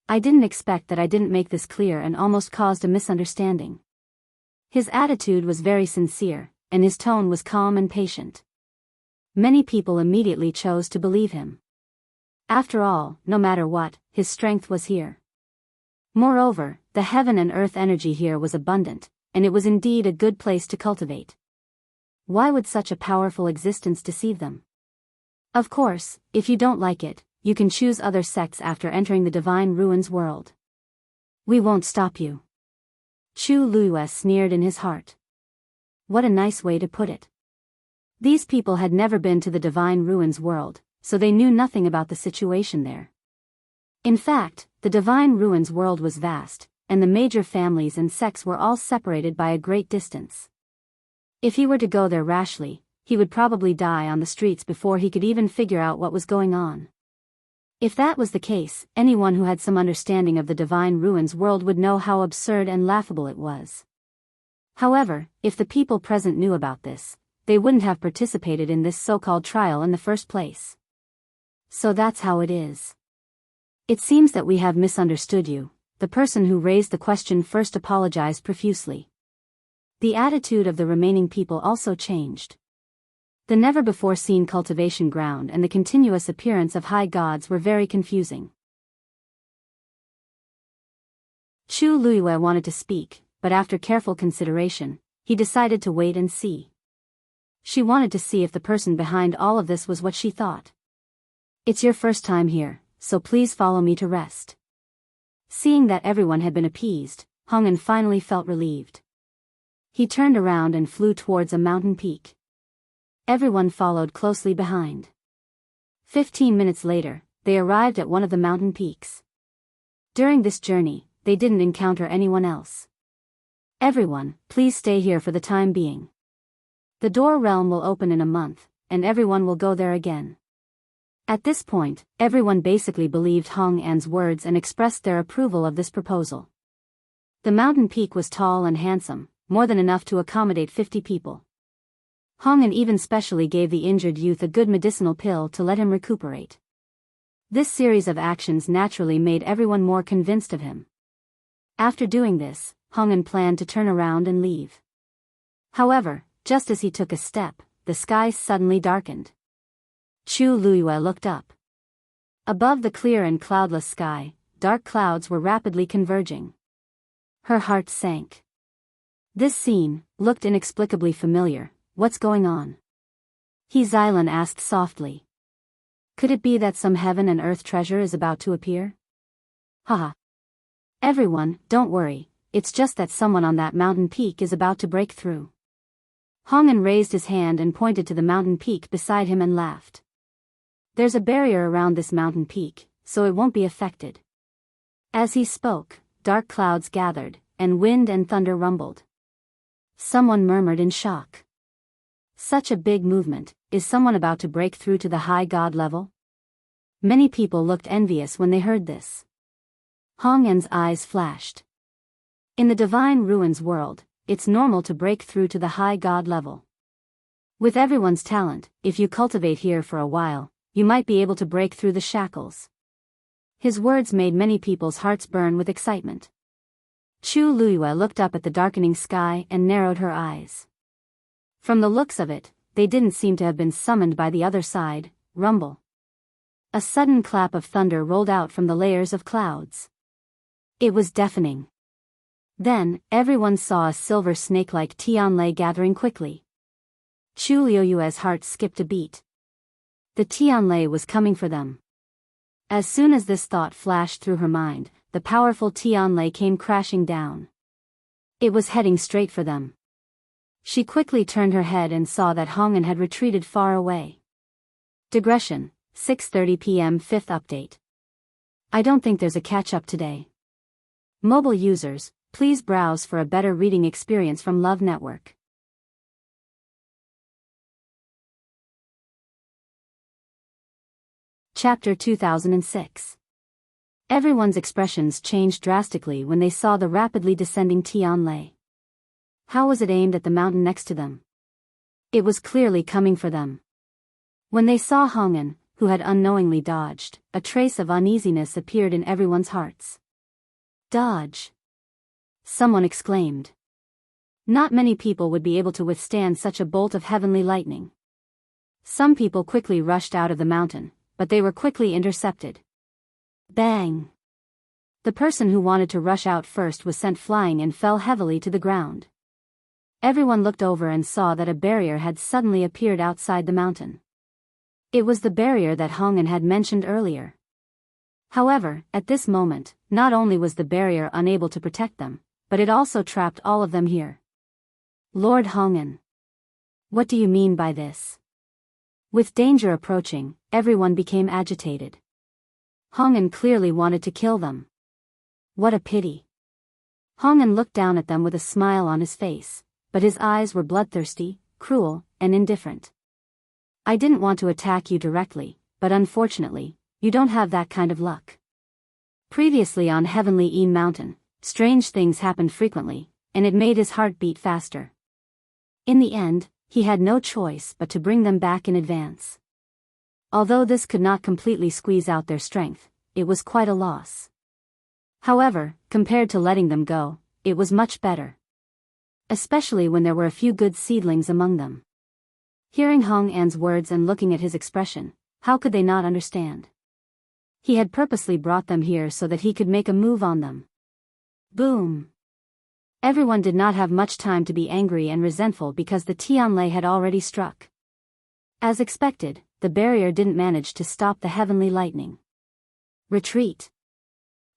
I didn't expect that I didn't make this clear and almost caused a misunderstanding." His attitude was very sincere, and his tone was calm and patient. Many people immediately chose to believe him. After all, no matter what, his strength was here. Moreover, the heaven and earth energy here was abundant, and it was indeed a good place to cultivate. Why would such a powerful existence deceive them? Of course, if you don't like it, you can choose other sects after entering the Divine Ruins world. We won't stop you. Chu Luo sneered in his heart. What a nice way to put it. These people had never been to the Divine Ruins world, so they knew nothing about the situation there. In fact, the Divine Ruins world was vast, and the major families and sects were all separated by a great distance. If he were to go there rashly, he would probably die on the streets before he could even figure out what was going on. If that was the case, anyone who had some understanding of the Divine Ruins world would know how absurd and laughable it was. However, if the people present knew about this, they they wouldn't have participated in this so-called trial in the first place. So that's how it is. It seems that we have misunderstood you. The person who raised the question first apologized profusely. The attitude of the remaining people also changed. The never-before-seen cultivation ground and the continuous appearance of high gods were very confusing. Chu Luiyue wanted to speak, but after careful consideration, he decided to wait and see. She wanted to see if the person behind all of this was what she thought. It's your first time here, so please follow me to rest. Seeing that everyone had been appeased, Hong'an finally felt relieved. He turned around and flew towards a mountain peak. Everyone followed closely behind. 15 minutes later, they arrived at one of the mountain peaks. During this journey, they didn't encounter anyone else. Everyone, please stay here for the time being. The door realm will open in a month, and everyone will go there again. At this point, everyone basically believed Hong'an's words and expressed their approval of this proposal. The mountain peak was tall and handsome, more than enough to accommodate 50 people. Hong'an even specially gave the injured youth a good medicinal pill to let him recuperate. This series of actions naturally made everyone more convinced of him. After doing this, Hong'an planned to turn around and leave. However, just as he took a step, the sky suddenly darkened. Chu Luiyue looked up. Above the clear and cloudless sky, dark clouds were rapidly converging. Her heart sank. This scene looked inexplicably familiar. What's going on? He Xilan asked softly. Could it be that some heaven and earth treasure is about to appear? Haha. Everyone, don't worry, it's just that someone on that mountain peak is about to break through. Hong'an raised his hand and pointed to the mountain peak beside him and laughed. There's a barrier around this mountain peak, so it won't be affected. As he spoke, dark clouds gathered, and wind and thunder rumbled. Someone murmured in shock. Such a big movement, is someone about to break through to the high god level? Many people looked envious when they heard this. Hong'an's eyes flashed. In the divine ruins world, it's normal to break through to the high god level. With everyone's talent, if you cultivate here for a while, you might be able to break through the shackles. His words made many people's hearts burn with excitement. Chu Luiyue looked up at the darkening sky and narrowed her eyes. From the looks of it, they didn't seem to have been summoned by the other side. Rumble. A sudden clap of thunder rolled out from the layers of clouds. It was deafening. Then, everyone saw a silver snake-like Tianlei gathering quickly. Chu Luiyue's heart skipped a beat. The Tianlei was coming for them. As soon as this thought flashed through her mind, the powerful Tianlei came crashing down. It was heading straight for them. She quickly turned her head and saw that Hong'an had retreated far away. Digression, 6:30 p.m. 5th update. I don't think there's a catch-up today. Mobile users, please browse for a better reading experience from Love Network. Chapter 2006. Everyone's expressions changed drastically when they saw the rapidly descending Tianlei. How was it aimed at the mountain next to them? It was clearly coming for them. When they saw Hong'an, who had unknowingly dodged, a trace of uneasiness appeared in everyone's hearts. Dodge! Someone exclaimed. Not many people would be able to withstand such a bolt of heavenly lightning. Some people quickly rushed out of the mountain, but they were quickly intercepted. Bang! The person who wanted to rush out first was sent flying and fell heavily to the ground. Everyone looked over and saw that a barrier had suddenly appeared outside the mountain. It was the barrier that Hong'an had mentioned earlier. However, at this moment, not only was the barrier unable to protect them, but it also trapped all of them here. Lord Hong'an. What do you mean by this? With danger approaching, everyone became agitated. Hong'an clearly wanted to kill them. What a pity. Hong'an looked down at them with a smile on his face, but his eyes were bloodthirsty, cruel, and indifferent. I didn't want to attack you directly, but unfortunately, you don't have that kind of luck. Previously on Heavenly Een Mountain, strange things happened frequently, and it made his heart beat faster. In the end, he had no choice but to bring them back in advance. Although this could not completely squeeze out their strength, it was quite a loss. However, compared to letting them go, it was much better. Especially when there were a few good seedlings among them. Hearing Hong An's words and looking at his expression, how could they not understand? He had purposely brought them here so that he could make a move on them. Boom! Everyone did not have much time to be angry and resentful because the Tianlei had already struck. As expected, the barrier didn't manage to stop the heavenly lightning. Retreat!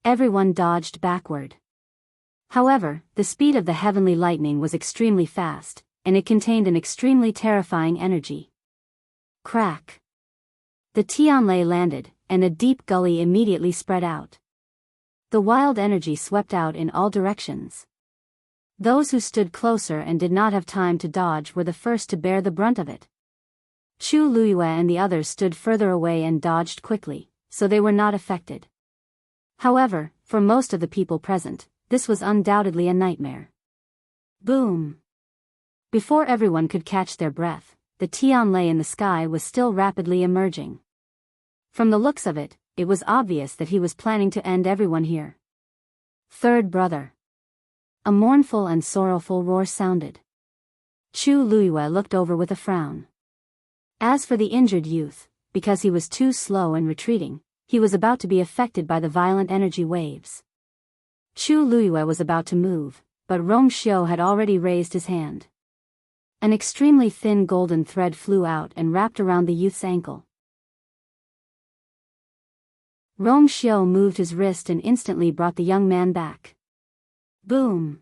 Everyone dodged backward. However, the speed of the heavenly lightning was extremely fast, and it contained an extremely terrifying energy. Crack! The Tianlei landed, and a deep gully immediately spread out. The wild energy swept out in all directions. Those who stood closer and did not have time to dodge were the first to bear the brunt of it. Chu Luyue and the others stood further away and dodged quickly, so they were not affected. However, for most of the people present, this was undoubtedly a nightmare. Boom! Before everyone could catch their breath, the Tianlei in the sky was still rapidly emerging. From the looks of it, it was obvious that he was planning to end everyone here. Third brother. A mournful and sorrowful roar sounded. Chu Luyue looked over with a frown. As for the injured youth, because he was too slow in retreating, he was about to be affected by the violent energy waves. Chu Luyue was about to move, but Rong Xiu had already raised his hand. An extremely thin golden thread flew out and wrapped around the youth's ankle. Rong Xiu moved his wrist and instantly brought the young man back. Boom!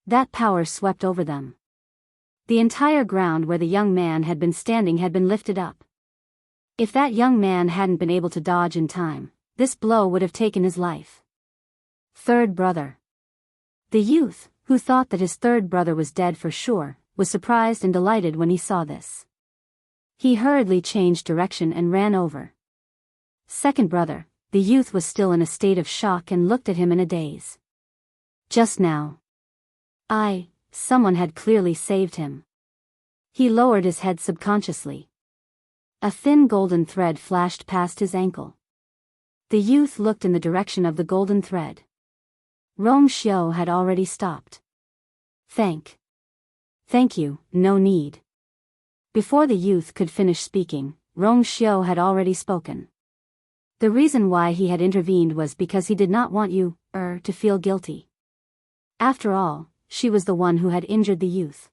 That power swept over them. The entire ground where the young man had been standing had been lifted up. If that young man hadn't been able to dodge in time, this blow would have taken his life. Third brother. The youth, who thought that his third brother was dead for sure, was surprised and delighted when he saw this. He hurriedly changed direction and ran over. Second brother, the youth was still in a state of shock and looked at him in a daze. Just now. Someone had clearly saved him. He lowered his head subconsciously. A thin golden thread flashed past his ankle. The youth looked in the direction of the golden thread. Rong Xiu had already stopped. Thank you, no need. Before the youth could finish speaking, Rong Xiu had already spoken. The reason why he had intervened was because he did not want you, to feel guilty. After all, she was the one who had injured the youth.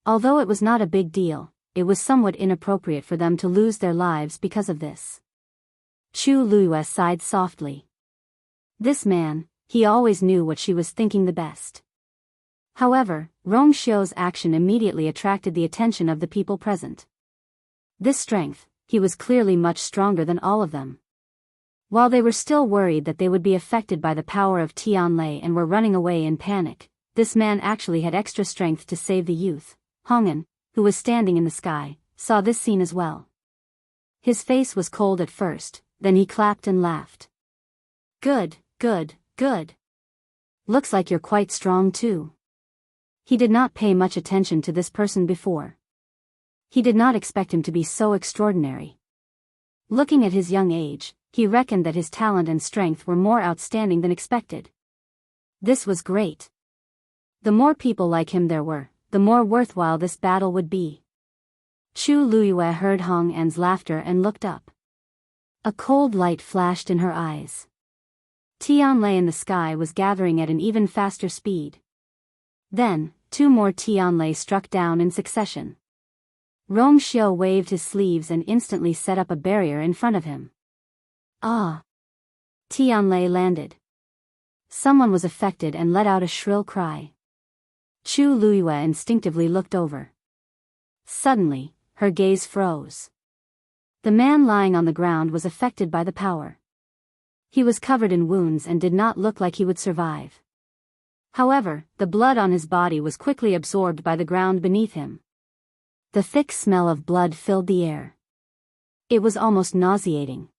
Although it was not a big deal, it was somewhat inappropriate for them to lose their lives because of this. Chu Luyue sighed softly. This man, he always knew what she was thinking the best. However, Rong Xiu's action immediately attracted the attention of the people present. This strength, he was clearly much stronger than all of them. While they were still worried that they would be affected by the power of Tianlei and were running away in panic, this man actually had extra strength to save the youth. Hong'an, who was standing in the sky, saw this scene as well. His face was cold at first, then he clapped and laughed. Good. Looks like you're quite strong too. He did not pay much attention to this person before. He did not expect him to be so extraordinary. Looking at his young age, he reckoned that his talent and strength were more outstanding than expected. This was great. The more people like him there were, the more worthwhile this battle would be. Chu Luyue heard Hong An's laughter and looked up. A cold light flashed in her eyes. Tianlei in the sky was gathering at an even faster speed. Then, 2 more Tianlei struck down in succession. Rong Xiu waved his sleeves and instantly set up a barrier in front of him. Tianlei landed. Someone was affected and let out a shrill cry. Chu Luyue instinctively looked over. Suddenly, her gaze froze. The man lying on the ground was affected by the power. He was covered in wounds and did not look like he would survive. However, the blood on his body was quickly absorbed by the ground beneath him. The thick smell of blood filled the air. It was almost nauseating.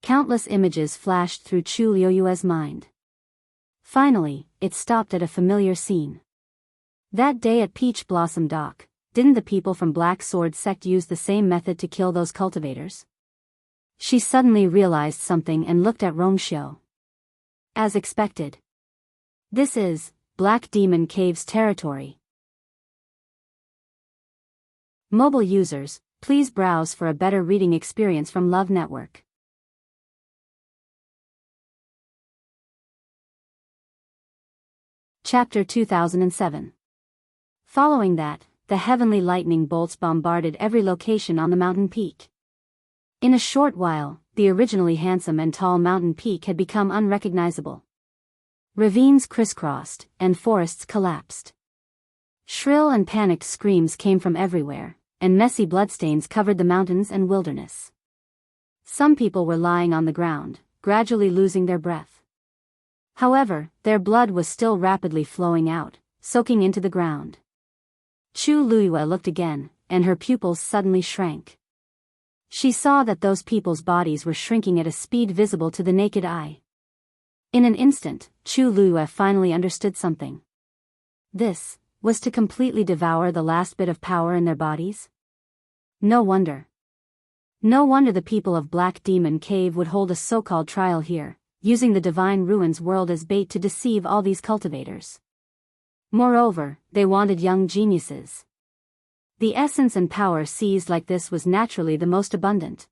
Countless images flashed through Chu Luyue's mind. Finally, it stopped at a familiar scene. That day at Peach Blossom Dock, didn't the people from Black Sword sect use the same method to kill those cultivators? She suddenly realized something and looked at Rongxiu. As expected. This is Black Demon Cave's territory. Mobile users, please browse for a better reading experience from Love Network. Chapter 2007. Following that, the heavenly lightning bolts bombarded every location on the mountain peak. In a short while, the originally handsome and tall mountain peak had become unrecognizable. Ravines crisscrossed, and forests collapsed. Shrill and panicked screams came from everywhere, and messy bloodstains covered the mountains and wilderness. Some people were lying on the ground, gradually losing their breath. However, their blood was still rapidly flowing out, soaking into the ground. Chu Luiyue looked again, and her pupils suddenly shrank. She saw that those people's bodies were shrinking at a speed visible to the naked eye. In an instant, Chu Luiyue finally understood something. This was to completely devour the last bit of power in their bodies? No wonder. No wonder the people of Black Demon Cave would hold a so-called trial here, using the Divine Ruins world as bait to deceive all these cultivators. Moreover, they wanted young geniuses. The essence and power seized like this was naturally the most abundant.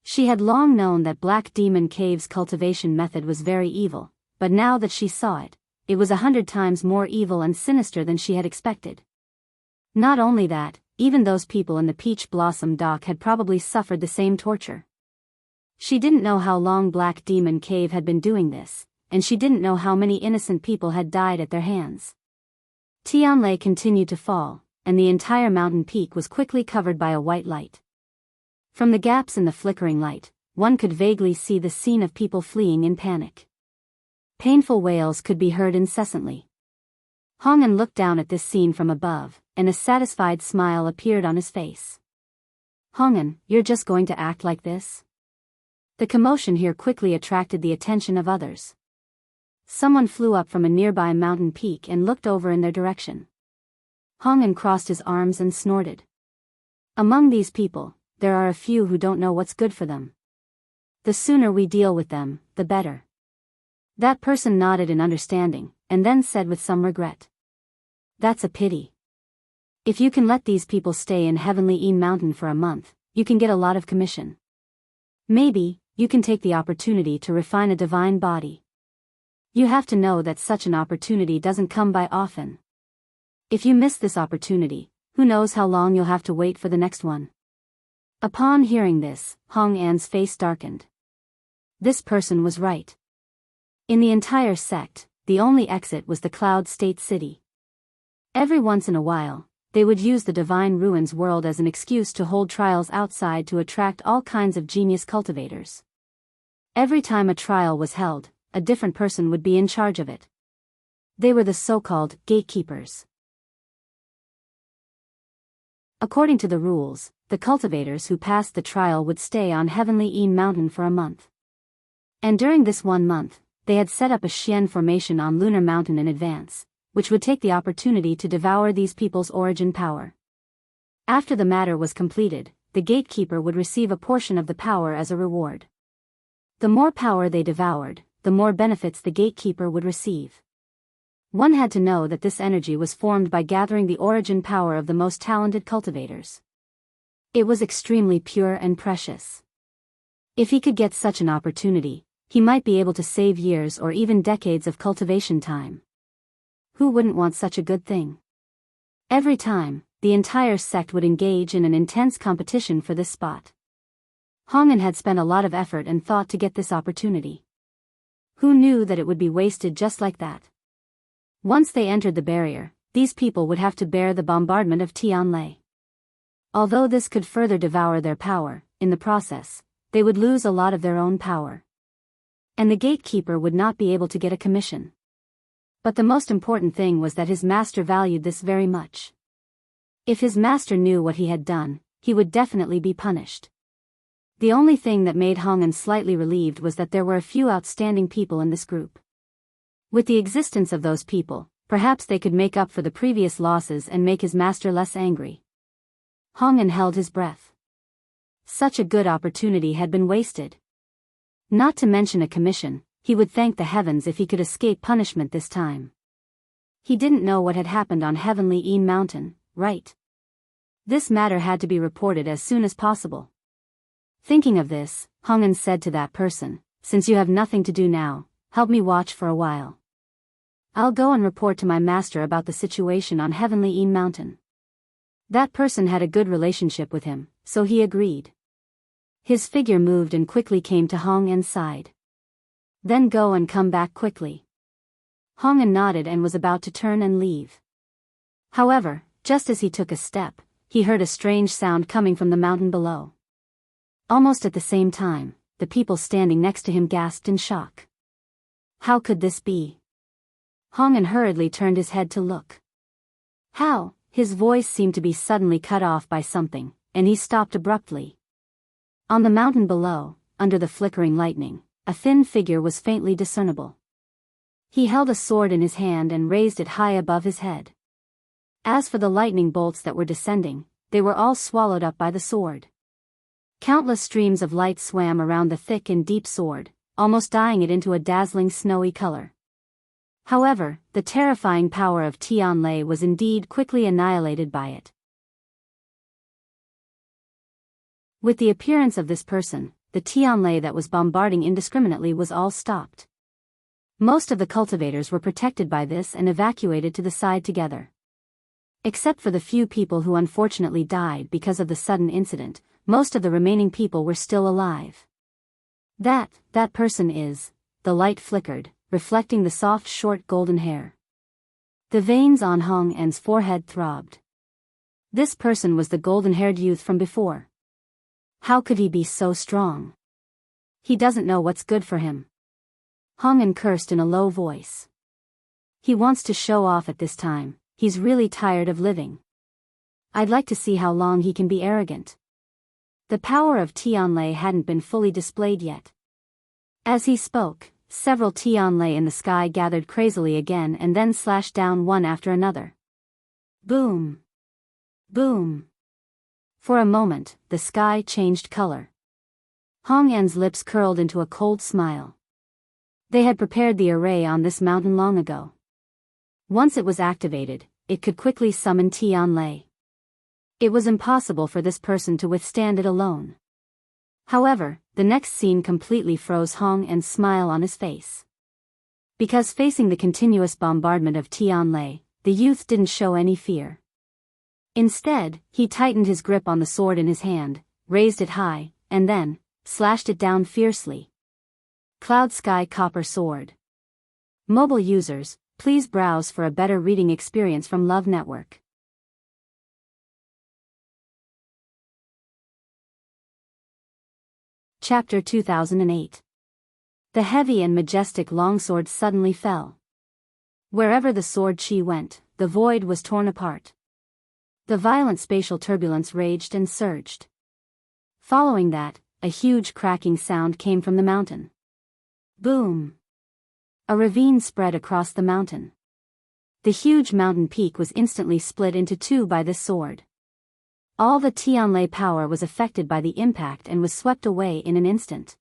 She had long known that Black Demon Cave's cultivation method was very evil, but now that she saw it, it was 100 times more evil and sinister than she had expected. Not only that, even those people in the Peach Blossom Dock had probably suffered the same torture. She didn't know how long Black Demon Cave had been doing this, and she didn't know how many innocent people had died at their hands. Tianlei continued to fall, and the entire mountain peak was quickly covered by a white light. From the gaps in the flickering light, one could vaguely see the scene of people fleeing in panic. Painful wails could be heard incessantly. Hong'an looked down at this scene from above, and a satisfied smile appeared on his face. Hong'an, you're just going to act like this? The commotion here quickly attracted the attention of others. Someone flew up from a nearby mountain peak and looked over in their direction. Hong'an crossed his arms and snorted. Among these people, there are a few who don't know what's good for them. The sooner we deal with them, the better. That person nodded in understanding, and then said with some regret. That's a pity. If you can let these people stay in Heavenly E Mountain for a month, you can get a lot of commission. Maybe, you can take the opportunity to refine a divine body. You have to know that such an opportunity doesn't come by often. If you miss this opportunity, who knows how long you'll have to wait for the next one. Upon hearing this, Hong'an's face darkened. This person was right. In the entire sect, the only exit was the Cloud State City. Every once in a while, they would use the Divine Ruins world as an excuse to hold trials outside to attract all kinds of genius cultivators. Every time a trial was held, a different person would be in charge of it. They were the so-called gatekeepers. According to the rules, the cultivators who passed the trial would stay on Heavenly E Mountain for a month. And during this 1 month, they had set up a Xian formation on Lunar Mountain in advance, which would take the opportunity to devour these people's origin power. After the matter was completed, the gatekeeper would receive a portion of the power as a reward. The more power they devoured, the more benefits the gatekeeper would receive. One had to know that this energy was formed by gathering the origin power of the most talented cultivators. It was extremely pure and precious. If he could get such an opportunity, he might be able to save years or even decades of cultivation time. Who wouldn't want such a good thing? Every time, the entire sect would engage in an intense competition for this spot. Hong'an had spent a lot of effort and thought to get this opportunity. Who knew that it would be wasted just like that? Once they entered the barrier, these people would have to bear the bombardment of Tianlei. Although this could further devour their power, in the process, they would lose a lot of their own power. And the gatekeeper would not be able to get a commission. But the most important thing was that his master valued this very much. If his master knew what he had done, he would definitely be punished. The only thing that made Hong'an slightly relieved was that there were a few outstanding people in this group. With the existence of those people, Perhaps they could make up for the previous losses and make his master less angry. Hong An held his breath. Such a good opportunity had been wasted. Not to mention a commission, he would thank the heavens if he could escape punishment this time. He didn't know what had happened on Heavenly Een Mountain, right? This matter had to be reported as soon as possible. Thinking of this, Hong An said to that person, "Since you have nothing to do now, help me watch for a while. I'll go and report to my master about the situation on Heavenly Een Mountain." That person had a good relationship with him, so he agreed. His figure moved and quickly came to Hong An's side. "Then go and come back quickly." Hong An nodded and was about to turn and leave. However, just as he took a step, he heard a strange sound coming from the mountain below. Almost at the same time, the people standing next to him gasped in shock. How could this be? Hong An hurriedly turned his head to look. How? His voice seemed to be suddenly cut off by something, and he stopped abruptly. On the mountain below, under the flickering lightning, a thin figure was faintly discernible. He held a sword in his hand and raised it high above his head. As for the lightning bolts that were descending, they were all swallowed up by the sword. Countless streams of light swam around the thick and deep sword, almost dyeing it into a dazzling snowy color. However, the terrifying power of Tianlei was indeed quickly annihilated by it. With the appearance of this person, the Tianlei that was bombarding indiscriminately was all stopped. Most of the cultivators were protected by this and evacuated to the side together. Except for the few people who unfortunately died because of the sudden incident, most of the remaining people were still alive. That person is, the light flickered, reflecting the soft short golden hair. The veins on Hong An's forehead throbbed. This person was the golden-haired youth from before. How could he be so strong? He doesn't know what's good for him. Hong An cursed in a low voice. He wants to show off at this time, he's really tired of living. I'd like to see how long he can be arrogant. The power of Tianlei hadn't been fully displayed yet. As he spoke, several Tianlei in the sky gathered crazily again and then slashed down one after another. Boom! Boom! For a moment, the sky changed color. Hong An's lips curled into a cold smile. They had prepared the array on this mountain long ago. Once it was activated, it could quickly summon Tianlei. It was impossible for this person to withstand it alone. However, the next scene completely froze Hong An's smile on his face. Because facing the continuous bombardment of Tianlei, the youth didn't show any fear. Instead, he tightened his grip on the sword in his hand, raised it high, and then slashed it down fiercely. Cloud Sky Copper Sword. Mobile users, please browse for a better reading experience from Love Network. Chapter 2008. The heavy and majestic longsword suddenly fell. Wherever the sword chi went, the void was torn apart. The violent spatial turbulence raged and surged. Following that, a huge cracking sound came from the mountain. Boom! A ravine spread across the mountain. The huge mountain peak was instantly split into two by this sword. All the Tianlei power was affected by the impact and was swept away in an instant.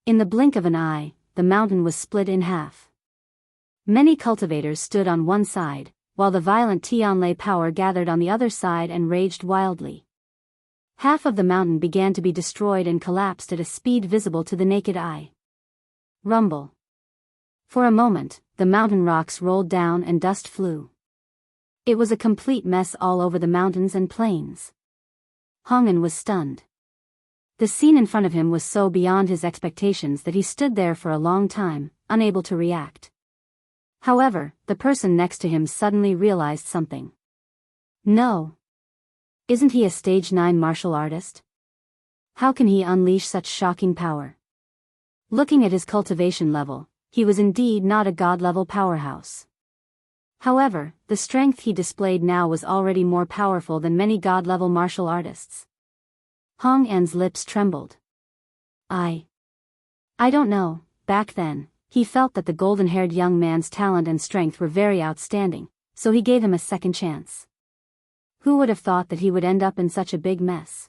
In the blink of an eye, the mountain was split in half. Many cultivators stood on one side, while the violent Tianlei power gathered on the other side and raged wildly. Half of the mountain began to be destroyed and collapsed at a speed visible to the naked eye. Rumble. For a moment, the mountain rocks rolled down and dust flew. It was a complete mess all over the mountains and plains. Hong An was stunned. The scene in front of him was so beyond his expectations that he stood there for a long time, unable to react. However, the person next to him suddenly realized something. No. Isn't he a stage 9 martial artist? How can he unleash such shocking power? Looking at his cultivation level, he was indeed not a god-level powerhouse. However, the strength he displayed now was already more powerful than many god-level martial artists. Hong An's lips trembled. I don't know, back then, he felt that the golden-haired young man's talent and strength were very outstanding, so he gave him a second chance. Who would have thought that he would end up in such a big mess?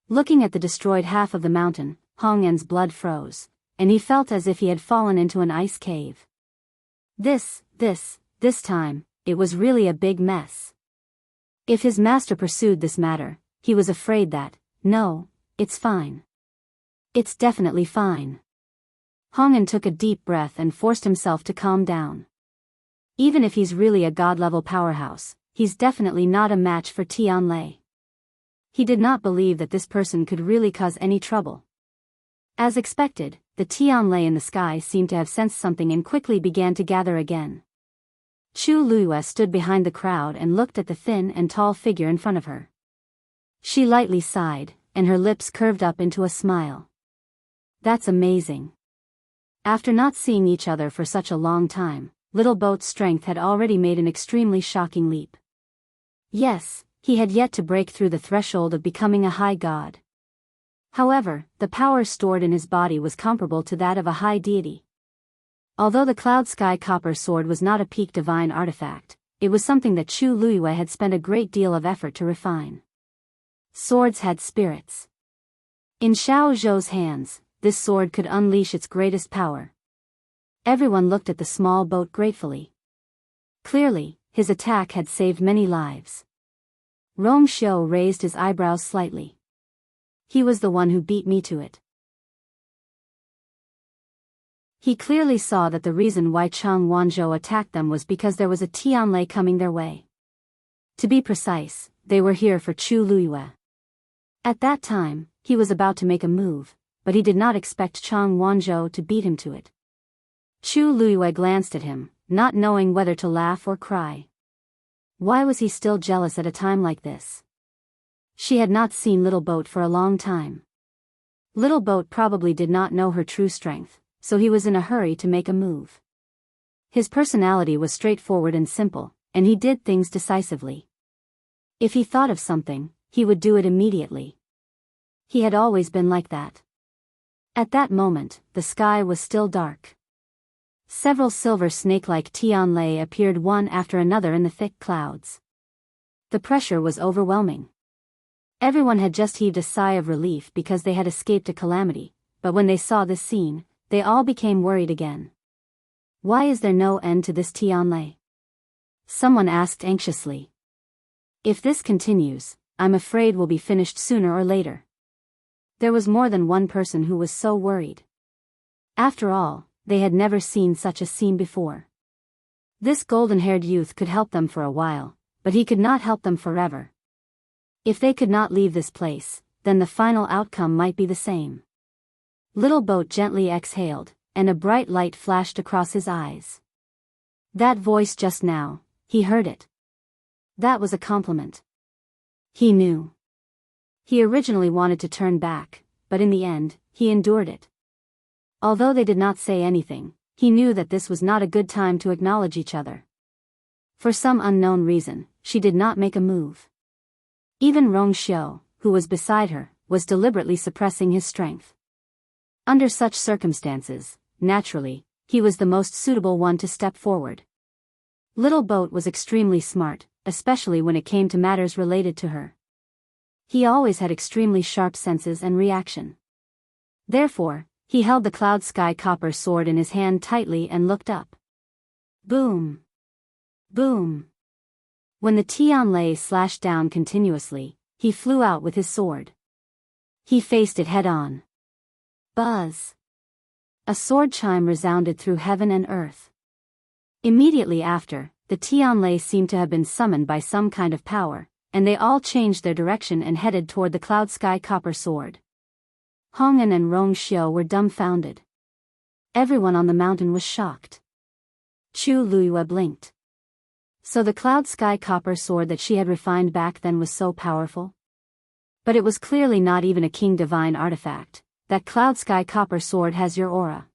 Looking at the destroyed half of the mountain, Hong En's blood froze, and he felt as if he had fallen into an ice cave. This time, it was really a big mess. If his master pursued this matter, he was afraid that, no, it's fine. It's definitely fine. Hong En took a deep breath and forced himself to calm down. Even if he's really a god-level powerhouse, he's definitely not a match for Tianlei. He did not believe that this person could really cause any trouble. As expected, the Tianlei in the sky seemed to have sensed something and quickly began to gather again. Chu Luiyue stood behind the crowd and looked at the thin and tall figure in front of her. She lightly sighed, and her lips curved up into a smile. That's amazing. After not seeing each other for such a long time, Little Boat's strength had already made an extremely shocking leap. Yes, he had yet to break through the threshold of becoming a high god. However, the power stored in his body was comparable to that of a high deity. Although the Cloud Sky Copper Sword was not a peak divine artifact, it was something that Chu Luiyue had spent a great deal of effort to refine. Swords had spirits. In Xiao Zhou's hands, this sword could unleash its greatest power. Everyone looked at the small boat gratefully. Clearly, his attack had saved many lives. Rong Xiu raised his eyebrows slightly. He was the one who beat me to it. He clearly saw that the reason why Cheng Wanzhou attacked them was because there was a Tianlei coming their way. To be precise, they were here for Chu Luiyue. At that time, he was about to make a move, but he did not expect Cheng Wanzhou to beat him to it. Chu Luiyue glanced at him, not knowing whether to laugh or cry. Why was he still jealous at a time like this? She had not seen Little Boat for a long time. Little Boat probably did not know her true strength, so he was in a hurry to make a move. His personality was straightforward and simple, and he did things decisively. If he thought of something, he would do it immediately. He had always been like that. At that moment, the sky was still dark. Several silver snake-like Tianlei appeared one after another in the thick clouds. The pressure was overwhelming. Everyone had just heaved a sigh of relief because they had escaped a calamity, but when they saw this scene, they all became worried again. Why is there no end to this Tianlei? Someone asked anxiously. If this continues, I'm afraid we'll be finished sooner or later. There was more than one person who was so worried. After all, they had never seen such a scene before. This golden-haired youth could help them for a while, but he could not help them forever. If they could not leave this place, then the final outcome might be the same. Little Boat gently exhaled, and a bright light flashed across his eyes. That voice just now, he heard it. That was a compliment. He knew. He originally wanted to turn back, but in the end, he endured it. Although they did not say anything, he knew that this was not a good time to acknowledge each other. For some unknown reason, she did not make a move. Even Rong Xiu, who was beside her, was deliberately suppressing his strength. Under such circumstances, naturally, he was the most suitable one to step forward. Little Boat was extremely smart, especially when it came to matters related to her. He always had extremely sharp senses and reaction. Therefore, he held the Cloud Sky Copper Sword in his hand tightly and looked up. Boom! Boom! When the Tianlei slashed down continuously, he flew out with his sword. He faced it head-on. Buzz! A sword chime resounded through heaven and earth. Immediately after, the Tianlei seemed to have been summoned by some kind of power, and they all changed their direction and headed toward the Cloud Sky Copper Sword. Hong En and Rong Xiu were dumbfounded. Everyone on the mountain was shocked. Chu Luiyue blinked. So the Cloud Sky Copper Sword that she had refined back then was so powerful? But it was clearly not even a king divine artifact. That Cloud Sky Copper Sword has your aura.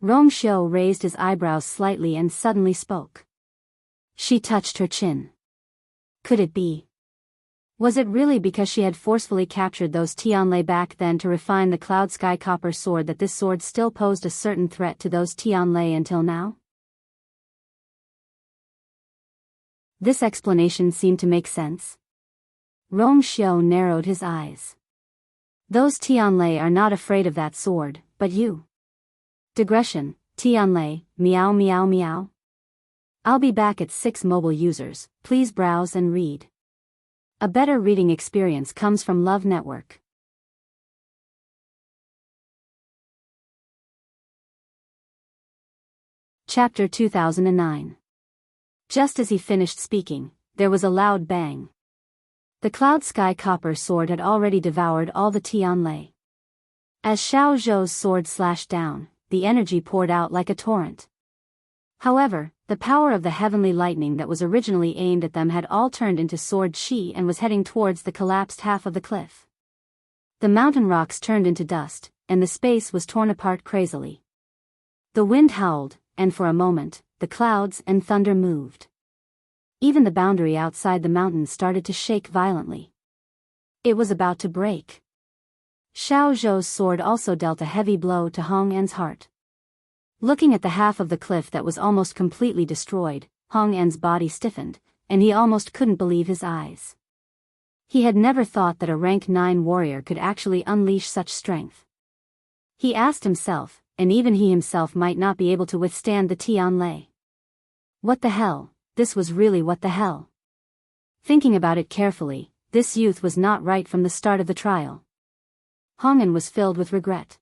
Rong Xiu raised his eyebrows slightly and suddenly spoke. She touched her chin. Could it be? Was it really because she had forcefully captured those Tianlei back then to refine the cloud sky copper sword that this sword still posed a certain threat to those Tianlei until now? This explanation seemed to make sense. Rong Xiao narrowed his eyes. Those Tianlei are not afraid of that sword, but you. Digression, Tianlei, meow meow meow. I'll be back at 6 mobile users, please browse and read. A better reading experience comes from Love Network. Chapter 2009. Just as he finished speaking, there was a loud bang. The cloud sky copper sword had already devoured all the Tianlei. As Xiao Zhou's sword slashed down, the energy poured out like a torrent. However, the power of the heavenly lightning that was originally aimed at them had all turned into sword chi and was heading towards the collapsed half of the cliff. The mountain rocks turned into dust, and the space was torn apart crazily. The wind howled, and for a moment, the clouds and thunder moved. Even the boundary outside the mountains started to shake violently. It was about to break. Xiao Zhou's sword also dealt a heavy blow to Hong En's heart. Looking at the half of the cliff that was almost completely destroyed, Hong En's body stiffened, and he almost couldn't believe his eyes. He had never thought that a rank 9 warrior could actually unleash such strength. He asked himself, and even he himself might not be able to withstand the Tianlei. What the hell, this was really what the hell. Thinking about it carefully, this youth was not right from the start of the trial. Hong En was filled with regret.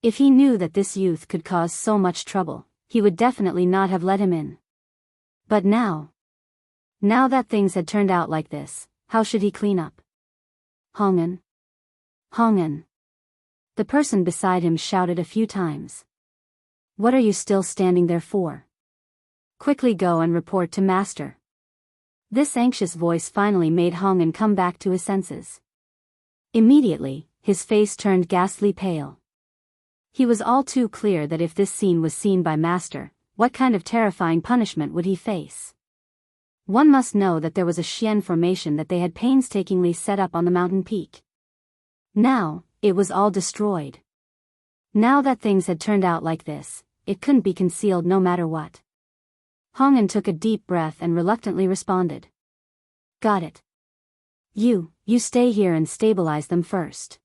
If he knew that this youth could cause so much trouble, he would definitely not have let him in. But now that things had turned out like this, how should he clean up? Hong En? Hong En. The person beside him shouted a few times. What are you still standing there for? Quickly go and report to Master. This anxious voice finally made Hong En come back to his senses. Immediately, his face turned ghastly pale. He was all too clear that if this scene was seen by Master, what kind of terrifying punishment would he face? One must know that there was a Xian formation that they had painstakingly set up on the mountain peak. Now, it was all destroyed. Now that things had turned out like this, it couldn't be concealed no matter what. Hong En took a deep breath and reluctantly responded. Got it. You stay here and stabilize them first.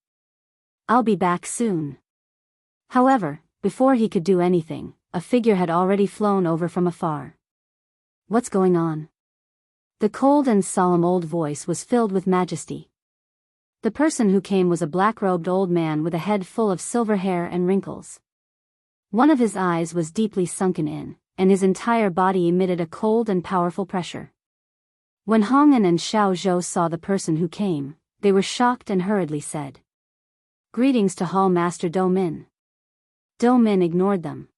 I'll be back soon. However, before he could do anything, a figure had already flown over from afar. What's going on? The cold and solemn old voice was filled with majesty. The person who came was a black-robed old man with a head full of silver hair and wrinkles. One of his eyes was deeply sunken in, and his entire body emitted a cold and powerful pressure. When Hong En and Xiao Zhou saw the person who came, they were shocked and hurriedly said, "Greetings to Hall Master Do Min." Do Min ignored them.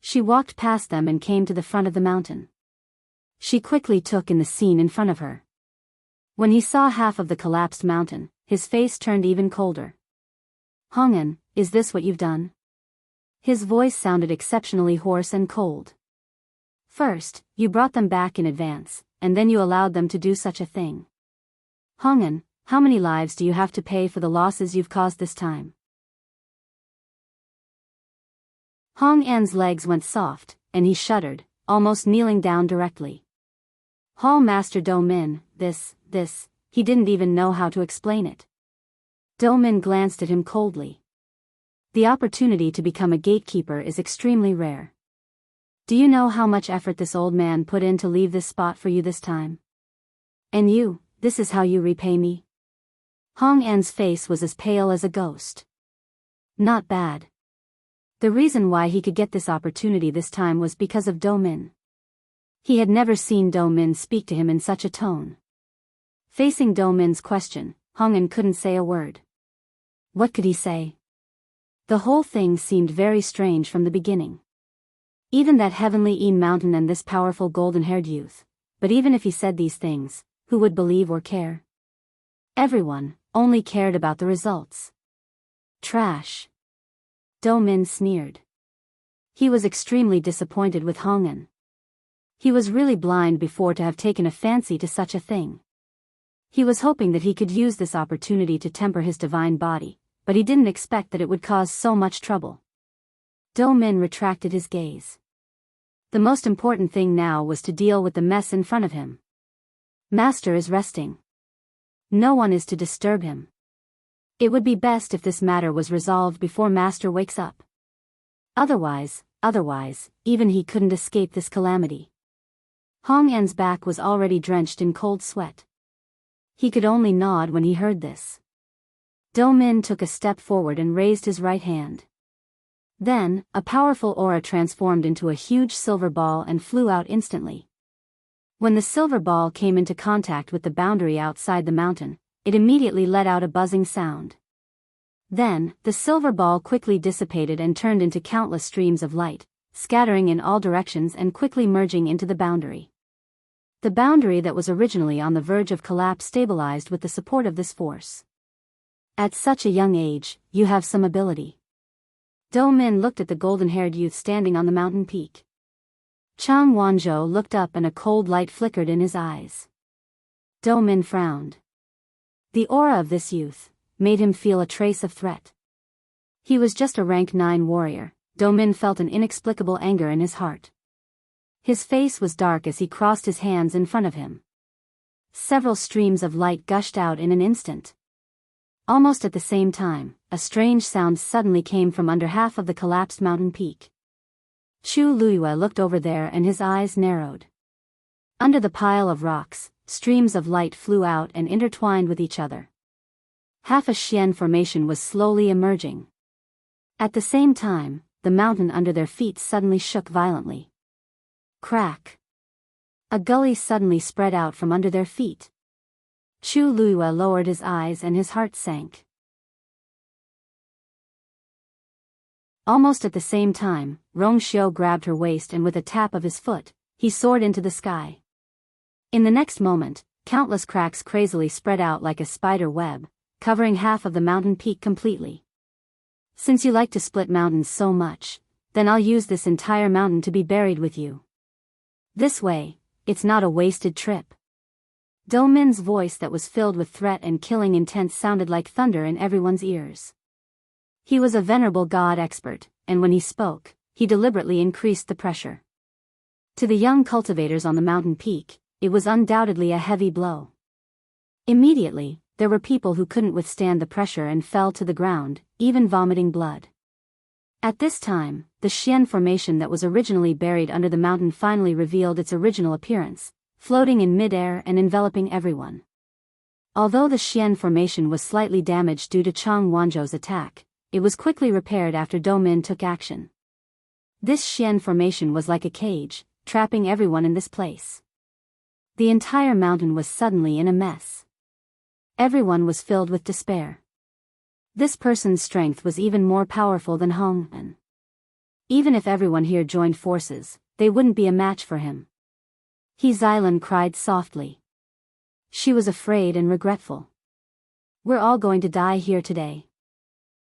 She walked past them and came to the front of the mountain. She quickly took in the scene in front of her. When he saw half of the collapsed mountain, his face turned even colder. Hong En, is this what you've done? His voice sounded exceptionally hoarse and cold. First, you brought them back in advance, and then you allowed them to do such a thing. Hong En, how many lives do you have to pay for the losses you've caused this time? Hong En's legs went soft, and he shuddered, almost kneeling down directly. Hall Master Do Min, this, he didn't even know how to explain it. Do Min glanced at him coldly. The opportunity to become a gatekeeper is extremely rare. Do you know how much effort this old man put in to leave this spot for you this time? And you, this is how you repay me? Hong En's face was as pale as a ghost. Not bad. The reason why he could get this opportunity this time was because of Do Min. He had never seen Do Min speak to him in such a tone. Facing Do Min's question, Hong En couldn't say a word. What could he say? The whole thing seemed very strange from the beginning. Even that heavenly Een mountain and this powerful golden-haired youth. But even if he said these things, who would believe or care? Everyone only cared about the results. Trash. Do Min sneered. He was extremely disappointed with Hong En. He was really blind before to have taken a fancy to such a thing. He was hoping that he could use this opportunity to temper his divine body, but he didn't expect that it would cause so much trouble. Do-min retracted his gaze. The most important thing now was to deal with the mess in front of him. Master is resting. No one is to disturb him. It would be best if this matter was resolved before Master wakes up. Otherwise, even he couldn't escape this calamity. Hong En's back was already drenched in cold sweat. He could only nod when he heard this. Do-min took a step forward and raised his right hand. Then, a powerful aura transformed into a huge silver ball and flew out instantly. When the silver ball came into contact with the boundary outside the mountain, it immediately let out a buzzing sound. Then, the silver ball quickly dissipated and turned into countless streams of light, scattering in all directions and quickly merging into the boundary. The boundary that was originally on the verge of collapse stabilized with the support of this force. At such a young age, you have some ability. Do-min looked at the golden-haired youth standing on the mountain peak. Chang Wanzhou looked up and a cold light flickered in his eyes. Do-min frowned. The aura of this youth made him feel a trace of threat. He was just a rank 9 warrior. Do-min felt an inexplicable anger in his heart. His face was dark as he crossed his hands in front of him. Several streams of light gushed out in an instant. Almost at the same time, a strange sound suddenly came from under half of the collapsed mountain peak. Chu Luiyue looked over there and his eyes narrowed. Under the pile of rocks, streams of light flew out and intertwined with each other. Half a Xian formation was slowly emerging. At the same time, the mountain under their feet suddenly shook violently. Crack! A gully suddenly spread out from under their feet. Chu Luiyue lowered his eyes and his heart sank. Almost at the same time, Rong Xiu grabbed her waist and with a tap of his foot, he soared into the sky. In the next moment, countless cracks crazily spread out like a spider web, covering half of the mountain peak completely. Since you like to split mountains so much, then I'll use this entire mountain to be buried with you. This way, it's not a wasted trip. Do-min's voice that was filled with threat and killing intent sounded like thunder in everyone's ears. He was a venerable god expert, and when he spoke, he deliberately increased the pressure. To the young cultivators on the mountain peak, it was undoubtedly a heavy blow. Immediately, there were people who couldn't withstand the pressure and fell to the ground, even vomiting blood. At this time, the Xian formation that was originally buried under the mountain finally revealed its original appearance, floating in mid-air and enveloping everyone. Although the Xian formation was slightly damaged due to Chang Wanzhou's attack, it was quickly repaired after Do-min took action. This Xian formation was like a cage, trapping everyone in this place. The entire mountain was suddenly in a mess. Everyone was filled with despair. This person's strength was even more powerful than Hong En. Even if everyone here joined forces, they wouldn't be a match for him. He Xylan cried softly. She was afraid and regretful. We're all going to die here today.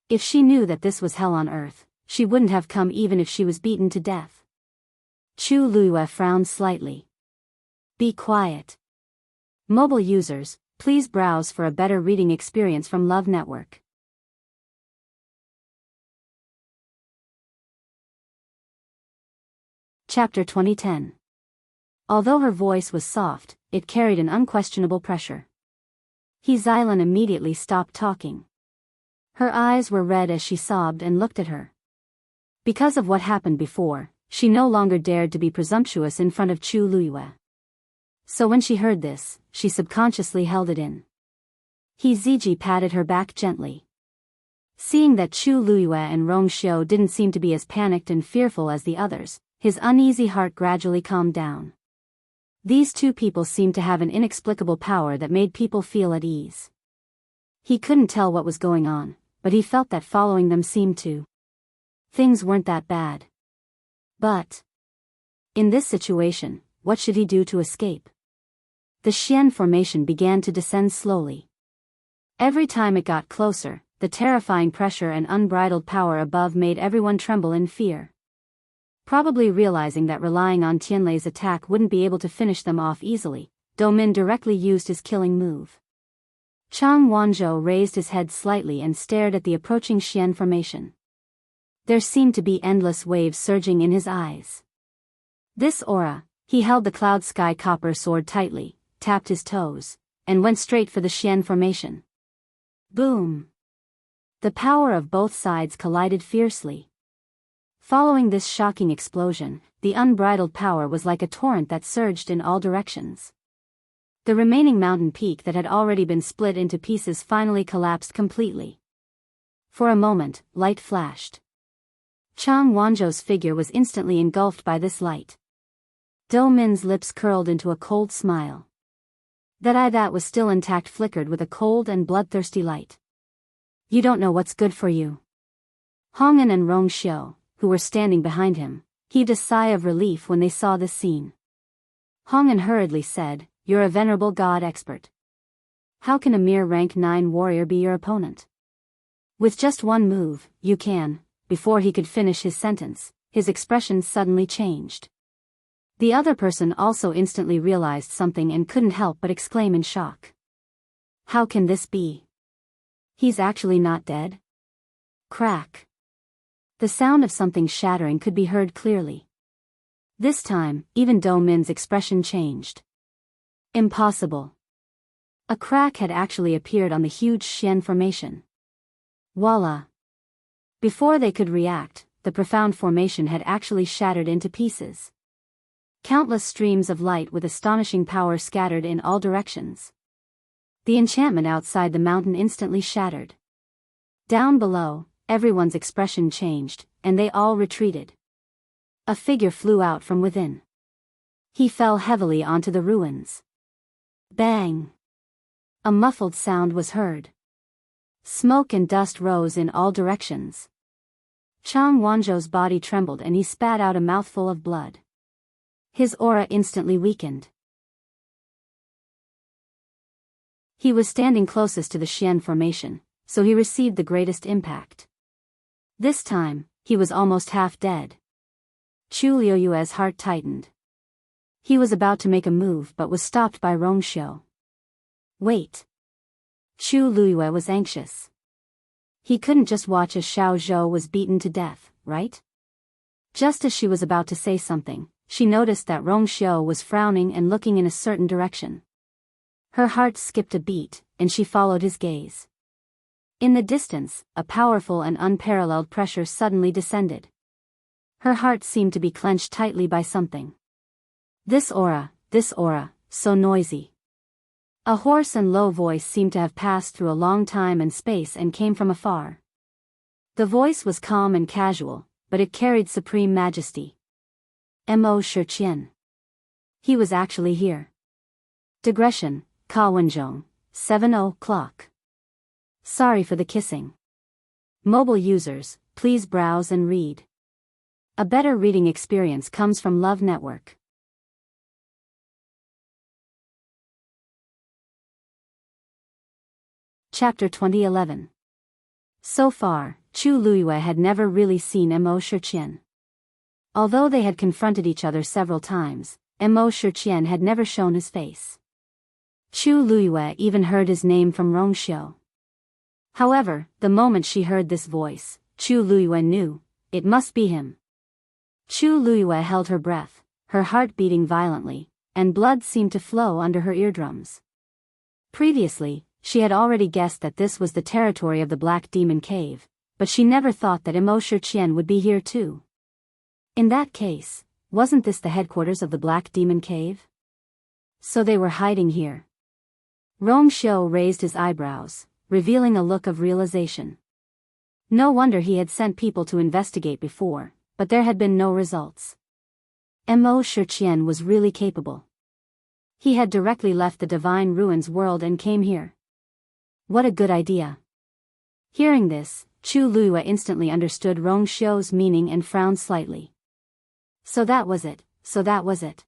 If she knew that this was hell on earth, she wouldn't have come even if she was beaten to death. Chu Luiyue frowned slightly. Be quiet. Mobile users, please browse for a better reading experience from Love Network. Chapter 2010. Although her voice was soft, it carried an unquestionable pressure. He Xylan immediately stopped talking. Her eyes were red as she sobbed and looked at her. Because of what happened before, she no longer dared to be presumptuous in front of Chu Luiyue. So when she heard this, she subconsciously held it in. He Ziji patted her back gently. Seeing that Chu Luiyue and Rong Xiu didn't seem to be as panicked and fearful as the others, his uneasy heart gradually calmed down. These two people seemed to have an inexplicable power that made people feel at ease. He couldn't tell what was going on, but he felt that following them seemed to. Things weren't that bad. But in this situation, what should he do to escape? The Xian formation began to descend slowly. Every time it got closer, the terrifying pressure and unbridled power above made everyone tremble in fear. Probably realizing that relying on Tianlei's attack wouldn't be able to finish them off easily, Do-min directly used his killing move. Chang Wanzhou raised his head slightly and stared at the approaching Xian formation. There seemed to be endless waves surging in his eyes. This aura, he held the cloud sky copper sword tightly, tapped his toes, and went straight for the Xian formation. Boom! The power of both sides collided fiercely. Following this shocking explosion, the unbridled power was like a torrent that surged in all directions. The remaining mountain peak that had already been split into pieces finally collapsed completely. For a moment, light flashed. Chang Wanzhou's figure was instantly engulfed by this light. Dou Min's lips curled into a cold smile. That eye that was still intact flickered with a cold and bloodthirsty light. You don't know what's good for you. Hong'an and Rong Xiu, who were standing behind him, heaved a sigh of relief when they saw this scene. Hong'an hurriedly said, "You're a venerable god expert. How can a mere rank 9 warrior be your opponent? With just one move, you can." Before he could finish his sentence, his expression suddenly changed. The other person also instantly realized something and couldn't help but exclaim in shock. How can this be? He's actually not dead? Crack. The sound of something shattering could be heard clearly. This time, even Dou Min's expression changed. Impossible. A crack had actually appeared on the huge Xian formation. Voila! Before they could react, the profound formation had actually shattered into pieces. Countless streams of light with astonishing power scattered in all directions. The enchantment outside the mountain instantly shattered. Down below, everyone's expression changed, and they all retreated. A figure flew out from within. He fell heavily onto the ruins. Bang! A muffled sound was heard. Smoke and dust rose in all directions. Chang Wanzhou's body trembled and he spat out a mouthful of blood. His aura instantly weakened. He was standing closest to the Xian formation, so he received the greatest impact. This time, he was almost half dead. Chu Liuyue's heart tightened. He was about to make a move but was stopped by Rong Xiu. Wait. Chu Liuyue was anxious. He couldn't just watch as Xiao Zhou was beaten to death, right? Just as she was about to say something, she noticed that Rong Xiu was frowning and looking in a certain direction. Her heart skipped a beat, and she followed his gaze. In the distance, a powerful and unparalleled pressure suddenly descended. Her heart seemed to be clenched tightly by something. This aura, so noisy. A hoarse and low voice seemed to have passed through a long time and space and came from afar. The voice was calm and casual, but it carried supreme majesty. Mo Shiqian. He was actually here. Digression, Ka Wenzhong, 7:00. Sorry for the kissing. Mobile users, please browse and read. A better reading experience comes from Love Network. Chapter 2011. So far, Chu Luiyue had never really seen Mo Shiqian. Although they had confronted each other several times, Mo Shiqian had never shown his face. Chu Luiyue even heard his name from Rong Xiu. However, the moment she heard this voice, Chu Luiyue knew, it must be him. Chu Luiyue held her breath, her heart beating violently, and blood seemed to flow under her eardrums. Previously, she had already guessed that this was the territory of the Black Demon Cave, but she never thought that Mo Shiqian would be here too. In that case, wasn't this the headquarters of the Black Demon Cave? So they were hiding here. Rong Xiu raised his eyebrows, revealing a look of realization. No wonder he had sent people to investigate before, but there had been no results. Mo Shiqian was really capable. He had directly left the Divine Ruins world and came here. What a good idea. Hearing this, Chu Luiyue instantly understood Rong Xiu's meaning and frowned slightly. So that was it.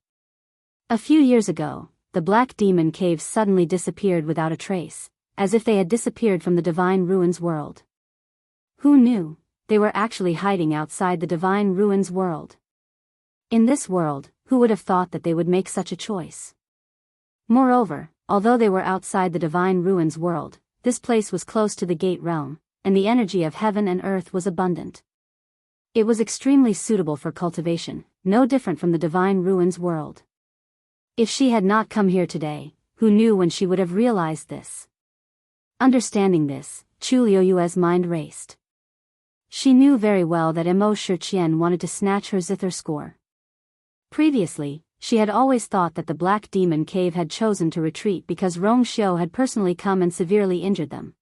A few years ago, the Black Demon Cave suddenly disappeared without a trace, as if they had disappeared from the Divine Ruins world. Who knew, they were actually hiding outside the Divine Ruins world. In this world, who would have thought that they would make such a choice? Moreover, although they were outside the divine ruins world, this place was close to the gate realm, and the energy of heaven and earth was abundant. It was extremely suitable for cultivation, no different from the divine ruins world. If she had not come here today, who knew when she would have realized this? Understanding this, Chu Liuyue's mind raced. She knew very well that Mo Shiqian wanted to snatch her zither score. Previously, she had always thought that the Black Demon Cave had chosen to retreat because Rong Xiu had personally come and severely injured them.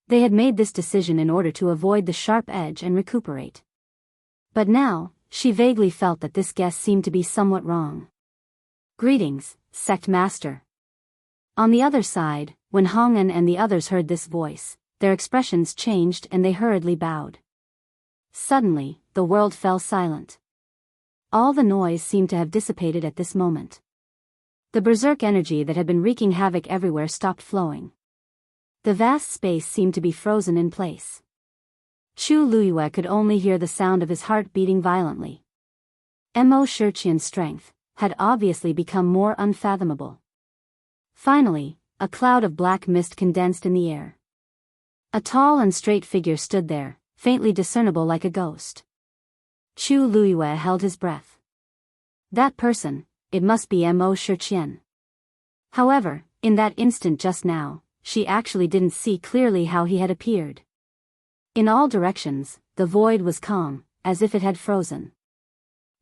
They had made this decision in order to avoid the sharp edge and recuperate. But now, she vaguely felt that this guess seemed to be somewhat wrong. Greetings, Sect Master. On the other side, when Hong'an and the others heard this voice, their expressions changed and they hurriedly bowed. Suddenly, the world fell silent. All the noise seemed to have dissipated at this moment. The berserk energy that had been wreaking havoc everywhere stopped flowing. The vast space seemed to be frozen in place. Chu Luyue could only hear the sound of his heart beating violently. Mo Shiqian's strength had obviously become more unfathomable. Finally, a cloud of black mist condensed in the air. A tall and straight figure stood there, faintly discernible like a ghost. Chu Luyue held his breath. That person, it must be Mo Shiqian. However, in that instant just now, she actually didn't see clearly how he had appeared. In all directions, the void was calm, as if it had frozen.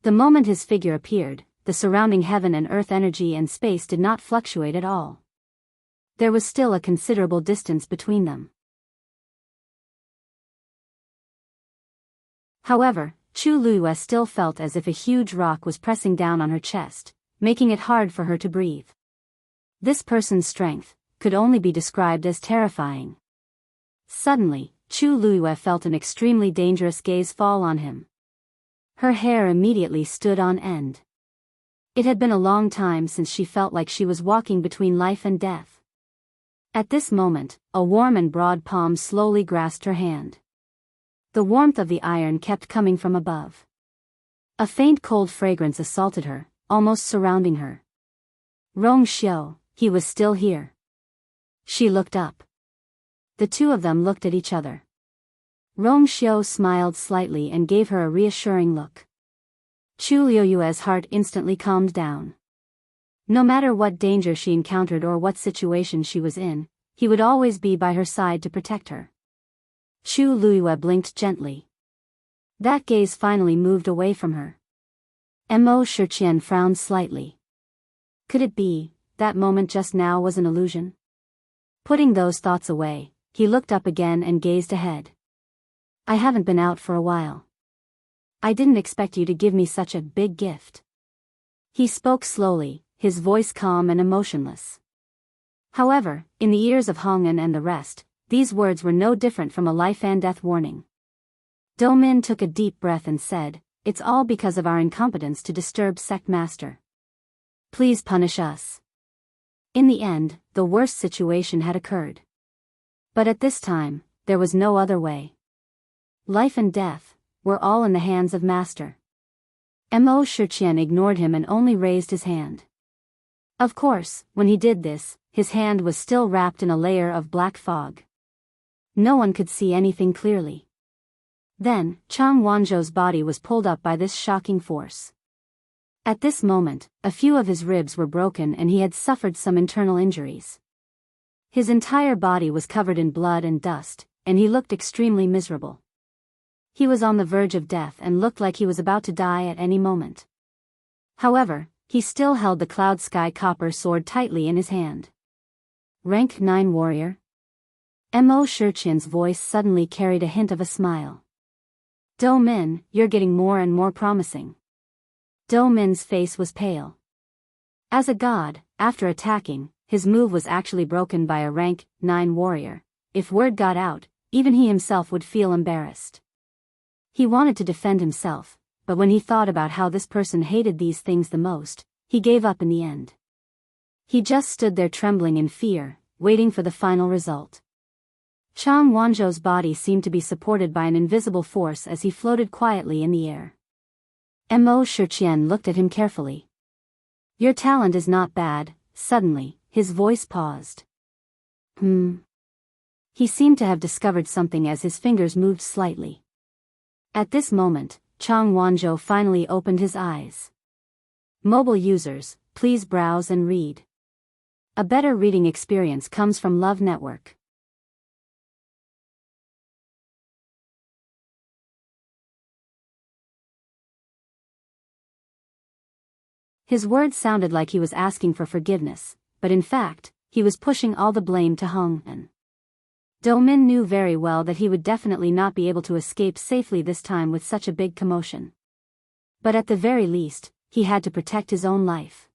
The moment his figure appeared, the surrounding heaven and earth energy and space did not fluctuate at all. There was still a considerable distance between them. However, Chu Luyue still felt as if a huge rock was pressing down on her chest, making it hard for her to breathe. This person's strength could only be described as terrifying. Suddenly, Chu Luyue felt an extremely dangerous gaze fall on him. Her hair immediately stood on end. It had been a long time since she felt like she was walking between life and death. At this moment, a warm and broad palm slowly grasped her hand. The warmth of the iron kept coming from above. A faint cold fragrance assaulted her, almost surrounding her. Rong Xiu, he was still here. She looked up. The two of them looked at each other. Rong Xiu smiled slightly and gave her a reassuring look. Chu Liuyue's heart instantly calmed down. No matter what danger she encountered or what situation she was in, he would always be by her side to protect her. Chu Luyue blinked gently. That gaze finally moved away from her. Mo Shiqian frowned slightly. Could it be that moment just now was an illusion? Putting those thoughts away, he looked up again and gazed ahead. I haven't been out for a while. I didn't expect you to give me such a big gift. He spoke slowly, his voice calm and emotionless. However, in the ears of Hong'an and the rest, these words were no different from a life and death warning. Domin took a deep breath and said, "It's all because of our incompetence to disturb Sect Master. Please punish us." In the end, the worst situation had occurred. But at this time, there was no other way. Life and death were all in the hands of Master. Mo Shiqian ignored him and only raised his hand. Of course, when he did this, his hand was still wrapped in a layer of black fog. No one could see anything clearly. Then, Chang Wanzhou's body was pulled up by this shocking force. At this moment, a few of his ribs were broken and he had suffered some internal injuries. His entire body was covered in blood and dust, and he looked extremely miserable. He was on the verge of death and looked like he was about to die at any moment. However, he still held the Cloud Sky Copper sword tightly in his hand. Rank 9 warrior? Mo Shiqian's voice suddenly carried a hint of a smile. Domin, you're getting more and more promising. Domin's face was pale. As a god, after attacking, his move was actually broken by a rank 9 warrior. If word got out, even he himself would feel embarrassed. He wanted to defend himself, but when he thought about how this person hated these things the most, he gave up in the end. He just stood there trembling in fear, waiting for the final result. Chang Wanzhou's body seemed to be supported by an invisible force as he floated quietly in the air. Mo Shiqian looked at him carefully. Your talent is not bad. Suddenly, his voice paused. He seemed to have discovered something as his fingers moved slightly. At this moment, Chang Wanzhou finally opened his eyes. Mobile users, please browse and read. A better reading experience comes from Love Network. His words sounded like he was asking for forgiveness, but in fact, he was pushing all the blame to Hong An. Do-min knew very well that he would definitely not be able to escape safely this time with such a big commotion. But at the very least, he had to protect his own life.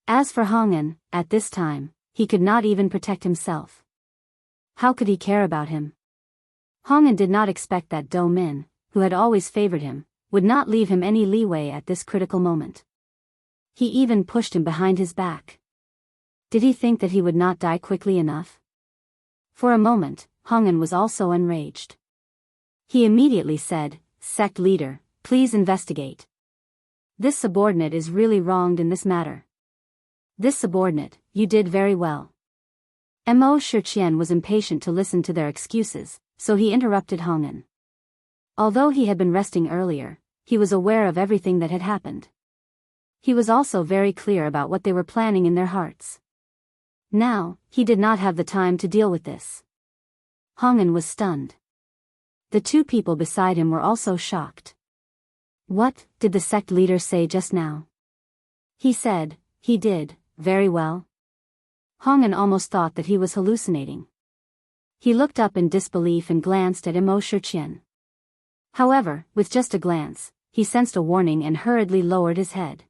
As for Hong An, at this time, he could not even protect himself. How could he care about him? Hong An did not expect that Do-min, who had always favored him, would not leave him any leeway at this critical moment. He even pushed him behind his back. Did he think that he would not die quickly enough? For a moment, Hong An was also enraged. He immediately said, "Sect leader, please investigate. This subordinate is really wronged in this matter." "This subordinate, you did very well." Mo Shiqian was impatient to listen to their excuses, so he interrupted Hong An. Although he had been resting earlier, he was aware of everything that had happened. He was also very clear about what they were planning in their hearts. Now, he did not have the time to deal with this. Hong An was stunned. The two people beside him were also shocked. "What did the sect leader say just now?" He said, "He did, very well." Hong An almost thought that he was hallucinating. He looked up in disbelief and glanced at Mo Shiqian. However, with just a glance, he sensed a warning and hurriedly lowered his head.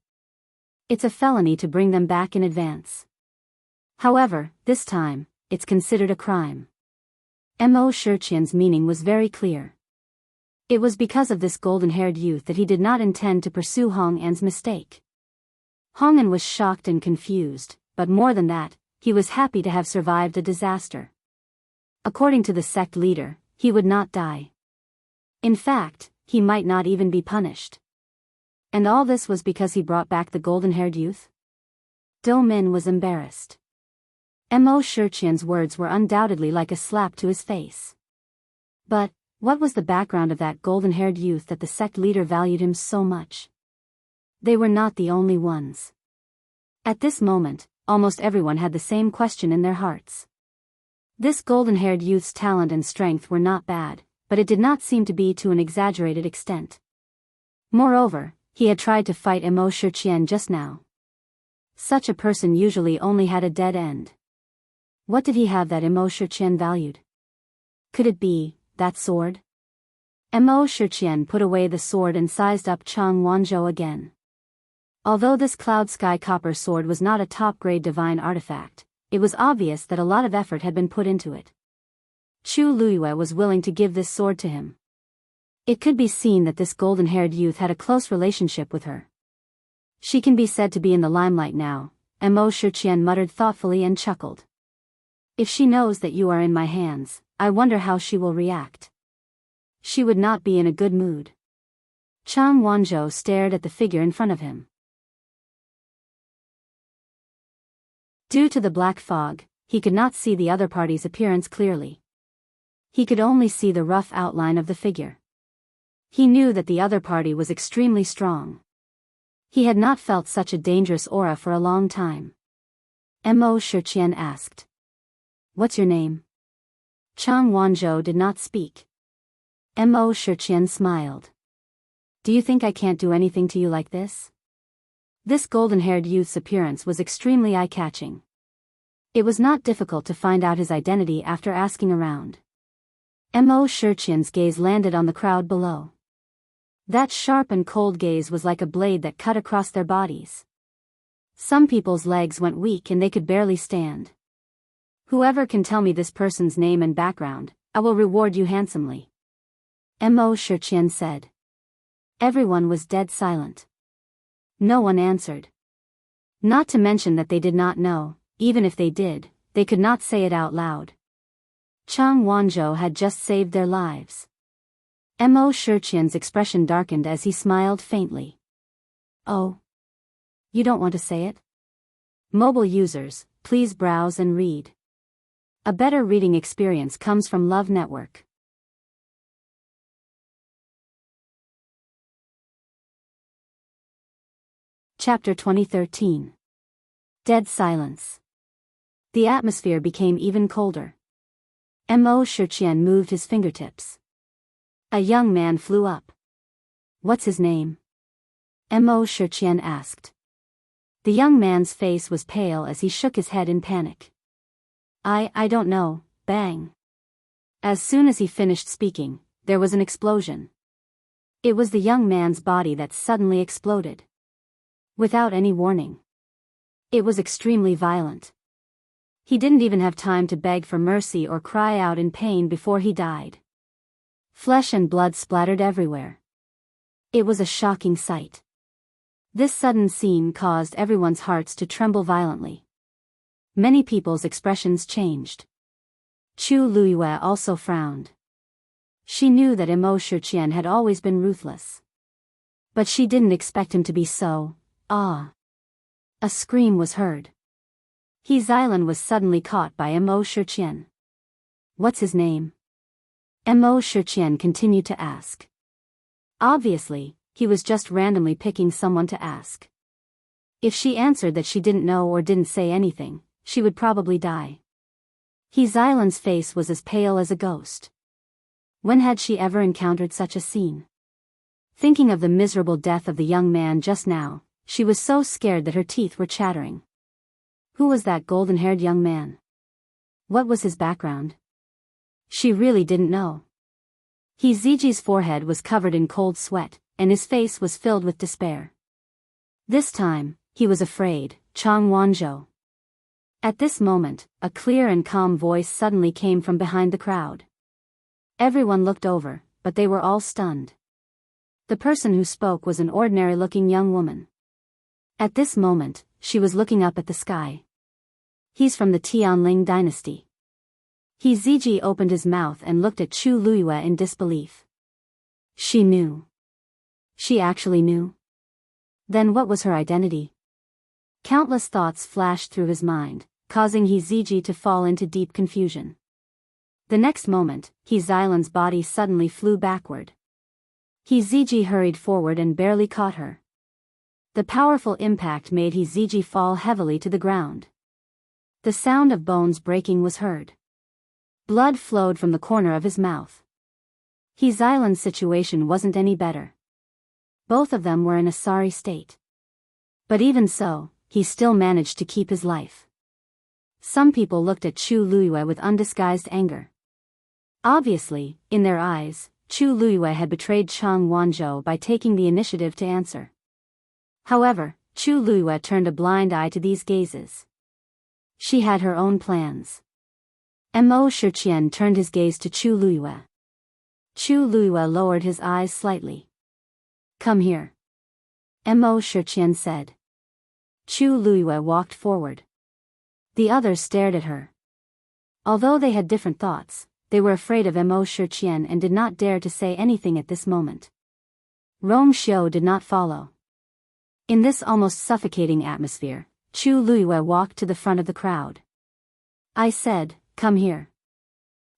It's a felony to bring them back in advance. However, this time, it's considered a crime. Mo Shiqian's meaning was very clear. It was because of this golden-haired youth that he did not intend to pursue Hong An's mistake. Hong An was shocked and confused, but more than that, he was happy to have survived a disaster. According to the sect leader, he would not die. In fact, he might not even be punished. And all this was because he brought back the golden-haired youth? Do-min was embarrassed. Mo Shiqian's words were undoubtedly like a slap to his face. But, what was the background of that golden-haired youth that the sect leader valued him so much? They were not the only ones. At this moment, almost everyone had the same question in their hearts. This golden-haired youth's talent and strength were not bad, but it did not seem to be to an exaggerated extent. Moreover, he had tried to fight Mo Shiqian just now. Such a person usually only had a dead end. What did he have that Mo Shiqian valued? Could it be that sword? Mo Shiqian put away the sword and sized up Chang Wanzhou again. Although this cloud sky copper sword was not a top-grade divine artifact, it was obvious that a lot of effort had been put into it. Chu Luiyue was willing to give this sword to him. It could be seen that this golden-haired youth had a close relationship with her. She can be said to be in the limelight now, Mo Shiqian muttered thoughtfully and chuckled. If she knows that you are in my hands, I wonder how she will react. She would not be in a good mood. Chang Wanzhou stared at the figure in front of him. Due to the black fog, he could not see the other party's appearance clearly. He could only see the rough outline of the figure. He knew that the other party was extremely strong. He had not felt such a dangerous aura for a long time. Mo Shiqian asked. "What's your name?" Chang Wanzhou did not speak. Mo Shiqian smiled. "Do you think I can't do anything to you like this?" This golden-haired youth's appearance was extremely eye-catching. It was not difficult to find out his identity after asking around. Mo Shiqian's gaze landed on the crowd below. That sharp and cold gaze was like a blade that cut across their bodies. Some people's legs went weak and they could barely stand. "Whoever can tell me this person's name and background, I will reward you handsomely," Mo Shiqian said. Everyone was dead silent. No one answered. Not to mention that they did not know, even if they did, they could not say it out loud. Chang Wanzhou had just saved their lives. Mo Shiqian's expression darkened as he smiled faintly. "Oh. You don't want to say it?" Mobile users, please browse and read. A better reading experience comes from Love Network. Chapter 2013. Dead silence. The atmosphere became even colder. Mo Shiqian moved his fingertips. A young man flew up. What's his name? Mo Shiqian asked. The young man's face was pale as he shook his head in panic. I don't know, bang. As soon as he finished speaking, there was an explosion. It was the young man's body that suddenly exploded. Without any warning. It was extremely violent. He didn't even have time to beg for mercy or cry out in pain before he died. Flesh and blood splattered everywhere. It was a shocking sight. This sudden scene caused everyone's hearts to tremble violently. Many people's expressions changed. Chu Luiyue also frowned. She knew that Mo Shiqian had always been ruthless. But she didn't expect him to be so. A scream was heard. He Xilan was suddenly caught by Mo Shiqian. What's his name? Mo Shiqian continued to ask. Obviously, he was just randomly picking someone to ask. If she answered that she didn't know or didn't say anything, she would probably die. He Xilan's face was as pale as a ghost. When had she ever encountered such a scene? Thinking of the miserable death of the young man just now, she was so scared that her teeth were chattering. Who was that golden-haired young man? What was his background? She really didn't know. He Ziji's forehead was covered in cold sweat, and his face was filled with despair. This time, he was afraid, Chang Wanzhou. At this moment, a clear and calm voice suddenly came from behind the crowd. Everyone looked over, but they were all stunned. The person who spoke was an ordinary-looking young woman. At this moment, she was looking up at the sky. He's from the Tianling dynasty. He Ziji opened his mouth and looked at Chu Luiyue in disbelief. She knew. She actually knew? Then what was her identity? Countless thoughts flashed through his mind, causing He Ziji to fall into deep confusion. The next moment, He Xilan's body suddenly flew backward. He Ziji hurried forward and barely caught her. The powerful impact made He Ziji fall heavily to the ground. The sound of bones breaking was heard. Blood flowed from the corner of his mouth. He Xilan's situation wasn't any better. Both of them were in a sorry state. But even so, he still managed to keep his life. Some people looked at Chu Luiyue with undisguised anger. Obviously, in their eyes, Chu Luiyue had betrayed Chang Wanzhou by taking the initiative to answer. However, Chu Luiyue turned a blind eye to these gazes. She had her own plans. Mo Shiqian turned his gaze to Chu Luiyue. Chu Luiyue lowered his eyes slightly. Come here. Mo Shiqian said. Chu Luiyue walked forward. The others stared at her. Although they had different thoughts, they were afraid of Mo Shiqian and did not dare to say anything at this moment. Rong Xiu did not follow. In this almost suffocating atmosphere, Chu Luiyue walked to the front of the crowd. I said, come here.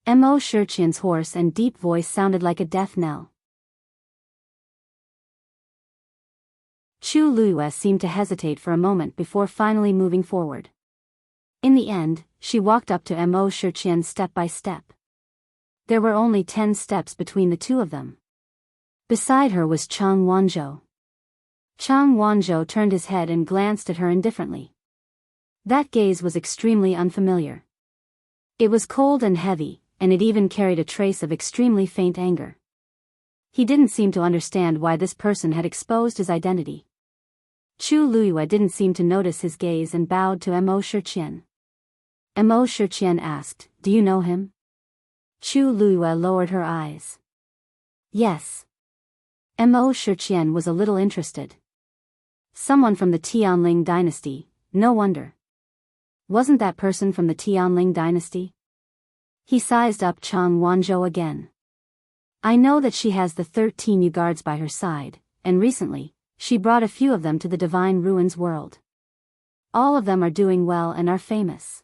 Mo Shiqian's hoarse and deep voice sounded like a death knell. Chu Luiyue seemed to hesitate for a moment before finally moving forward. In the end, she walked up to Mo Shiqian step by step. There were only 10 steps between the two of them. Beside her was Chang Wanzhou. Chang Wanzhou turned his head and glanced at her indifferently. That gaze was extremely unfamiliar. It was cold and heavy, and it even carried a trace of extremely faint anger. He didn't seem to understand why this person had exposed his identity. Chu Luiyue didn't seem to notice his gaze and bowed to Mo Shiqian. Mo Shiqian asked, do you know him? Chu Luiyue lowered her eyes. Yes. Mo Shiqian was a little interested. Someone from the Tianling dynasty, no wonder. Wasn't that person from the Tianling dynasty? He sized up Chang Wanzhou again. I know that she has the 13 Yu guards by her side, and recently, she brought a few of them to the Divine Ruins world. All of them are doing well and are famous.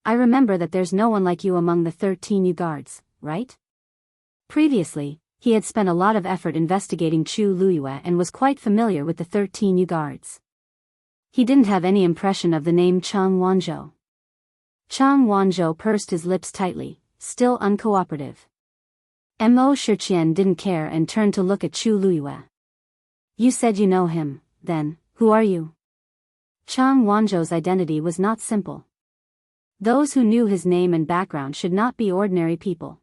I remember that there's no one like you among the 13 you guards, right? Previously, he had spent a lot of effort investigating Chu Luiyue and was quite familiar with the 13 you guards. He didn't have any impression of the name Chang Wanzhou. Chang Wanzhou pursed his lips tightly, still uncooperative. Mo Shiqian didn't care and turned to look at Chu Luiyue. You said you know him, then, who are you? Chang Wanzhou's identity was not simple. Those who knew his name and background should not be ordinary people.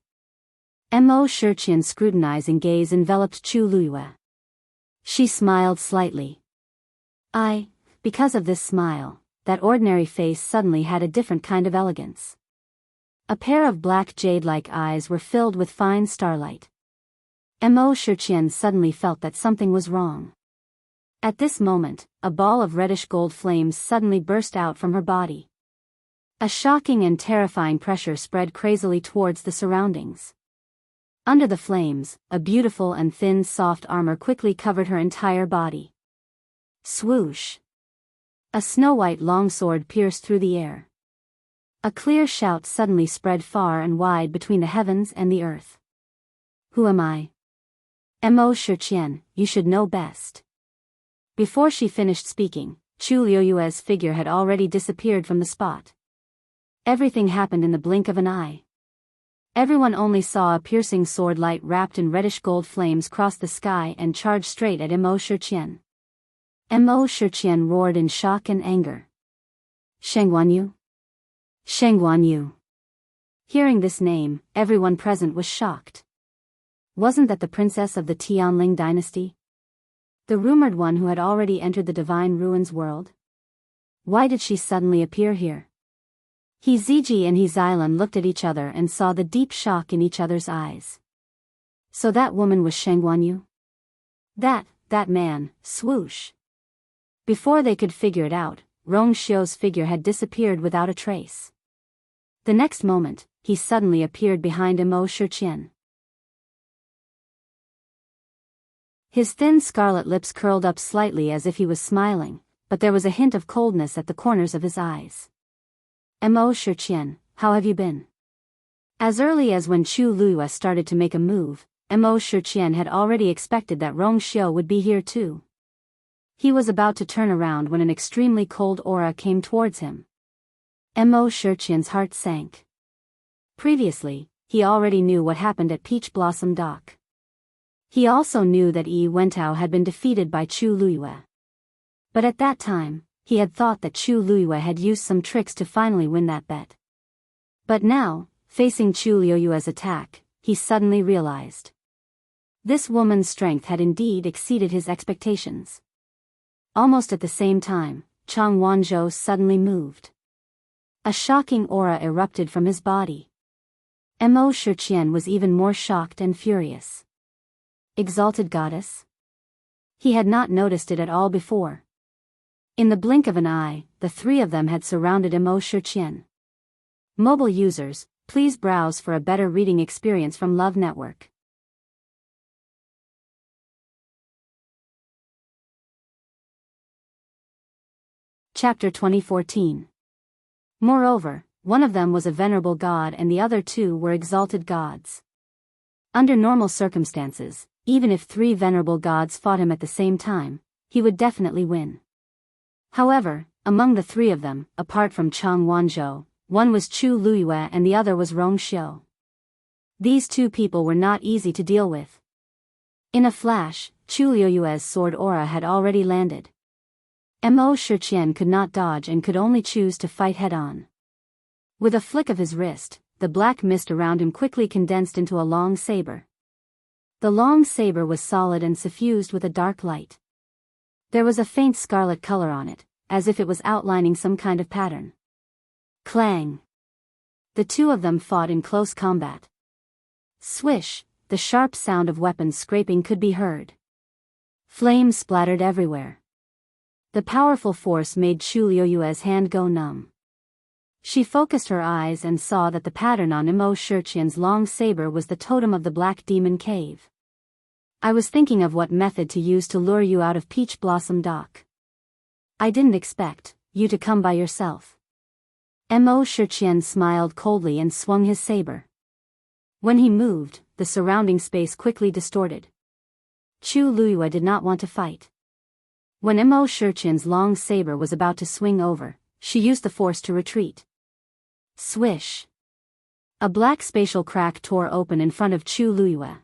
Mo Shiqian's scrutinizing gaze enveloped Chu Luiyue. She smiled slightly. Because of this smile, that ordinary face suddenly had a different kind of elegance. A pair of black jade-like eyes were filled with fine starlight. Mo Shiqian suddenly felt that something was wrong. At this moment, a ball of reddish-gold flames suddenly burst out from her body. A shocking and terrifying pressure spread crazily towards the surroundings. Under the flames, a beautiful and thin soft armor quickly covered her entire body. Swoosh! A snow-white longsword pierced through the air. A clear shout suddenly spread far and wide between the heavens and the earth. Who am I? Mo Shiqian, you should know best. Before she finished speaking, Chu Luiyue's figure had already disappeared from the spot. Everything happened in the blink of an eye. Everyone only saw a piercing sword light wrapped in reddish gold flames cross the sky and charge straight at Mo Shiqian. Mo Shiqian roared in shock and anger. Sheng Guanyu? Sheng Guanyu. Hearing this name, everyone present was shocked. Wasn't that the princess of the Tianling dynasty? The rumored one who had already entered the Divine Ruins world? Why did she suddenly appear here? He Ziji and He Xilan looked at each other and saw the deep shock in each other's eyes. So that woman was Sheng Guanyu? That man, swoosh. Before they could figure it out, Rong Xiu's figure had disappeared without a trace. The next moment, he suddenly appeared behind Mo Shiqian. His thin scarlet lips curled up slightly as if he was smiling, but there was a hint of coldness at the corners of his eyes. Mo Shiqian, how have you been? As early as when Chu Luiyue started to make a move, Mo Shiqian had already expected that Rong Xiu would be here too. He was about to turn around when an extremely cold aura came towards him. Mo Shiqian's heart sank. Previously, he already knew what happened at Peach Blossom Dock. He also knew that Yi Wentao had been defeated by Chu Luiyue. But at that time, he had thought that Chu Luiyue had used some tricks to finally win that bet. But now, facing Chu Luiyue's attack, he suddenly realized. This woman's strength had indeed exceeded his expectations. Almost at the same time, Chang Wanzhou suddenly moved. A shocking aura erupted from his body. Mo Shiqian was even more shocked and furious. Exalted goddess? He had not noticed it at all before. In the blink of an eye, the three of them had surrounded Mo Shiqian. Mobile users, please browse for a better reading experience from Love Network. Chapter 2014. Moreover, one of them was a venerable god and the other two were exalted gods. Under normal circumstances, even if three venerable gods fought him at the same time, he would definitely win. However, among the three of them, apart from Chang Wanzhou, one was Chu Luiyue and the other was Rong Xiu. These two people were not easy to deal with. In a flash, Chu Luiyue's sword aura had already landed. Mo Shiqian could not dodge and could only choose to fight head-on. With a flick of his wrist, the black mist around him quickly condensed into a long saber. The long saber was solid and suffused with a dark light. There was a faint scarlet color on it, as if it was outlining some kind of pattern. Clang! The two of them fought in close combat. Swish! The sharp sound of weapons scraping could be heard. Flames splattered everywhere. The powerful force made Chu Luiyue's hand go numb. She focused her eyes and saw that the pattern on Mo Shiqian's long saber was the totem of the Black Demon Cave. I was thinking of what method to use to lure you out of Peach Blossom Dock. I didn't expect you to come by yourself. Mo Shiqian smiled coldly and swung his saber. When he moved, the surrounding space quickly distorted. Chu Luiyue did not want to fight. When Mo Shiqian's long saber was about to swing over, she used the force to retreat. Swish! A black spatial crack tore open in front of Chu Luiyue.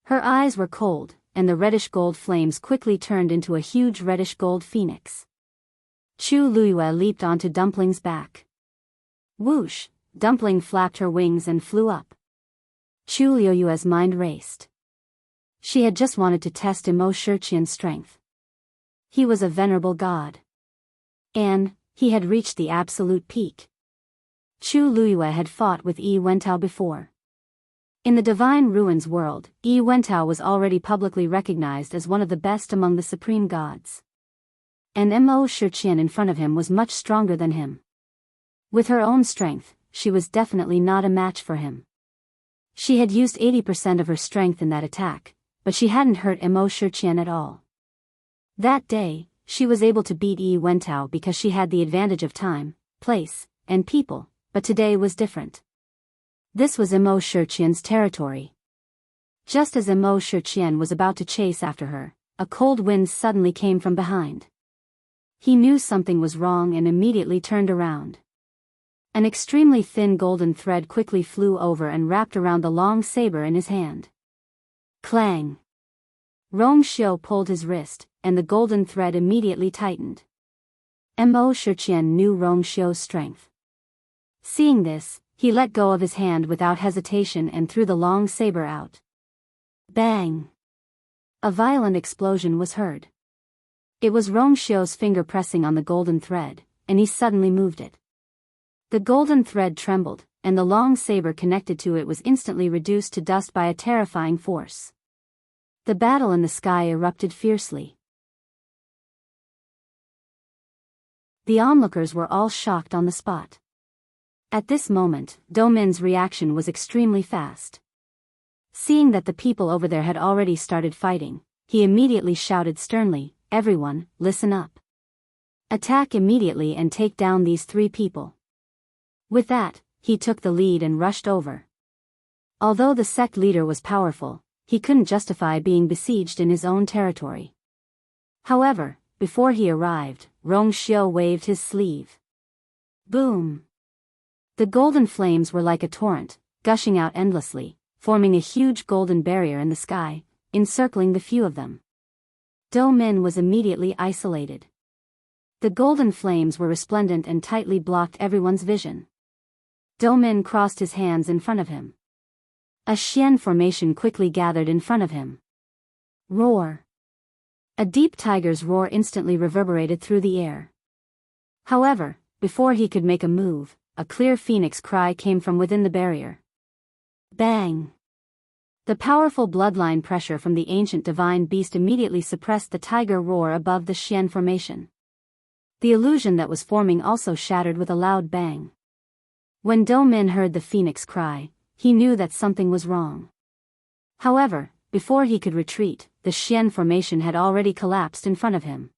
Her eyes were cold, and the reddish-gold flames quickly turned into a huge reddish-gold phoenix. Chu Luiyue leaped onto Dumpling's back. Whoosh! Dumpling flapped her wings and flew up. Chu Luiyue's mind raced. She had just wanted to test Mo Shiqian's strength. He was a venerable god. And he had reached the absolute peak. Chu Luiyue had fought with Yi Wentao before. In the Divine Ruins world, Yi Wentao was already publicly recognized as one of the best among the supreme gods. And Mo Shiqian in front of him was much stronger than him. With her own strength, she was definitely not a match for him. She had used 80% of her strength in that attack, but she hadn't hurt Mo Shiqian at all. That day, she was able to beat Yi Wentao because she had the advantage of time, place, and people, but today was different. This was Mo Shiqian's territory. Just as Mo Shiqian was about to chase after her, a cold wind suddenly came from behind. He knew something was wrong and immediately turned around. An extremely thin golden thread quickly flew over and wrapped around the long saber in his hand. Clang! Rong Xiu pulled his wrist, and the golden thread immediately tightened. Mo Shiqian knew Rong Xiu's strength. Seeing this, he let go of his hand without hesitation and threw the long saber out. Bang! A violent explosion was heard. It was Rong Xiu's finger pressing on the golden thread, and he suddenly moved it. The golden thread trembled, and the long saber connected to it was instantly reduced to dust by a terrifying force. The battle in the sky erupted fiercely. The onlookers were all shocked on the spot. At this moment, Domin's reaction was extremely fast. Seeing that the people over there had already started fighting, he immediately shouted sternly, "Everyone, listen up. Attack immediately and take down these 3 people." With that, he took the lead and rushed over. Although the sect leader was powerful, he couldn't justify being besieged in his own territory. However, before he arrived, Rong Xiu waved his sleeve. Boom! The golden flames were like a torrent, gushing out endlessly, forming a huge golden barrier in the sky, encircling the few of them. Domin was immediately isolated. The golden flames were resplendent and tightly blocked everyone's vision. Domin crossed his hands in front of him. A Xian formation quickly gathered in front of him. Roar! A deep tiger's roar instantly reverberated through the air. However, before he could make a move, a clear phoenix cry came from within the barrier. Bang! The powerful bloodline pressure from the ancient divine beast immediately suppressed the tiger roar above the Xian formation. The illusion that was forming also shattered with a loud bang. When Domin heard the phoenix cry, he knew that something was wrong. However, before he could retreat, the Xian formation had already collapsed in front of him.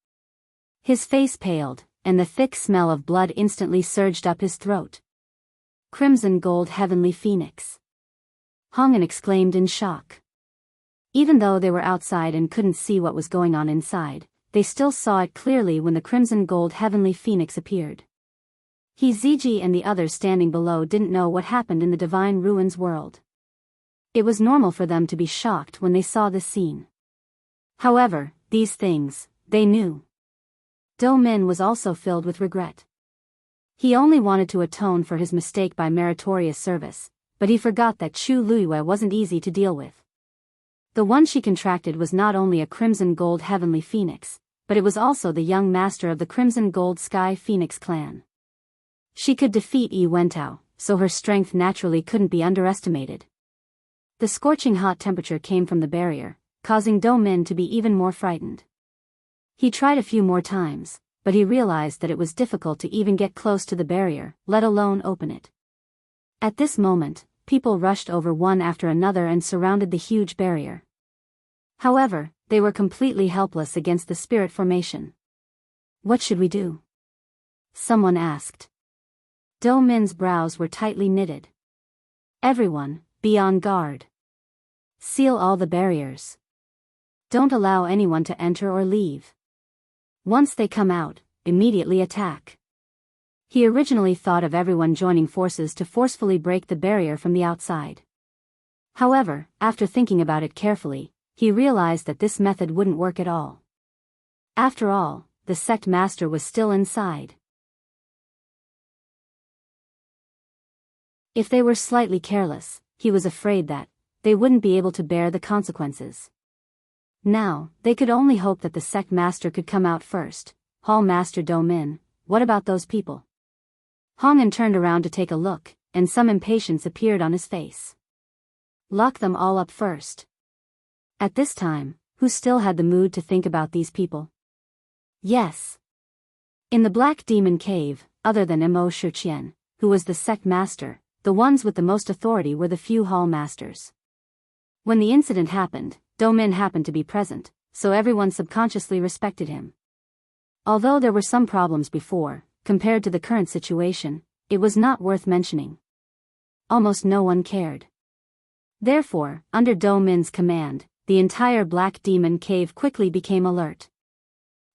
His face paled, and the thick smell of blood instantly surged up his throat. Crimson gold heavenly phoenix. Hong'an exclaimed in shock. Even though they were outside and couldn't see what was going on inside, they still saw it clearly when the crimson gold heavenly phoenix appeared. He Ziji and the others standing below didn't know what happened in the Divine Ruins world. It was normal for them to be shocked when they saw this scene. However, these things, they knew. Domin was also filled with regret. He only wanted to atone for his mistake by meritorious service, but he forgot that Chu Luiyue wasn't easy to deal with. The one she contracted was not only a crimson gold heavenly phoenix, but it was also the young master of the crimson gold sky phoenix clan. She could defeat Yi Wentao, so her strength naturally couldn't be underestimated. The scorching hot temperature came from the barrier, causing Domin to be even more frightened. He tried a few more times, but he realized that it was difficult to even get close to the barrier, let alone open it. At this moment, people rushed over one after another and surrounded the huge barrier. However, they were completely helpless against the spirit formation. What should we do? someone asked. Do Min's brows were tightly knitted. Everyone, be on guard. Seal all the barriers. Don't allow anyone to enter or leave. Once they come out, immediately attack. He originally thought of everyone joining forces to forcefully break the barrier from the outside. However, after thinking about it carefully, he realized that this method wouldn't work at all. After all, the sect master was still inside. If they were slightly careless, he was afraid that they wouldn't be able to bear the consequences. Now, they could only hope that the sect master could come out first. Hall Master Do Min, what about those people? Hong An turned around to take a look, and some impatience appeared on his face. Lock them all up first. At this time, who still had the mood to think about these people? Yes. In the Black Demon Cave, other than Mo Shiqian, who was the sect master, the ones with the most authority were the few hall masters. When the incident happened, Do Min happened to be present, so everyone subconsciously respected him. Although there were some problems before, compared to the current situation, it was not worth mentioning. Almost no one cared. Therefore, under Do Min's command, the entire Black Demon Cave quickly became alert.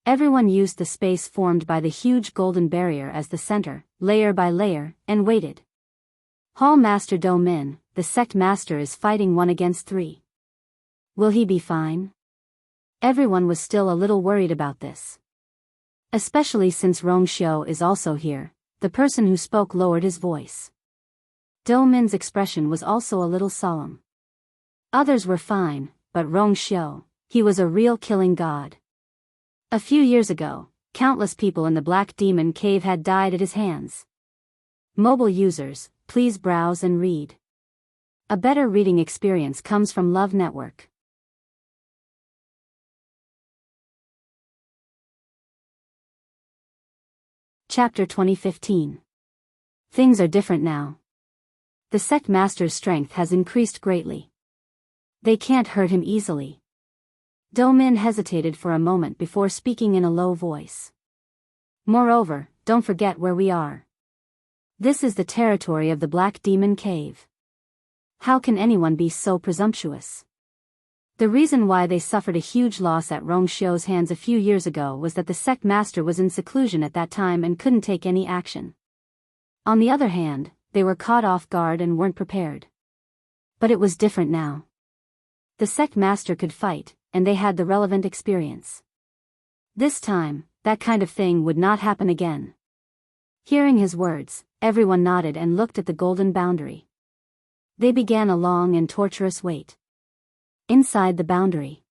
Everyone used the space formed by the huge golden barrier as the center, layer by layer, and waited. Hall Master Do Min, the sect master, is fighting 1 against 3. Will he be fine? Everyone was still a little worried about this. Especially since Rong Xiu is also here, the person who spoke lowered his voice. Do Min's expression was also a little solemn. Others were fine, but Rong Xiu, he was a real killing god. A few years ago, countless people in the Black Demon Cave had died at his hands. Mobile users, please browse and read. A better reading experience comes from Love Network. Chapter 2015. Things are different now. The sect master's strength has increased greatly. They can't hurt him easily. Do Min hesitated for a moment before speaking in a low voice. Moreover, don't forget where we are. This is the territory of the Black Demon Cave. How can anyone be so presumptuous? The reason why they suffered a huge loss at Rong Xiu's hands a few years ago was that the sect master was in seclusion at that time and couldn't take any action. On the other hand, they were caught off guard and weren't prepared. But it was different now. The sect master could fight, and they had the relevant experience. This time, that kind of thing would not happen again. Hearing his words, everyone nodded and looked at the golden boundary. They began a long and torturous wait. Inside the boundary,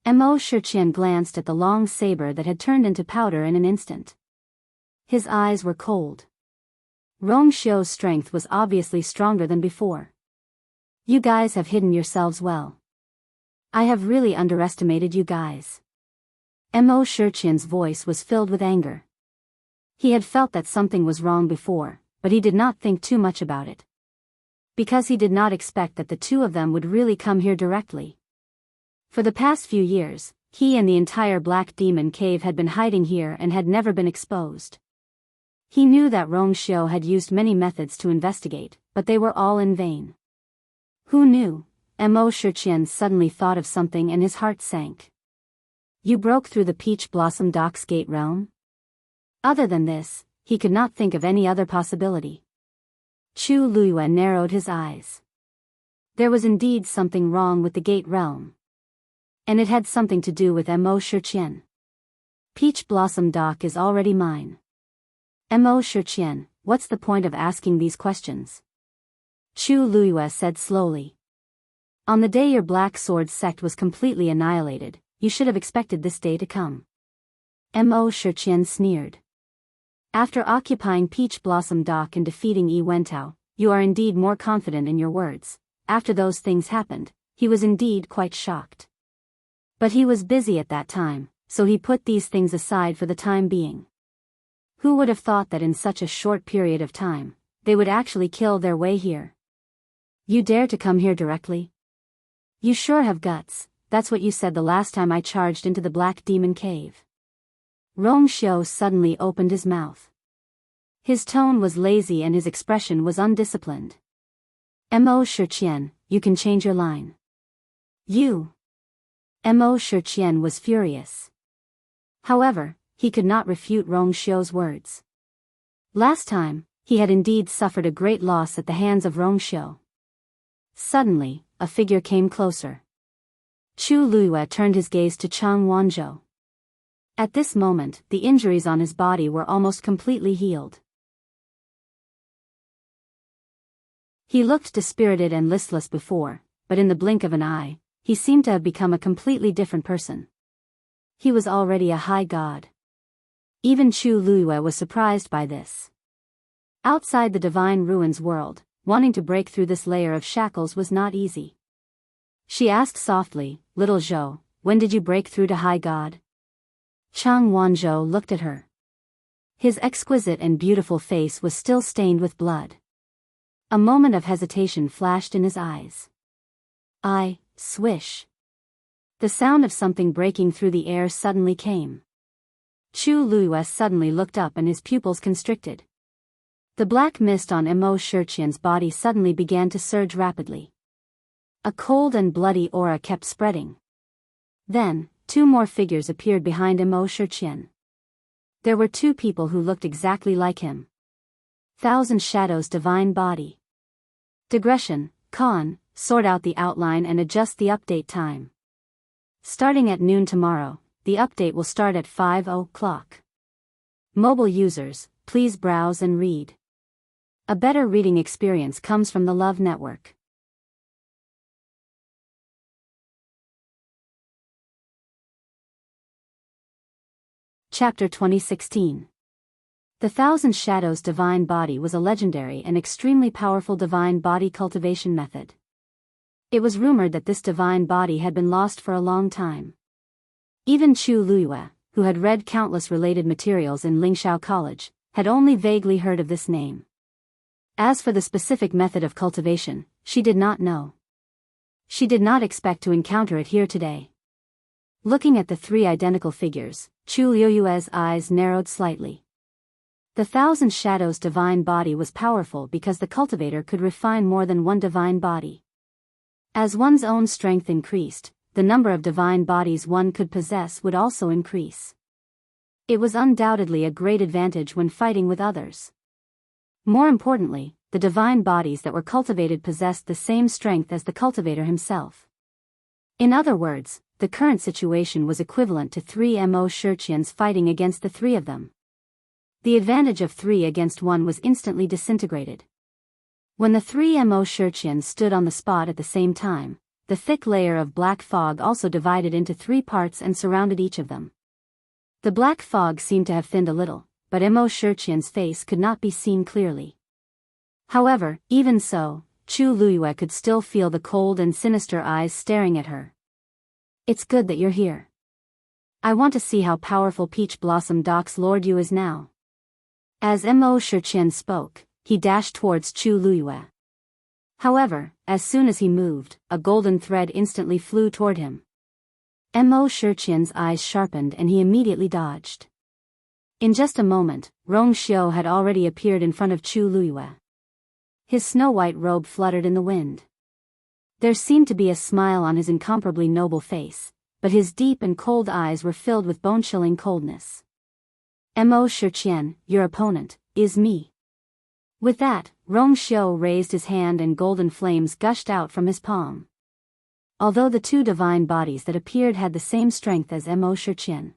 Mo Shiqian glanced at the long saber that had turned into powder in an instant. His eyes were cold. Rong Xiu's strength was obviously stronger than before. You guys have hidden yourselves well. I have really underestimated you guys. Mo Shiqian's voice was filled with anger. He had felt that something was wrong before, but he did not think too much about it. Because he did not expect that the two of them would really come here directly. For the past few years, he and the entire Black Demon Cave had been hiding here and had never been exposed. He knew that Rong Xiu had used many methods to investigate, but they were all in vain. Who knew? Mo Shiqian suddenly thought of something and his heart sank. You broke through the Peach Blossom Docks Gate realm? Other than this, he could not think of any other possibility. Chu Luiyue narrowed his eyes. There was indeed something wrong with the Gate realm. And it had something to do with Mo Shiqian. Peach Blossom Dock is already mine. Mo Shiqian, what's the point of asking these questions? Chu Luiyue said slowly. On the day your Black Sword sect was completely annihilated, you should have expected this day to come. Mo Shiqian sneered. After occupying Peach Blossom Dock and defeating Yi Wentao, you are indeed more confident in your words. After those things happened, he was indeed quite shocked. But he was busy at that time, so he put these things aside for the time being. Who would have thought that in such a short period of time, they would actually kill their way here? You dare to come here directly? You sure have guts. That's what you said the last time I charged into the Black Demon Cave. Rong Xiu suddenly opened his mouth. His tone was lazy and his expression was undisciplined. Mo Shiqian, you can change your line. You. Mo Shiqian was furious. However, he could not refute Rong Xiu's words. Last time, he had indeed suffered a great loss at the hands of Rong Xiu. Suddenly, a figure came closer. Chu Luiyue turned his gaze to Chang Wanzhou. At this moment, the injuries on his body were almost completely healed. He looked dispirited and listless before, but in the blink of an eye, he seemed to have become a completely different person. He was already a high god. Even Chu Luiyue was surprised by this. Outside the divine ruins world, wanting to break through this layer of shackles was not easy. She asked softly, "Little Zhou, when did you break through to high god?" Chang Wanzhou looked at her. His exquisite and beautiful face was still stained with blood. A moment of hesitation flashed in his eyes. Swish. The sound of something breaking through the air suddenly came. Chu Luiyue suddenly looked up and his pupils constricted. The black mist on Mo Shiqian's body suddenly began to surge rapidly. A cold and bloody aura kept spreading. Then, two more figures appeared behind Mo Shiqian. There were two people who looked exactly like him. Thousand Shadows divine body. Digression, Khan, sort out the outline and adjust the update time. Starting at noon tomorrow, the update will start at 5 o'clock. Mobile users, please browse and read. A better reading experience comes from the Love Network. Chapter 2016. The Thousand Shadows Divine Body was a legendary and extremely powerful divine body cultivation method. It was rumored that this divine body had been lost for a long time. Even Chu Luiyue, who had read countless related materials in Lingxiao College, had only vaguely heard of this name. As for the specific method of cultivation, she did not know. She did not expect to encounter it here today. Looking at the three identical figures, Chu Luiyue's eyes narrowed slightly. The Thousand Shadows divine body was powerful because the cultivator could refine more than one divine body. As one's own strength increased, the number of divine bodies one could possess would also increase. It was undoubtedly a great advantage when fighting with others. More importantly, the divine bodies that were cultivated possessed the same strength as the cultivator himself. In other words, the current situation was equivalent to 3 Mo Shiqians fighting against the three of them. The advantage of 3 against 1 was instantly disintegrated. When the 3 Mo Shiqians stood on the spot at the same time, the thick layer of black fog also divided into 3 parts and surrounded each of them. The black fog seemed to have thinned a little, but Mo Shiqian's face could not be seen clearly. However, even so, Chu Luiyue could still feel the cold and sinister eyes staring at her. "It's good that you're here. I want to see how powerful Peach Blossom Doc's Lord Yu is now." As Mo Shiqian spoke, he dashed towards Chu Luiyue. However, as soon as he moved, a golden thread instantly flew toward him. Mo Shiqian's eyes sharpened and he immediately dodged. In just a moment, Rong Xiu had already appeared in front of Chu Luiyue. His snow-white robe fluttered in the wind. There seemed to be a smile on his incomparably noble face, but his deep and cold eyes were filled with bone-chilling coldness. "Mo Shiqian, your opponent, is me." With that, Rong Xiu raised his hand and golden flames gushed out from his palm. Although the two divine bodies that appeared had the same strength as Mo Shiqian,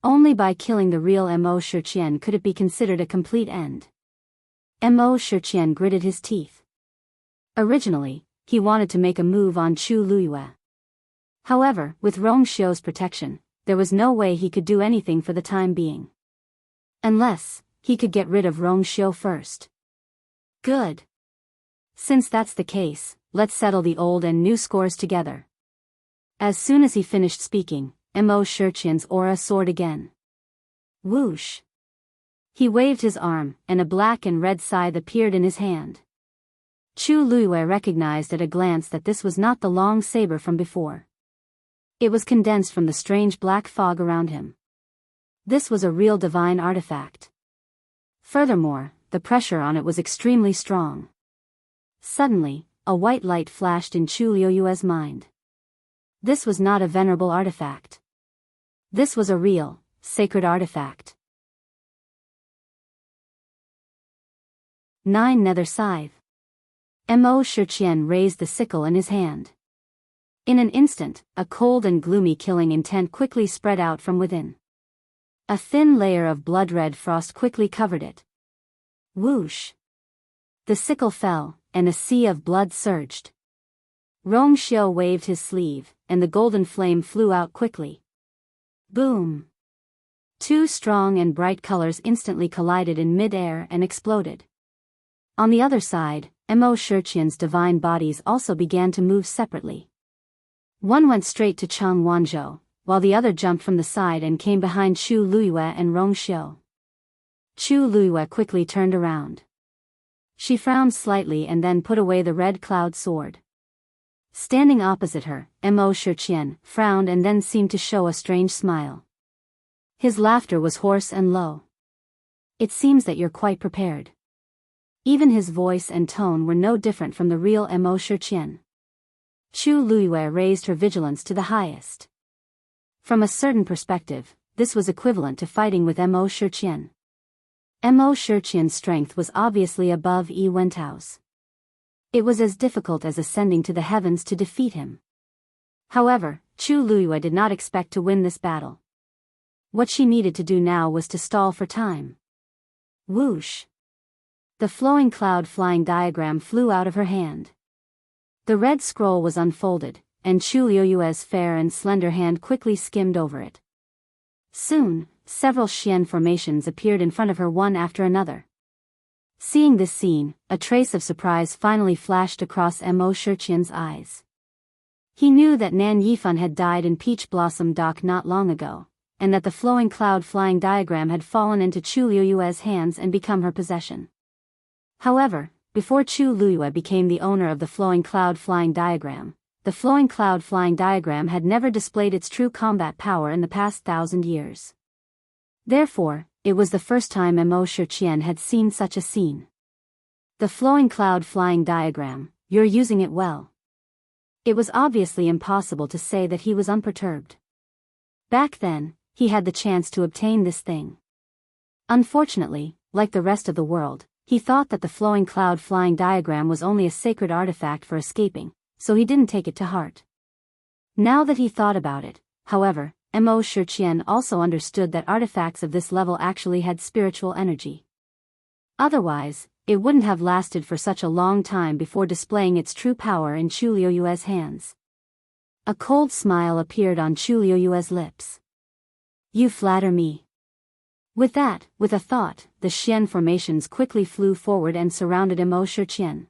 only by killing the real Mo Shiqian could it be considered a complete end. Mo Shiqian gritted his teeth. Originally, he wanted to make a move on Chu Luiyue. However, with Rong Xiu's protection, there was no way he could do anything for the time being. Unless he could get rid of Rong Xiu first. Good. Since that's the case, let's settle the old and new scores together. As soon as he finished speaking, Mo Shiqian's aura soared again. Whoosh. He waved his arm, and a black and red scythe appeared in his hand. Chu Luiyue recognized at a glance that this was not the long saber from before. It was condensed from the strange black fog around him. This was a real divine artifact. Furthermore, the pressure on it was extremely strong. Suddenly, a white light flashed in Chu Liuyue's mind. This was not a venerable artifact. This was a real, sacred artifact. 9 Nether Scythe. Mo Shiqian raised the sickle in his hand. In an instant, a cold and gloomy killing intent quickly spread out from within. A thin layer of blood-red frost quickly covered it. Whoosh! The sickle fell, and a sea of blood surged. Rong Xiu waved his sleeve, and the golden flame flew out quickly. Boom! 2 strong and bright colors instantly collided in mid-air and exploded. On the other side, Mo Shiqian's divine bodies also began to move separately. One went straight to Chang Wanzhou, while the other jumped from the side and came behind Chu Luyue and Rong Xiu. Chu Luyue quickly turned around. She frowned slightly and then put away the red cloud sword. Standing opposite her, Mo Shiqian frowned and then seemed to show a strange smile. His laughter was hoarse and low. It seems that you're quite prepared. Even his voice and tone were no different from the real Mo Shiqian. Chu Luyue raised her vigilance to the highest. From a certain perspective, this was equivalent to fighting with Mo Shiqian. Mo Shiqian's strength was obviously above Yi Wentao's. It was as difficult as ascending to the heavens to defeat him. However, Chu Luyue did not expect to win this battle. What she needed to do now was to stall for time. Whoosh! The flowing cloud flying diagram flew out of her hand. The red scroll was unfolded, and Chu Liuyue's fair and slender hand quickly skimmed over it. Soon, several Xian formations appeared in front of her one after another. Seeing this scene, a trace of surprise finally flashed across Mo Shiqian's eyes. He knew that Nan Yifan had died in Peach Blossom Dock not long ago, and that the flowing cloud flying diagram had fallen into Chu Liuyue's hands and become her possession. However, before Chu Luyue became the owner of the flowing cloud flying diagram, the flowing cloud flying diagram had never displayed its true combat power in the past 1,000 years. Therefore, it was the first time Mo Shiqian had seen such a scene. The flowing cloud flying diagram, you're using it well. It was obviously impossible to say that he was unperturbed. Back then, he had the chance to obtain this thing. Unfortunately, like the rest of the world, he thought that the flowing cloud flying diagram was only a sacred artifact for escaping, so he didn't take it to heart. Now that he thought about it, however, Mo Shiqian also understood that artifacts of this level actually had spiritual energy. Otherwise, it wouldn't have lasted for such a long time before displaying its true power in Chu Liuyue's hands. A cold smile appeared on Chu Liuyue's lips. You flatter me. With a thought, the Xian formations quickly flew forward and surrounded Mo Shiqian.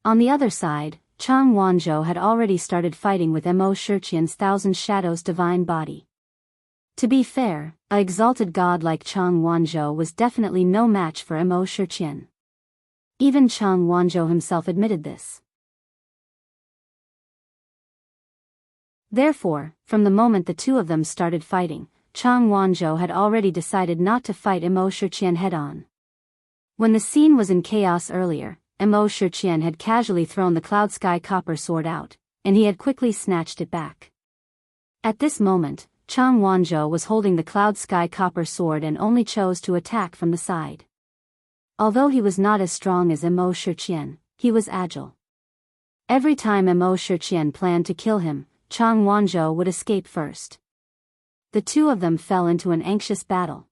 On the other side, Chang Wanzhou had already started fighting with Mo Shiqian's Thousand Shadows divine body. To be fair, a exalted god like Chang Wanzhou was definitely no match for Mo Shiqian. Even Chang Wanzhou himself admitted this. Therefore, from the moment the two of them started fighting, Chang Wanzhou had already decided not to fight Mo Shiqian head-on. When the scene was in chaos earlier, Mo Shiqian had casually thrown the Cloud Sky Copper sword out, and he had quickly snatched it back. At this moment, Chang Wanzhou was holding the Cloud Sky Copper sword and only chose to attack from the side. Although he was not as strong as Mo Shiqian, he was agile. Every time Mo Shiqian planned to kill him, Chang Wanzhou would escape first. The two of them fell into an anxious battle.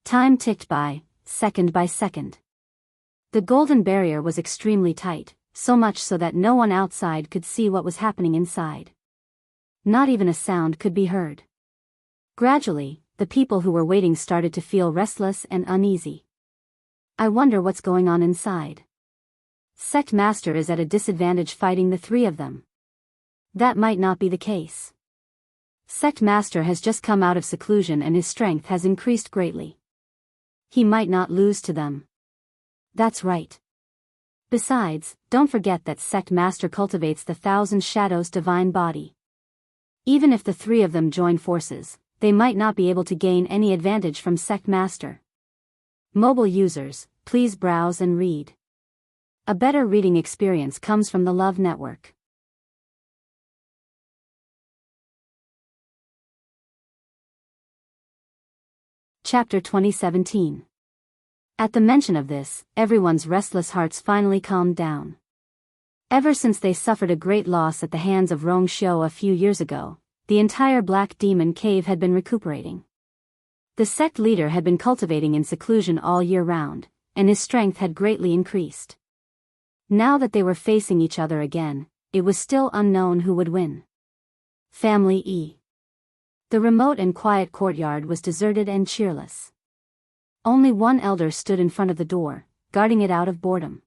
Time ticked by, second by second. The golden barrier was extremely tight, so much so that no one outside could see what was happening inside. Not even a sound could be heard. Gradually, the people who were waiting started to feel restless and uneasy. I wonder what's going on inside. Sect Master is at a disadvantage fighting the three of them. That might not be the case. Sect Master has just come out of seclusion and his strength has increased greatly. He might not lose to them. That's right. Besides, don't forget that Sect Master cultivates the Thousand Shadows divine body. Even if the three of them join forces, they might not be able to gain any advantage from Sect Master. Mobile users, please browse and read. A better reading experience comes from the Love Network. Chapter 2017. At the mention of this, everyone's restless hearts finally calmed down. Ever since they suffered a great loss at the hands of Rong Xiu a few years ago, the entire Black Demon Cave had been recuperating. The sect leader had been cultivating in seclusion all year round, and his strength had greatly increased. Now that they were facing each other again, it was still unknown who would win. Family E. The remote and quiet courtyard was deserted and cheerless. Only one elder stood in front of the door, guarding it out of boredom.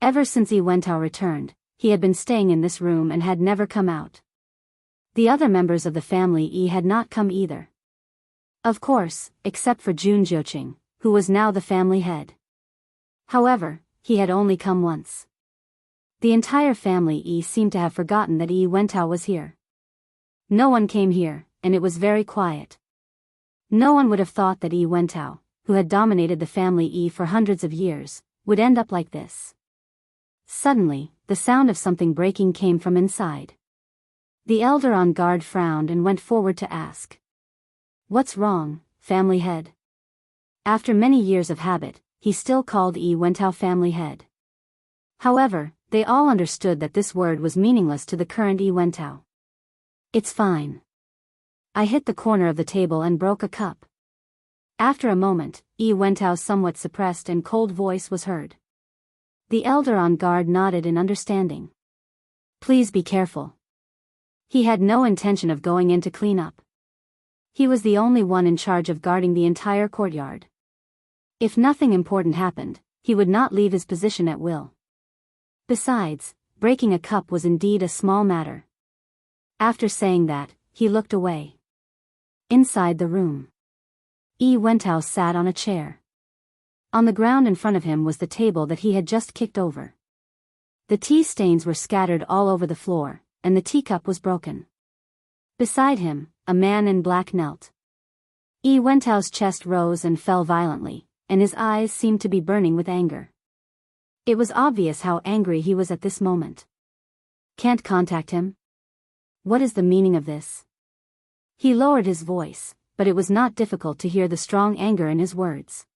Ever since Yi Wentao returned, he had been staying in this room and had never come out. The other members of the family E had not come either. Of course, except for Jun Zhuqing, who was now the family head. However, he had only come once. The entire family E seemed to have forgotten that Yi Wentao was here. No one came here, and it was very quiet. No one would have thought that Yi Wentao, who had dominated the family E for hundreds of years, would end up like this. Suddenly, the sound of something breaking came from inside. The elder on guard frowned and went forward to ask. "What's wrong, family head?" After many years of habit, he still called Yi Wentao family head. However, they all understood that this word was meaningless to the current Yi Wentao. "It's fine. I hit the corner of the table and broke a cup." After a moment, Yi Wentao's somewhat suppressed and cold voice was heard. The elder on guard nodded in understanding. "Please be careful." He had no intention of going in to clean up. He was the only one in charge of guarding the entire courtyard. If nothing important happened, he would not leave his position at will. Besides, breaking a cup was indeed a small matter. After saying that, he looked away. Inside the room, Yi Wentao sat on a chair. On the ground in front of him was the table that he had just kicked over. The tea stains were scattered all over the floor, and the teacup was broken. Beside him, a man in black knelt. Yi Wentao's chest rose and fell violently, and his eyes seemed to be burning with anger. It was obvious how angry he was at this moment. "Can't contact him? What is the meaning of this?" He lowered his voice, but it was not difficult to hear the strong anger in his words.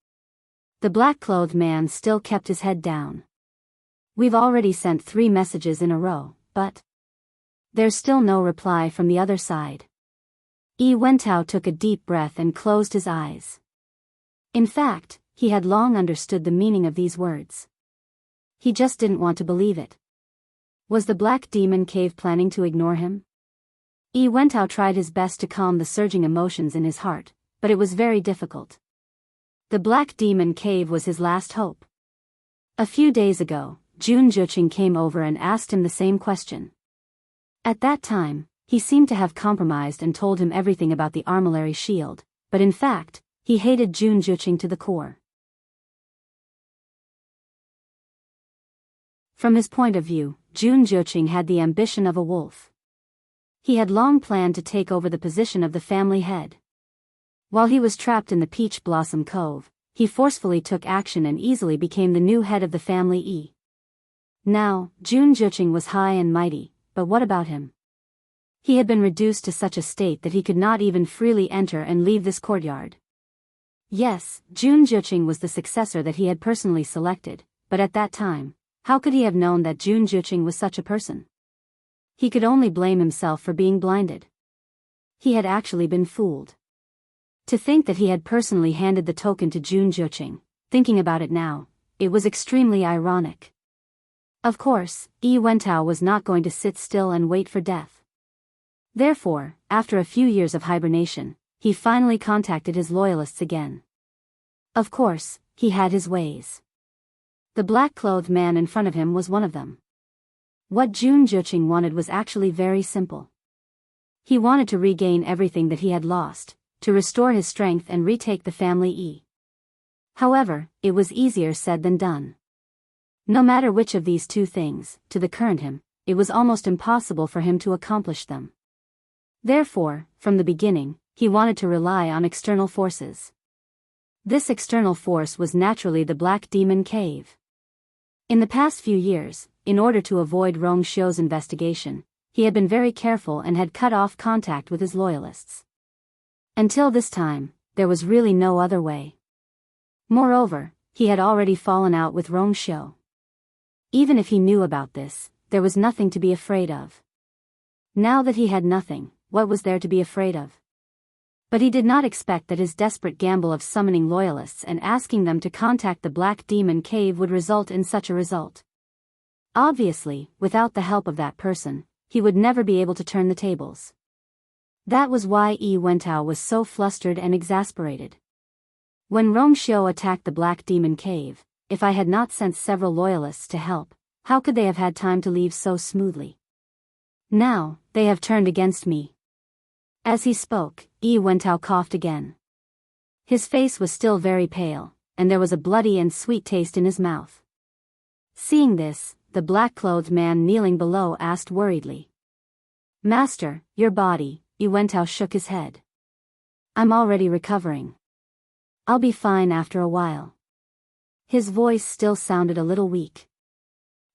The black-clothed man still kept his head down. "We've already sent 3 messages in a row, but there's still no reply from the other side." Yi Wentao took a deep breath and closed his eyes. In fact, he had long understood the meaning of these words. He just didn't want to believe it. Was the Black Demon Cave planning to ignore him? Yi Wentao tried his best to calm the surging emotions in his heart, but it was very difficult. The Black Demon Cave was his last hope. A few days ago, Jun Zhuqing came over and asked him the same question. At that time, he seemed to have compromised and told him everything about the armillary shield, but in fact, he hated Jun Zhuqing to the core. From his point of view, Jun Zhuqing had the ambition of a wolf. He had long planned to take over the position of the family head. While he was trapped in the Peach Blossom Cove, he forcefully took action and easily became the new head of the family E. Now, Jun Zhuqing was high and mighty, but what about him? He had been reduced to such a state that he could not even freely enter and leave this courtyard. Yes, Jun Zhuqing was the successor that he had personally selected, but at that time, how could he have known that Jun Zhuqing was such a person? He could only blame himself for being blinded. He had actually been fooled. To think that he had personally handed the token to Jun Zhuqing, thinking about it now, it was extremely ironic. Of course, Yi Wentao was not going to sit still and wait for death. Therefore, after a few years of hibernation, he finally contacted his loyalists again. Of course, he had his ways. The black-clothed man in front of him was one of them. What Jun Zhuqing wanted was actually very simple. He wanted to regain everything that he had lost, to restore his strength and retake the family E. However, it was easier said than done. No matter which of these two things, to the current him, it was almost impossible for him to accomplish them. Therefore, from the beginning, he wanted to rely on external forces. This external force was naturally the Black Demon Cave. In the past few years, in order to avoid Rong Xiu's investigation, he had been very careful and had cut off contact with his loyalists. Until this time, there was really no other way. Moreover, he had already fallen out with Rong Xiu. Even if he knew about this, there was nothing to be afraid of. Now that he had nothing, what was there to be afraid of? But he did not expect that his desperate gamble of summoning loyalists and asking them to contact the Black Demon Cave would result in such a result. Obviously, without the help of that person, he would never be able to turn the tables. That was why Yi Wentao was so flustered and exasperated. When Rong Xiu attacked the Black Demon Cave, if I had not sent several loyalists to help, how could they have had time to leave so smoothly? Now, they have turned against me. As he spoke, Yi Wentao coughed again. His face was still very pale, and there was a bloody and sweet taste in his mouth. Seeing this, the black-clothed man kneeling below asked worriedly. "Master, your body," Yi Wentao shook his head. "I'm already recovering. I'll be fine after a while." His voice still sounded a little weak.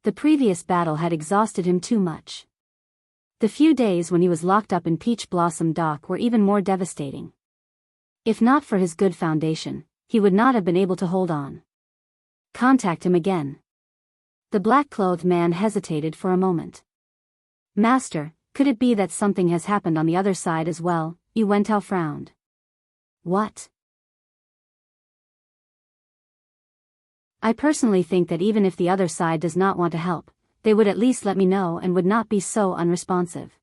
The previous battle had exhausted him too much. The few days when he was locked up in Peach Blossom Dock were even more devastating. If not for his good foundation, he would not have been able to hold on. Contact him again. The black-clothed man hesitated for a moment. "Master, could it be that something has happened on the other side as well?" Yi Wentao frowned. "What?" "I personally think that even if the other side does not want to help, they would at least let me know and would not be so unresponsive.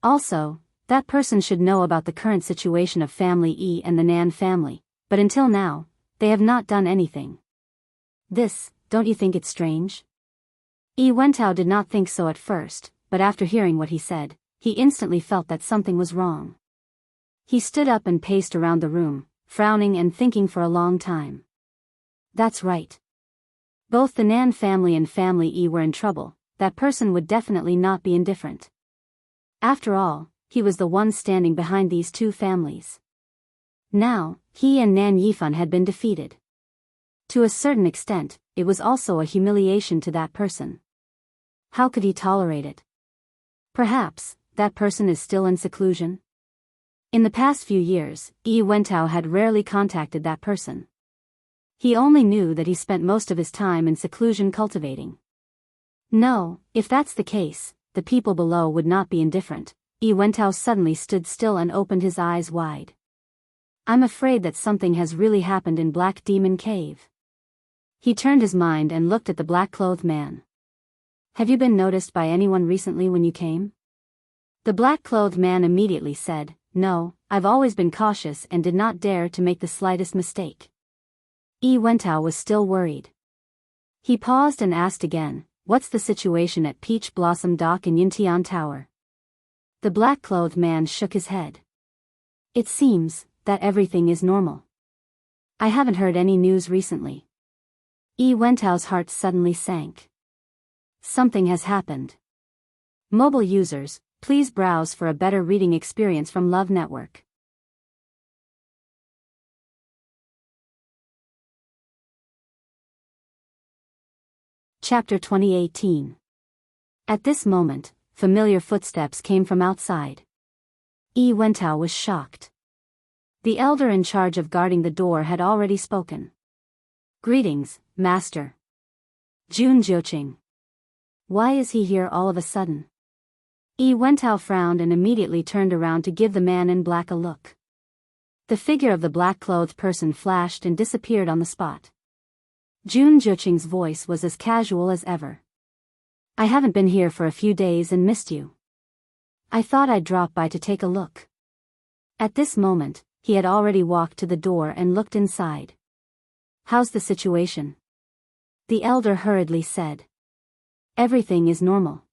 Also, that person should know about the current situation of Family E and the Nan family, but until now, they have not done anything. This, don't you think it's strange?" Yi Wentao did not think so at first, but after hearing what he said, he instantly felt that something was wrong. He stood up and paced around the room, frowning and thinking for a long time. That's right. Both the Nan family and Family E were in trouble. That person would definitely not be indifferent. After all, he was the one standing behind these two families. Now, he and Nan Yifan had been defeated. To a certain extent, it was also a humiliation to that person. How could he tolerate it? Perhaps, that person is still in seclusion? In the past few years, Yi Wentao had rarely contacted that person. He only knew that he spent most of his time in seclusion cultivating. No, if that's the case, the people below would not be indifferent. Yi Wentao suddenly stood still and opened his eyes wide. "I'm afraid that something has really happened in Black Demon Cave." He turned his mind and looked at the black-clothed man. "Have you been noticed by anyone recently when you came?" The black-clothed man immediately said, "No, I've always been cautious and did not dare to make the slightest mistake." Yi Wentao was still worried. He paused and asked again, "What's the situation at Peach Blossom Dock in Yintian Tower?" The black-clothed man shook his head. "It seems that everything is normal. I haven't heard any news recently." Yi Wentao's heart suddenly sank. Something has happened. Mobile users, please browse for a better reading experience from Love Network. Chapter 2018. At this moment, familiar footsteps came from outside. Yi Wentao was shocked. The elder in charge of guarding the door had already spoken. "Greetings, Master. Jun Jiuqing. Why is he here all of a sudden?" Yi Wentao frowned and immediately turned around to give the man in black a look. The figure of the black-clothed person flashed and disappeared on the spot. Jun Jiuqing's voice was as casual as ever. "I haven't been here for a few days and missed you. I thought I'd drop by to take a look." At this moment, he had already walked to the door and looked inside. "How's the situation?" The elder hurriedly said. "Everything is normal.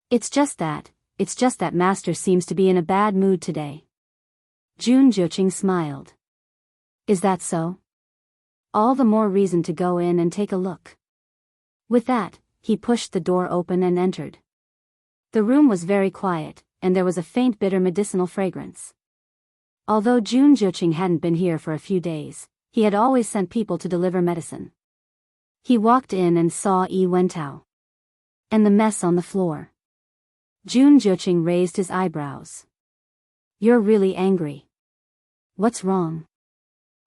It's just that Master seems to be in a bad mood today." Jun Jiuqing smiled. "Is that so? All the more reason to go in and take a look." With that, he pushed the door open and entered. The room was very quiet, and there was a faint bitter medicinal fragrance. Although Jun Jiuqing hadn't been here for a few days, he had always sent people to deliver medicine. He walked in and saw Yi Wentao. And the mess on the floor. Jun Juqing raised his eyebrows. You're really angry. What's wrong?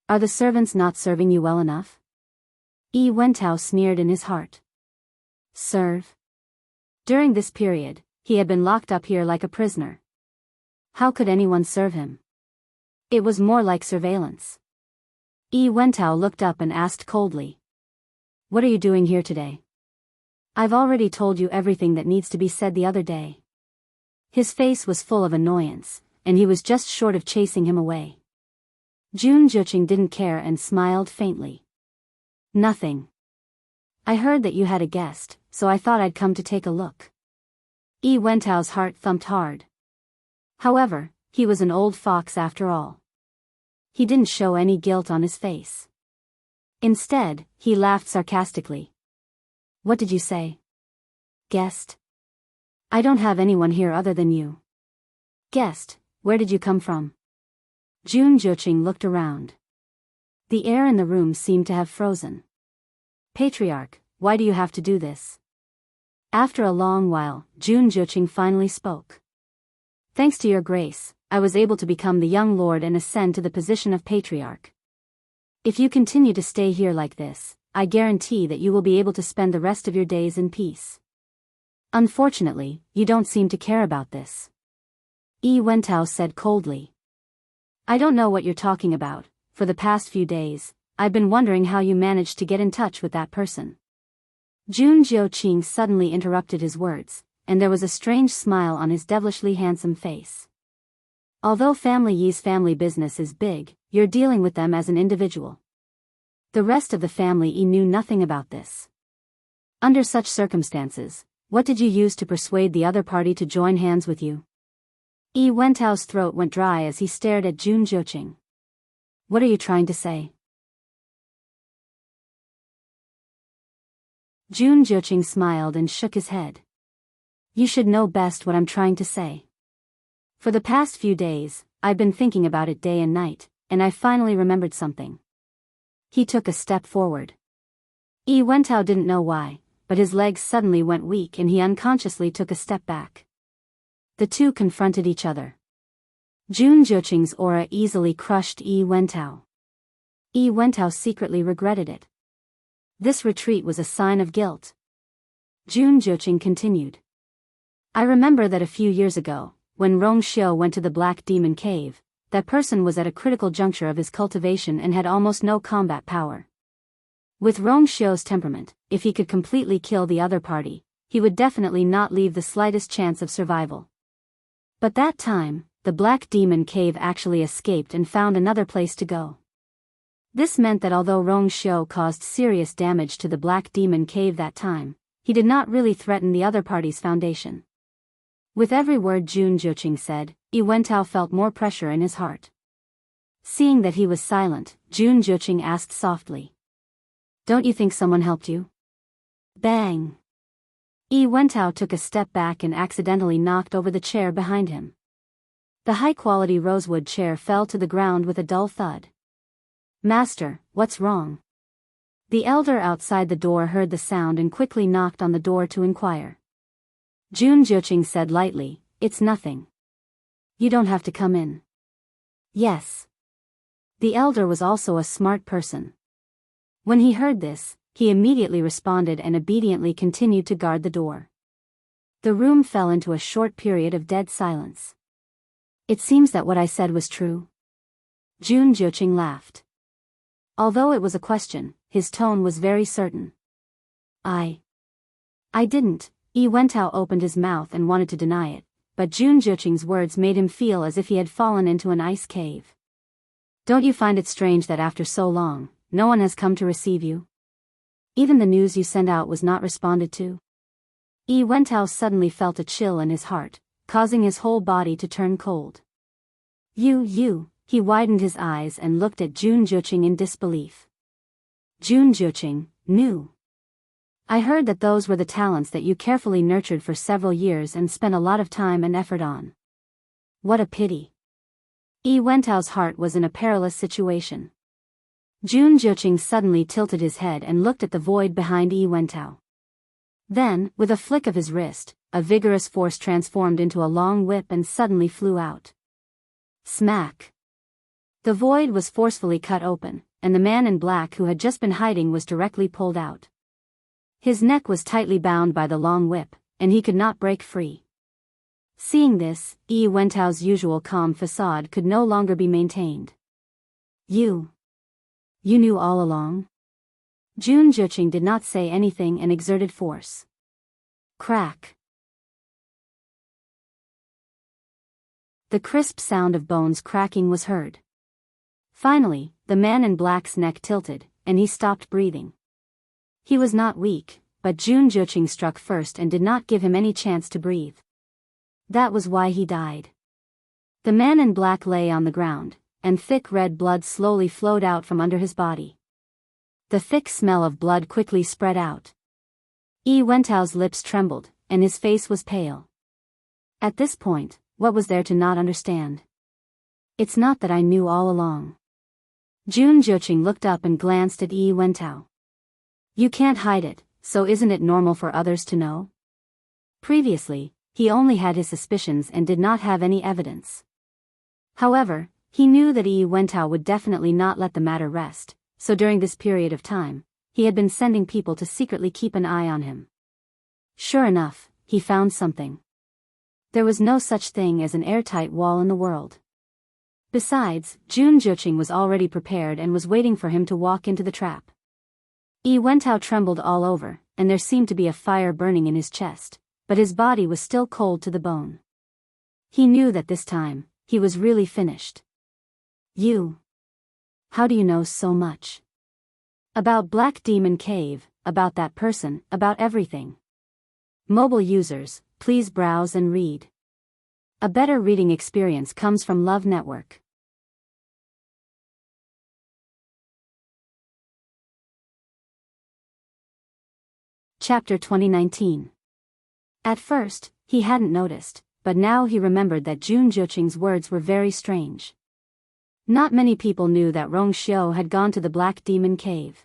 Are the servants not serving you well enough? Yi Wentao sneered in his heart. Serve? During this period, he had been locked up here like a prisoner. How could anyone serve him? It was more like surveillance. Yi Wentao looked up and asked coldly. What are you doing here today? I've already told you everything that needs to be said the other day. His face was full of annoyance, and he was just short of chasing him away. Jun Juqing didn't care and smiled faintly. Nothing. I heard that you had a guest, so I thought I'd come to take a look. Yi Wentao's heart thumped hard. However, he was an old fox after all. He didn't show any guilt on his face. Instead, he laughed sarcastically. What did you say? Guest? I don't have anyone here other than you. Guest, where did you come from? Jun Juqing looked around. The air in the room seemed to have frozen. Patriarch, why do you have to do this? After a long while, Jun Juqing finally spoke. Thanks to your grace, I was able to become the young lord and ascend to the position of patriarch. If you continue to stay here like this, I guarantee that you will be able to spend the rest of your days in peace. Unfortunately, you don't seem to care about this. Yi Wentao said coldly. I don't know what you're talking about. For the past few days, I've been wondering how you managed to get in touch with that person. Jun Juqing suddenly interrupted his words, and there was a strange smile on his devilishly handsome face. Although Family Yi's family business is big, you're dealing with them as an individual. The rest of the family Yi knew nothing about this. Under such circumstances, what did you use to persuade the other party to join hands with you? Yi Wentao's throat went dry as he stared at Jun Juqing. What are you trying to say? Jun Juqing smiled and shook his head. You should know best what I'm trying to say. For the past few days, I've been thinking about it day and night, and I finally remembered something. He took a step forward. Yi Wentao didn't know why, but his legs suddenly went weak and he unconsciously took a step back. The two confronted each other. Jun Juqing's aura easily crushed Yi Wentao. Yi Wentao secretly regretted it. This retreat was a sign of guilt. Jun Juqing continued. I remember that a few years ago, when Rong Xiu went to the Black Demon Cave, that person was at a critical juncture of his cultivation and had almost no combat power. With Rong Xiu's temperament, if he could completely kill the other party, he would definitely not leave the slightest chance of survival. But that time, the Black Demon Cave actually escaped and found another place to go. This meant that although Rong Xiu caused serious damage to the Black Demon Cave that time, he did not really threaten the other party's foundation. With every word Jun Juqing said, Yi Wentao felt more pressure in his heart. Seeing that he was silent, Jun Juqing asked softly. Don't you think someone helped you? Bang! Yi Wentao took a step back and accidentally knocked over the chair behind him. The high-quality rosewood chair fell to the ground with a dull thud. Master, what's wrong? The elder outside the door heard the sound and quickly knocked on the door to inquire. Jun Juqing said lightly, It's nothing. You don't have to come in. Yes. The elder was also a smart person. When he heard this, he immediately responded and obediently continued to guard the door. The room fell into a short period of dead silence. It seems that what I said was true. Jun Juqing laughed. Although it was a question, his tone was very certain. I didn't. Yi Wentao opened his mouth and wanted to deny it, but Jun Juqing's words made him feel as if he had fallen into an ice cave. Don't you find it strange that after so long, no one has come to receive you? Even the news you sent out was not responded to? Yi Wentao suddenly felt a chill in his heart, causing his whole body to turn cold. You, he widened his eyes and looked at Jun Juqing in disbelief. Jun Juqing, knew. I heard that those were the talents that you carefully nurtured for several years and spent a lot of time and effort on. What a pity. Yi Wentao's heart was in a perilous situation. Jun Zhiqing suddenly tilted his head and looked at the void behind Yi Wentao. Then, with a flick of his wrist, a vigorous force transformed into a long whip and suddenly flew out. Smack! The void was forcefully cut open, and the man in black who had just been hiding was directly pulled out. His neck was tightly bound by the long whip, and he could not break free. Seeing this, Yi Wentao's usual calm facade could no longer be maintained. You knew all along? Jun Zhiqing did not say anything and exerted force. Crack. The crisp sound of bones cracking was heard. Finally, the man in black's neck tilted, and he stopped breathing. He was not weak, but Jun Zhiqing struck first and did not give him any chance to breathe. That was why he died. The man in black lay on the ground, and thick red blood slowly flowed out from under his body. The thick smell of blood quickly spread out. Yi Wentao's lips trembled, and his face was pale. At this point, what was there to not understand? It's not that I knew all along. Jun Zhiqing looked up and glanced at Yi Wentao. You can't hide it, so isn't it normal for others to know? Previously, he only had his suspicions and did not have any evidence. However, he knew that Yi Wentao would definitely not let the matter rest, so during this period of time, he had been sending people to secretly keep an eye on him. Sure enough, he found something. There was no such thing as an airtight wall in the world. Besides, Jun Zhiqing was already prepared and was waiting for him to walk into the trap. Yi Wentao trembled all over, and there seemed to be a fire burning in his chest, but his body was still cold to the bone. He knew that this time, he was really finished. How do you know so much? About Black Demon Cave, about that person, about everything. Mobile users, please browse and read. A better reading experience comes from Love Network. Chapter 2019. At first, he hadn't noticed, but now he remembered that Jun Zhiqing's words were very strange. Not many people knew that Rong Xiu had gone to the Black Demon Cave.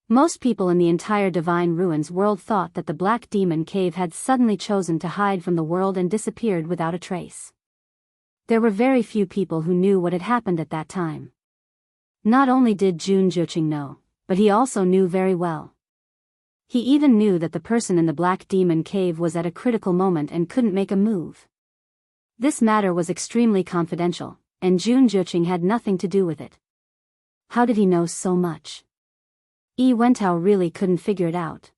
Most people in the entire Divine Ruins world thought that the Black Demon Cave had suddenly chosen to hide from the world and disappeared without a trace. There were very few people who knew what had happened at that time. Not only did Jun Zhiqing know, but he also knew very well. He even knew that the person in the Black Demon Cave was at a critical moment and couldn't make a move. This matter was extremely confidential, and Jun Zhiqing had nothing to do with it. How did he know so much? Yi Wentao really couldn't figure it out.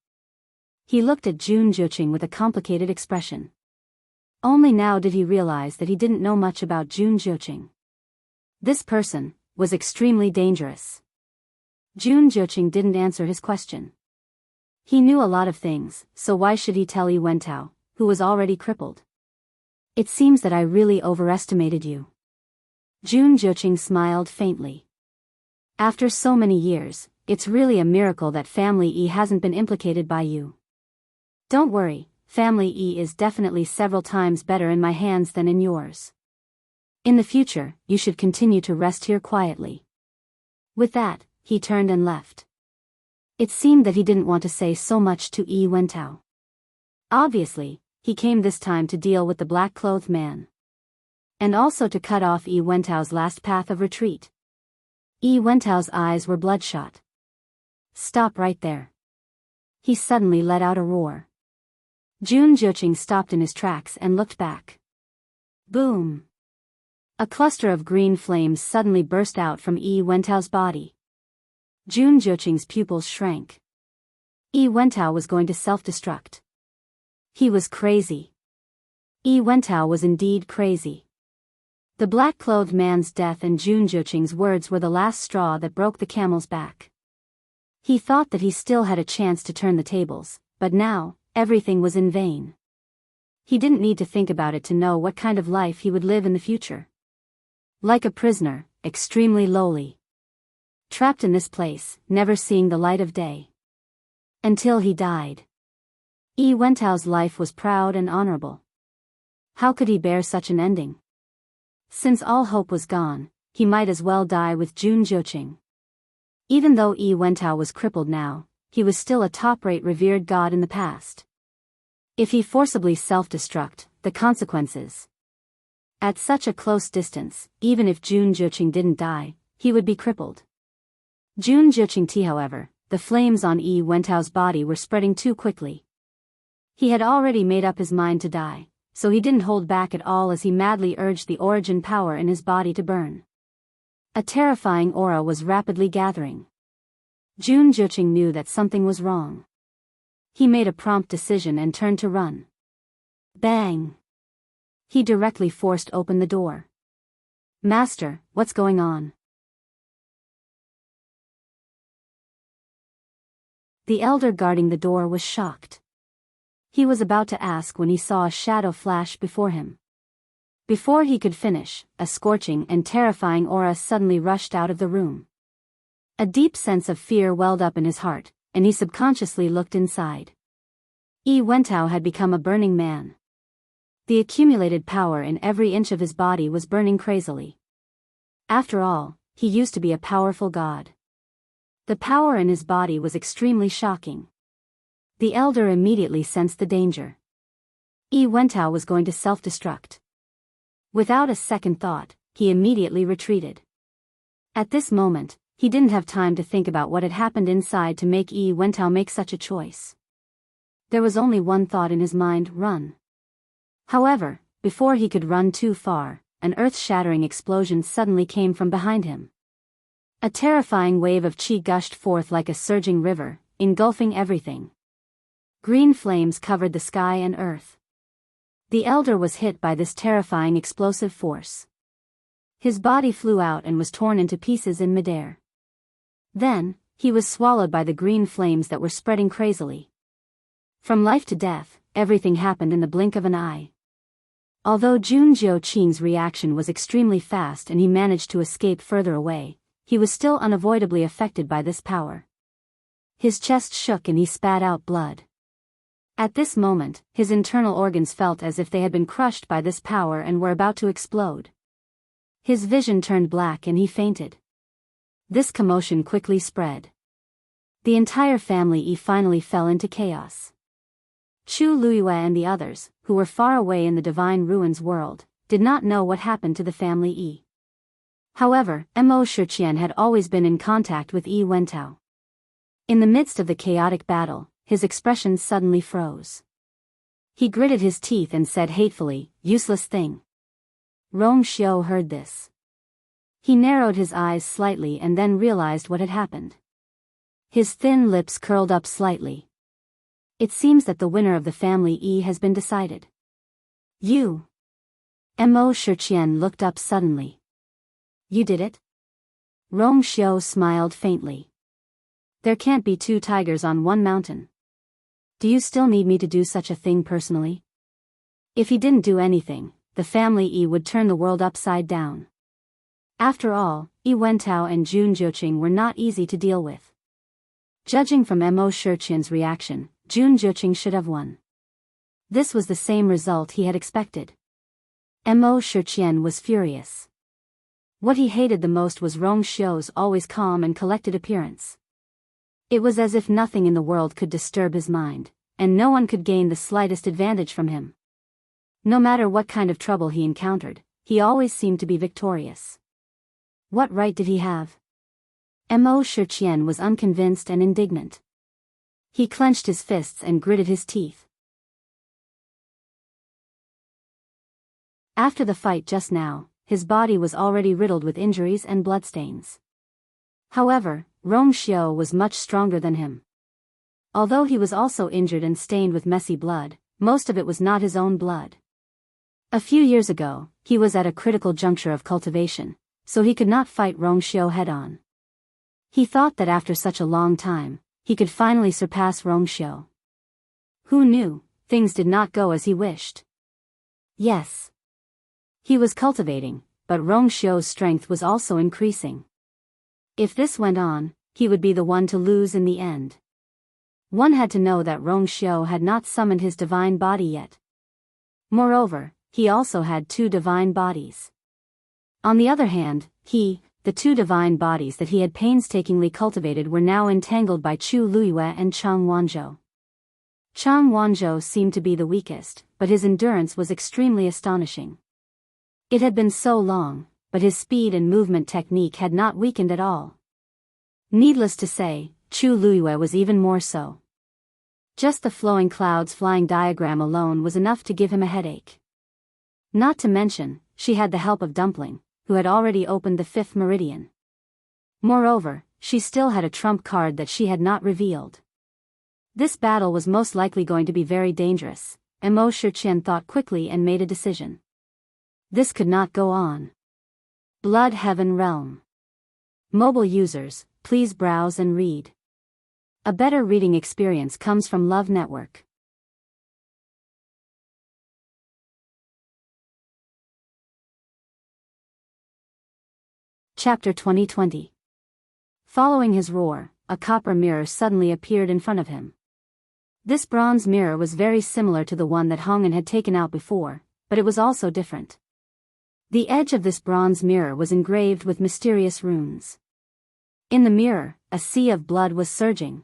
He looked at Jun Zhiqing with a complicated expression. Only now did he realize that he didn't know much about Jun Zhiqing. This person was extremely dangerous. Jun Zhiqing didn't answer his question. He knew a lot of things, so why should he tell Yi Wentao, who was already crippled? It seems that I really overestimated you. Jun Zhiqing smiled faintly. After so many years, it's really a miracle that Family E hasn't been implicated by you. Don't worry, Family E is definitely several times better in my hands than in yours. In the future, you should continue to rest here quietly. With that, he turned and left. It seemed that he didn't want to say so much to Yi Wentao. Obviously, he came this time to deal with the black-clothed man. And also to cut off Yi Wentao's last path of retreat. Yi Wentao's eyes were bloodshot. Stop right there. He suddenly let out a roar. Jun Zhiqing stopped in his tracks and looked back. Boom! A cluster of green flames suddenly burst out from Yi Wentao's body. Jun Zhiqing's pupils shrank. Yi Wentao was going to self-destruct. He was crazy. Yi Wentao was indeed crazy. The black-clothed man's death and Jun Zhiqing's words were the last straw that broke the camel's back. He thought that he still had a chance to turn the tables, but now, everything was in vain. He didn't need to think about it to know what kind of life he would live in the future. Like a prisoner, extremely lowly. Trapped in this place, never seeing the light of day. Until he died. Yi Wentao's life was proud and honorable. How could he bear such an ending? Since all hope was gone, he might as well die with Jun Zhiqing. Even though Yi Wentao was crippled now, he was still a top-rate revered god in the past. If he forcibly self-destruct, the consequences. At such a close distance, even if Jun Zheqing didn't die, he would be crippled. Jun Zheqing, however, the flames on Yi Wentao's body were spreading too quickly. He had already made up his mind to die, so he didn't hold back at all as he madly urged the origin power in his body to burn. A terrifying aura was rapidly gathering. Jun Zheqing knew that something was wrong. He made a prompt decision and turned to run. Bang! He directly forced open the door. Master, what's going on? The elder guarding the door was shocked. He was about to ask when he saw a shadow flash before him. Before he could finish, a scorching and terrifying aura suddenly rushed out of the room. A deep sense of fear welled up in his heart, and he subconsciously looked inside. Yi Wentao had become a burning man. The accumulated power in every inch of his body was burning crazily. After all, he used to be a powerful god. The power in his body was extremely shocking. The elder immediately sensed the danger. Yi Wentao was going to self-destruct. Without a second thought, he immediately retreated. At this moment, he didn't have time to think about what had happened inside to make Yi Wentao make such a choice. There was only one thought in his mind: run. However, before he could run too far, an earth-shattering explosion suddenly came from behind him. A terrifying wave of qi gushed forth like a surging river, engulfing everything. Green flames covered the sky and earth. The elder was hit by this terrifying explosive force. His body flew out and was torn into pieces in midair. Then, he was swallowed by the green flames that were spreading crazily. From life to death, everything happened in the blink of an eye. Although Jun Zheqing's reaction was extremely fast and he managed to escape further away, he was still unavoidably affected by this power. His chest shook and he spat out blood. At this moment, his internal organs felt as if they had been crushed by this power and were about to explode. His vision turned black and he fainted. This commotion quickly spread. The entire family finally fell into chaos. Chu Luiyue and the others, who were far away in the divine ruins world, did not know what happened to the family Yi. However, Mo Shiqian had always been in contact with Yi Wentao. In the midst of the chaotic battle, his expression suddenly froze. He gritted his teeth and said hatefully, "Useless thing." Rong Xiu heard this. He narrowed his eyes slightly and then realized what had happened. His thin lips curled up slightly. It seems that the winner of the family Yi has been decided. You. Mo Shiqian looked up suddenly. You did it? Rong Xiu smiled faintly. There can't be two tigers on one mountain. Do you still need me to do such a thing personally? If he didn't do anything, the family Yi would turn the world upside down. After all, Yi Wentao and Jun Zheqing were not easy to deal with. Judging from Mo Shiqian's reaction, Jun Zheqing should have won. This was the same result he had expected. Mo Shiqian was furious. What he hated the most was Rong Xiu's always calm and collected appearance. It was as if nothing in the world could disturb his mind, and no one could gain the slightest advantage from him. No matter what kind of trouble he encountered, he always seemed to be victorious. What right did he have? Mo Shiqian was unconvinced and indignant. He clenched his fists and gritted his teeth. After the fight just now, his body was already riddled with injuries and bloodstains. However, Rong Xiu was much stronger than him. Although he was also injured and stained with messy blood, most of it was not his own blood. A few years ago, he was at a critical juncture of cultivation, so he could not fight Rong Xiu head-on. He thought that after such a long time, he could finally surpass Rong Xiu. Who knew, things did not go as he wished. Yes. He was cultivating, but Rong Xiu's strength was also increasing. If this went on, he would be the one to lose in the end. One had to know that Rong Xiu had not summoned his divine body yet. Moreover, he also had two divine bodies. On the other hand, he, the two divine bodies that he had painstakingly cultivated were now entangled by Chu Luiyue and Chang Wanzhou. Chang Wanzhou seemed to be the weakest, but his endurance was extremely astonishing. It had been so long, but his speed and movement technique had not weakened at all. Needless to say, Chu Luiyue was even more so. Just the flowing clouds flying diagram alone was enough to give him a headache. Not to mention, she had the help of Dumpling, who had already opened the fifth meridian. Moreover, she still had a trump card that she had not revealed. This battle was most likely going to be very dangerous. Mo Shiqian thought quickly and made a decision. This could not go on. Blood Heaven Realm. Mobile users, please browse and read. A better reading experience comes from Love Network. Chapter 2020. Following his roar, a copper mirror suddenly appeared in front of him. This bronze mirror was very similar to the one that Hongen had taken out before, but it was also different. The edge of this bronze mirror was engraved with mysterious runes. In the mirror, a sea of blood was surging.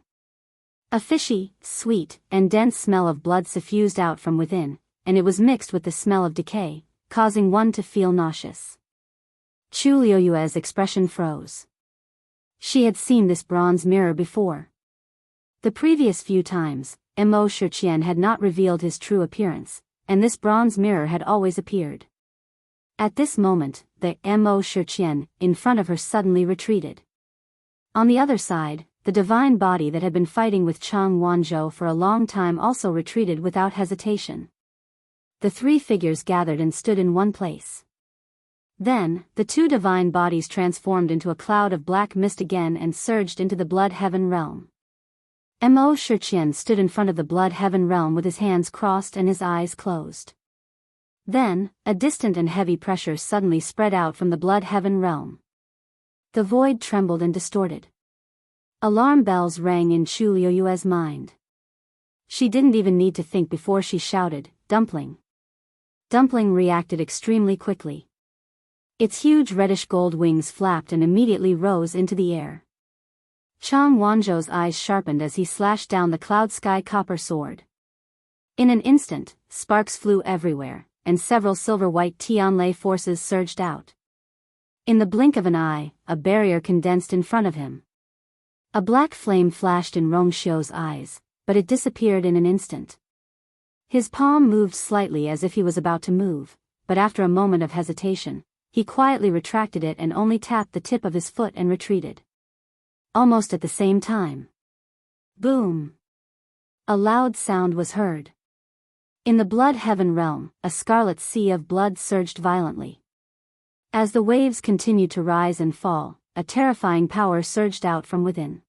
A fishy, sweet, and dense smell of blood suffused out from within, and it was mixed with the smell of decay, causing one to feel nauseous. Chu Luiyue's expression froze. She had seen this bronze mirror before. The previous few times, Mo Shiqian had not revealed his true appearance, and this bronze mirror had always appeared. At this moment, the Mo Shiqian in front of her suddenly retreated. On the other side, the divine body that had been fighting with Chang Wanzhou for a long time also retreated without hesitation. The three figures gathered and stood in one place. Then, the two divine bodies transformed into a cloud of black mist again and surged into the Blood Heaven realm. Mo Shiqian stood in front of the Blood Heaven realm with his hands crossed and his eyes closed. Then, a distant and heavy pressure suddenly spread out from the Blood Heaven realm. The void trembled and distorted. Alarm bells rang in Chu Luiyue's mind. She didn't even need to think before she shouted, "Dumpling!" Dumpling reacted extremely quickly. Its huge reddish-gold wings flapped and immediately rose into the air. Chang Wanzhou's eyes sharpened as he slashed down the cloud sky copper sword. In an instant, sparks flew everywhere, and several silver-white Tianlei forces surged out. In the blink of an eye, a barrier condensed in front of him. A black flame flashed in Rongxiu's eyes, but it disappeared in an instant. His palm moved slightly as if he was about to move, but after a moment of hesitation, he quietly retracted it and only tapped the tip of his foot and retreated. Almost at the same time. Boom! A loud sound was heard. In the Blood Heaven realm, a scarlet sea of blood surged violently. As the waves continued to rise and fall, a terrifying power surged out from within.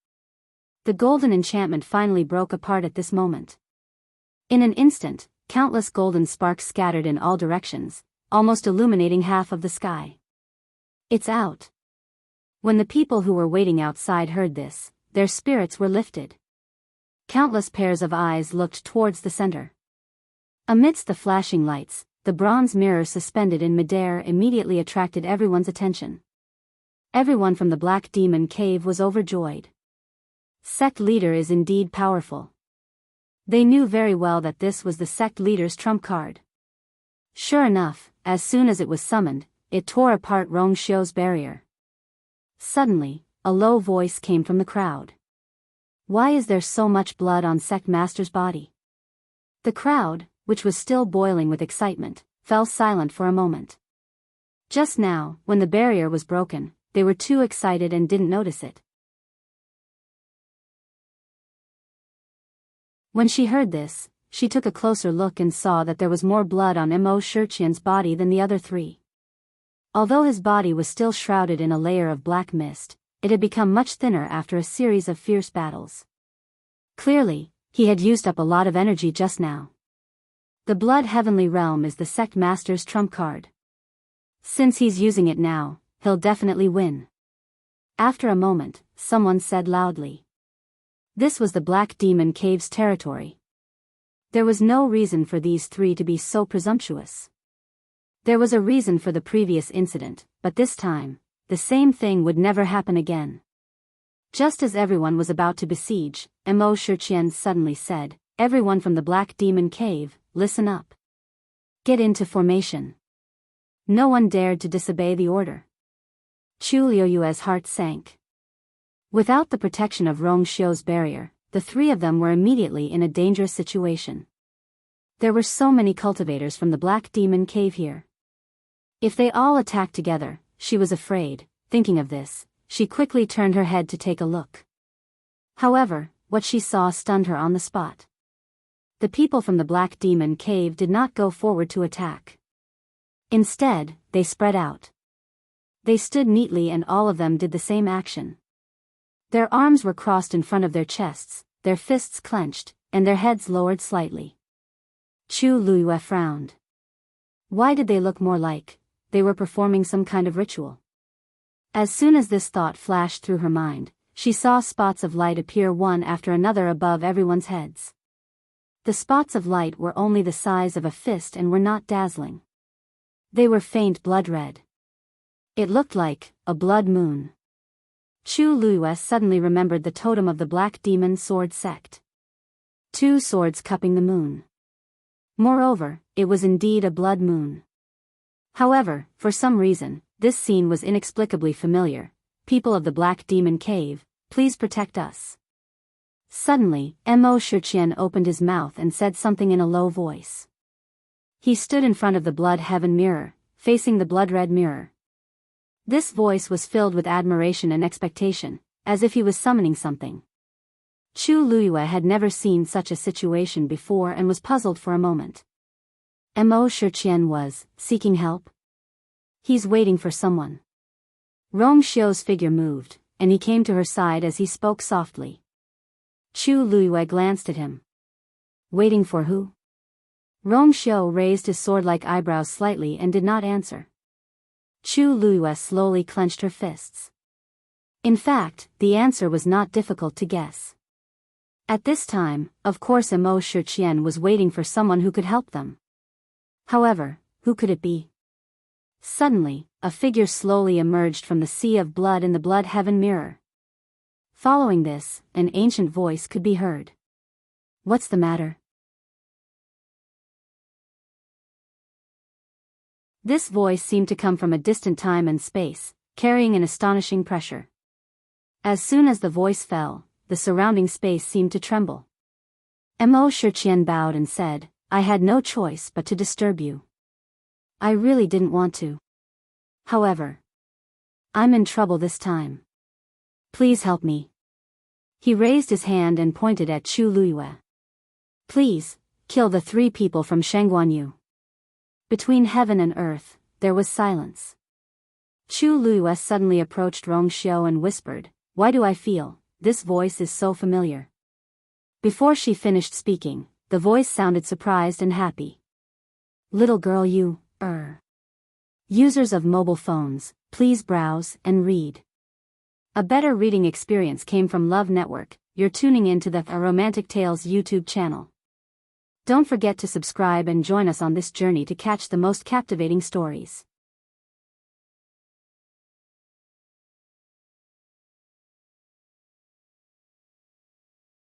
The golden enchantment finally broke apart at this moment. In an instant, countless golden sparks scattered in all directions, almost illuminating half of the sky. "It's out." When the people who were waiting outside heard this, their spirits were lifted. Countless pairs of eyes looked towards the center. Amidst the flashing lights, the bronze mirror suspended in midair immediately attracted everyone's attention. Everyone from the Black Demon Cave was overjoyed. Sect leader is indeed powerful. They knew very well that this was the sect leader's trump card. Sure enough, as soon as it was summoned, it tore apart Rongxiu's barrier. Suddenly, a low voice came from the crowd. "Why is there so much blood on Sect Master's body?" The crowd, which was still boiling with excitement, fell silent for a moment. Just now, when the barrier was broken, they were too excited and didn't notice it. When she heard this, she took a closer look and saw that there was more blood on Mo Shiqian's body than the other three. Although his body was still shrouded in a layer of black mist, it had become much thinner after a series of fierce battles. Clearly, he had used up a lot of energy just now. The Blood Heavenly Realm is the Sect Master's trump card. Since he's using it now, he'll definitely win. After a moment, someone said loudly. This was the Black Demon Cave's territory. There was no reason for these three to be so presumptuous. There was a reason for the previous incident, but this time, the same thing would never happen again. Just as everyone was about to besiege, Immerse suddenly said, "Everyone from the Black Demon Cave, listen up. Get into formation." No one dared to disobey the order. Chu Liuyue's heart sank. Without the protection of Rongxiu's barrier, the three of them were immediately in a dangerous situation. There were so many cultivators from the Black Demon Cave here. If they all attacked together, she was afraid. Thinking of this, she quickly turned her head to take a look. However, what she saw stunned her on the spot. The people from the Black Demon Cave did not go forward to attack. Instead, they spread out. They stood neatly and all of them did the same action. Their arms were crossed in front of their chests, their fists clenched, and their heads lowered slightly. Chu Liyue frowned. Why did they look more like they were performing some kind of ritual? As soon as this thought flashed through her mind, she saw spots of light appear one after another above everyone's heads. The spots of light were only the size of a fist and were not dazzling. They were faint blood red. It looked like a blood moon. Chu Liyue suddenly remembered the totem of the Black Demon Sword sect. Two swords cupping the moon. Moreover, it was indeed a blood moon. However, for some reason, this scene was inexplicably familiar. People of the Black Demon Cave, please protect us. Suddenly, Immerse opened his mouth and said something in a low voice. He stood in front of the Blood Heaven mirror, facing the blood-red mirror. This voice was filled with admiration and expectation, as if he was summoning something. Chu Liyue had never seen such a situation before and was puzzled for a moment. Immerse was seeking help? He's waiting for someone. Rongxiu's figure moved, and he came to her side as he spoke softly. Chu Liyue glanced at him. Waiting for who? Rongxiu raised his sword-like eyebrows slightly and did not answer. Chu Liyue slowly clenched her fists. In fact, the answer was not difficult to guess. At this time, of course Immerse was waiting for someone who could help them. However, who could it be? Suddenly, a figure slowly emerged from the sea of blood in the Blood Heaven mirror. Following this, an ancient voice could be heard. What's the matter? This voice seemed to come from a distant time and space, carrying an astonishing pressure. As soon as the voice fell, the surrounding space seemed to tremble. Immerse bowed and said, "I had no choice but to disturb you. I really didn't want to. However, I'm in trouble this time. Please help me." He raised his hand and pointed at Chu Liyue. "Please, kill the three people from Shangguanyu." Between heaven and earth, there was silence. Chu Liyue suddenly approached Rongxiu and whispered, "Why do I feel this voice is so familiar?" Before she finished speaking, the voice sounded surprised and happy. "Little girl, you, users of mobile phones, please browse and read." A better reading experience came from Love Network. You're tuning in to the Romantic Tales YouTube channel. Don't forget to subscribe and join us on this journey to catch the most captivating stories.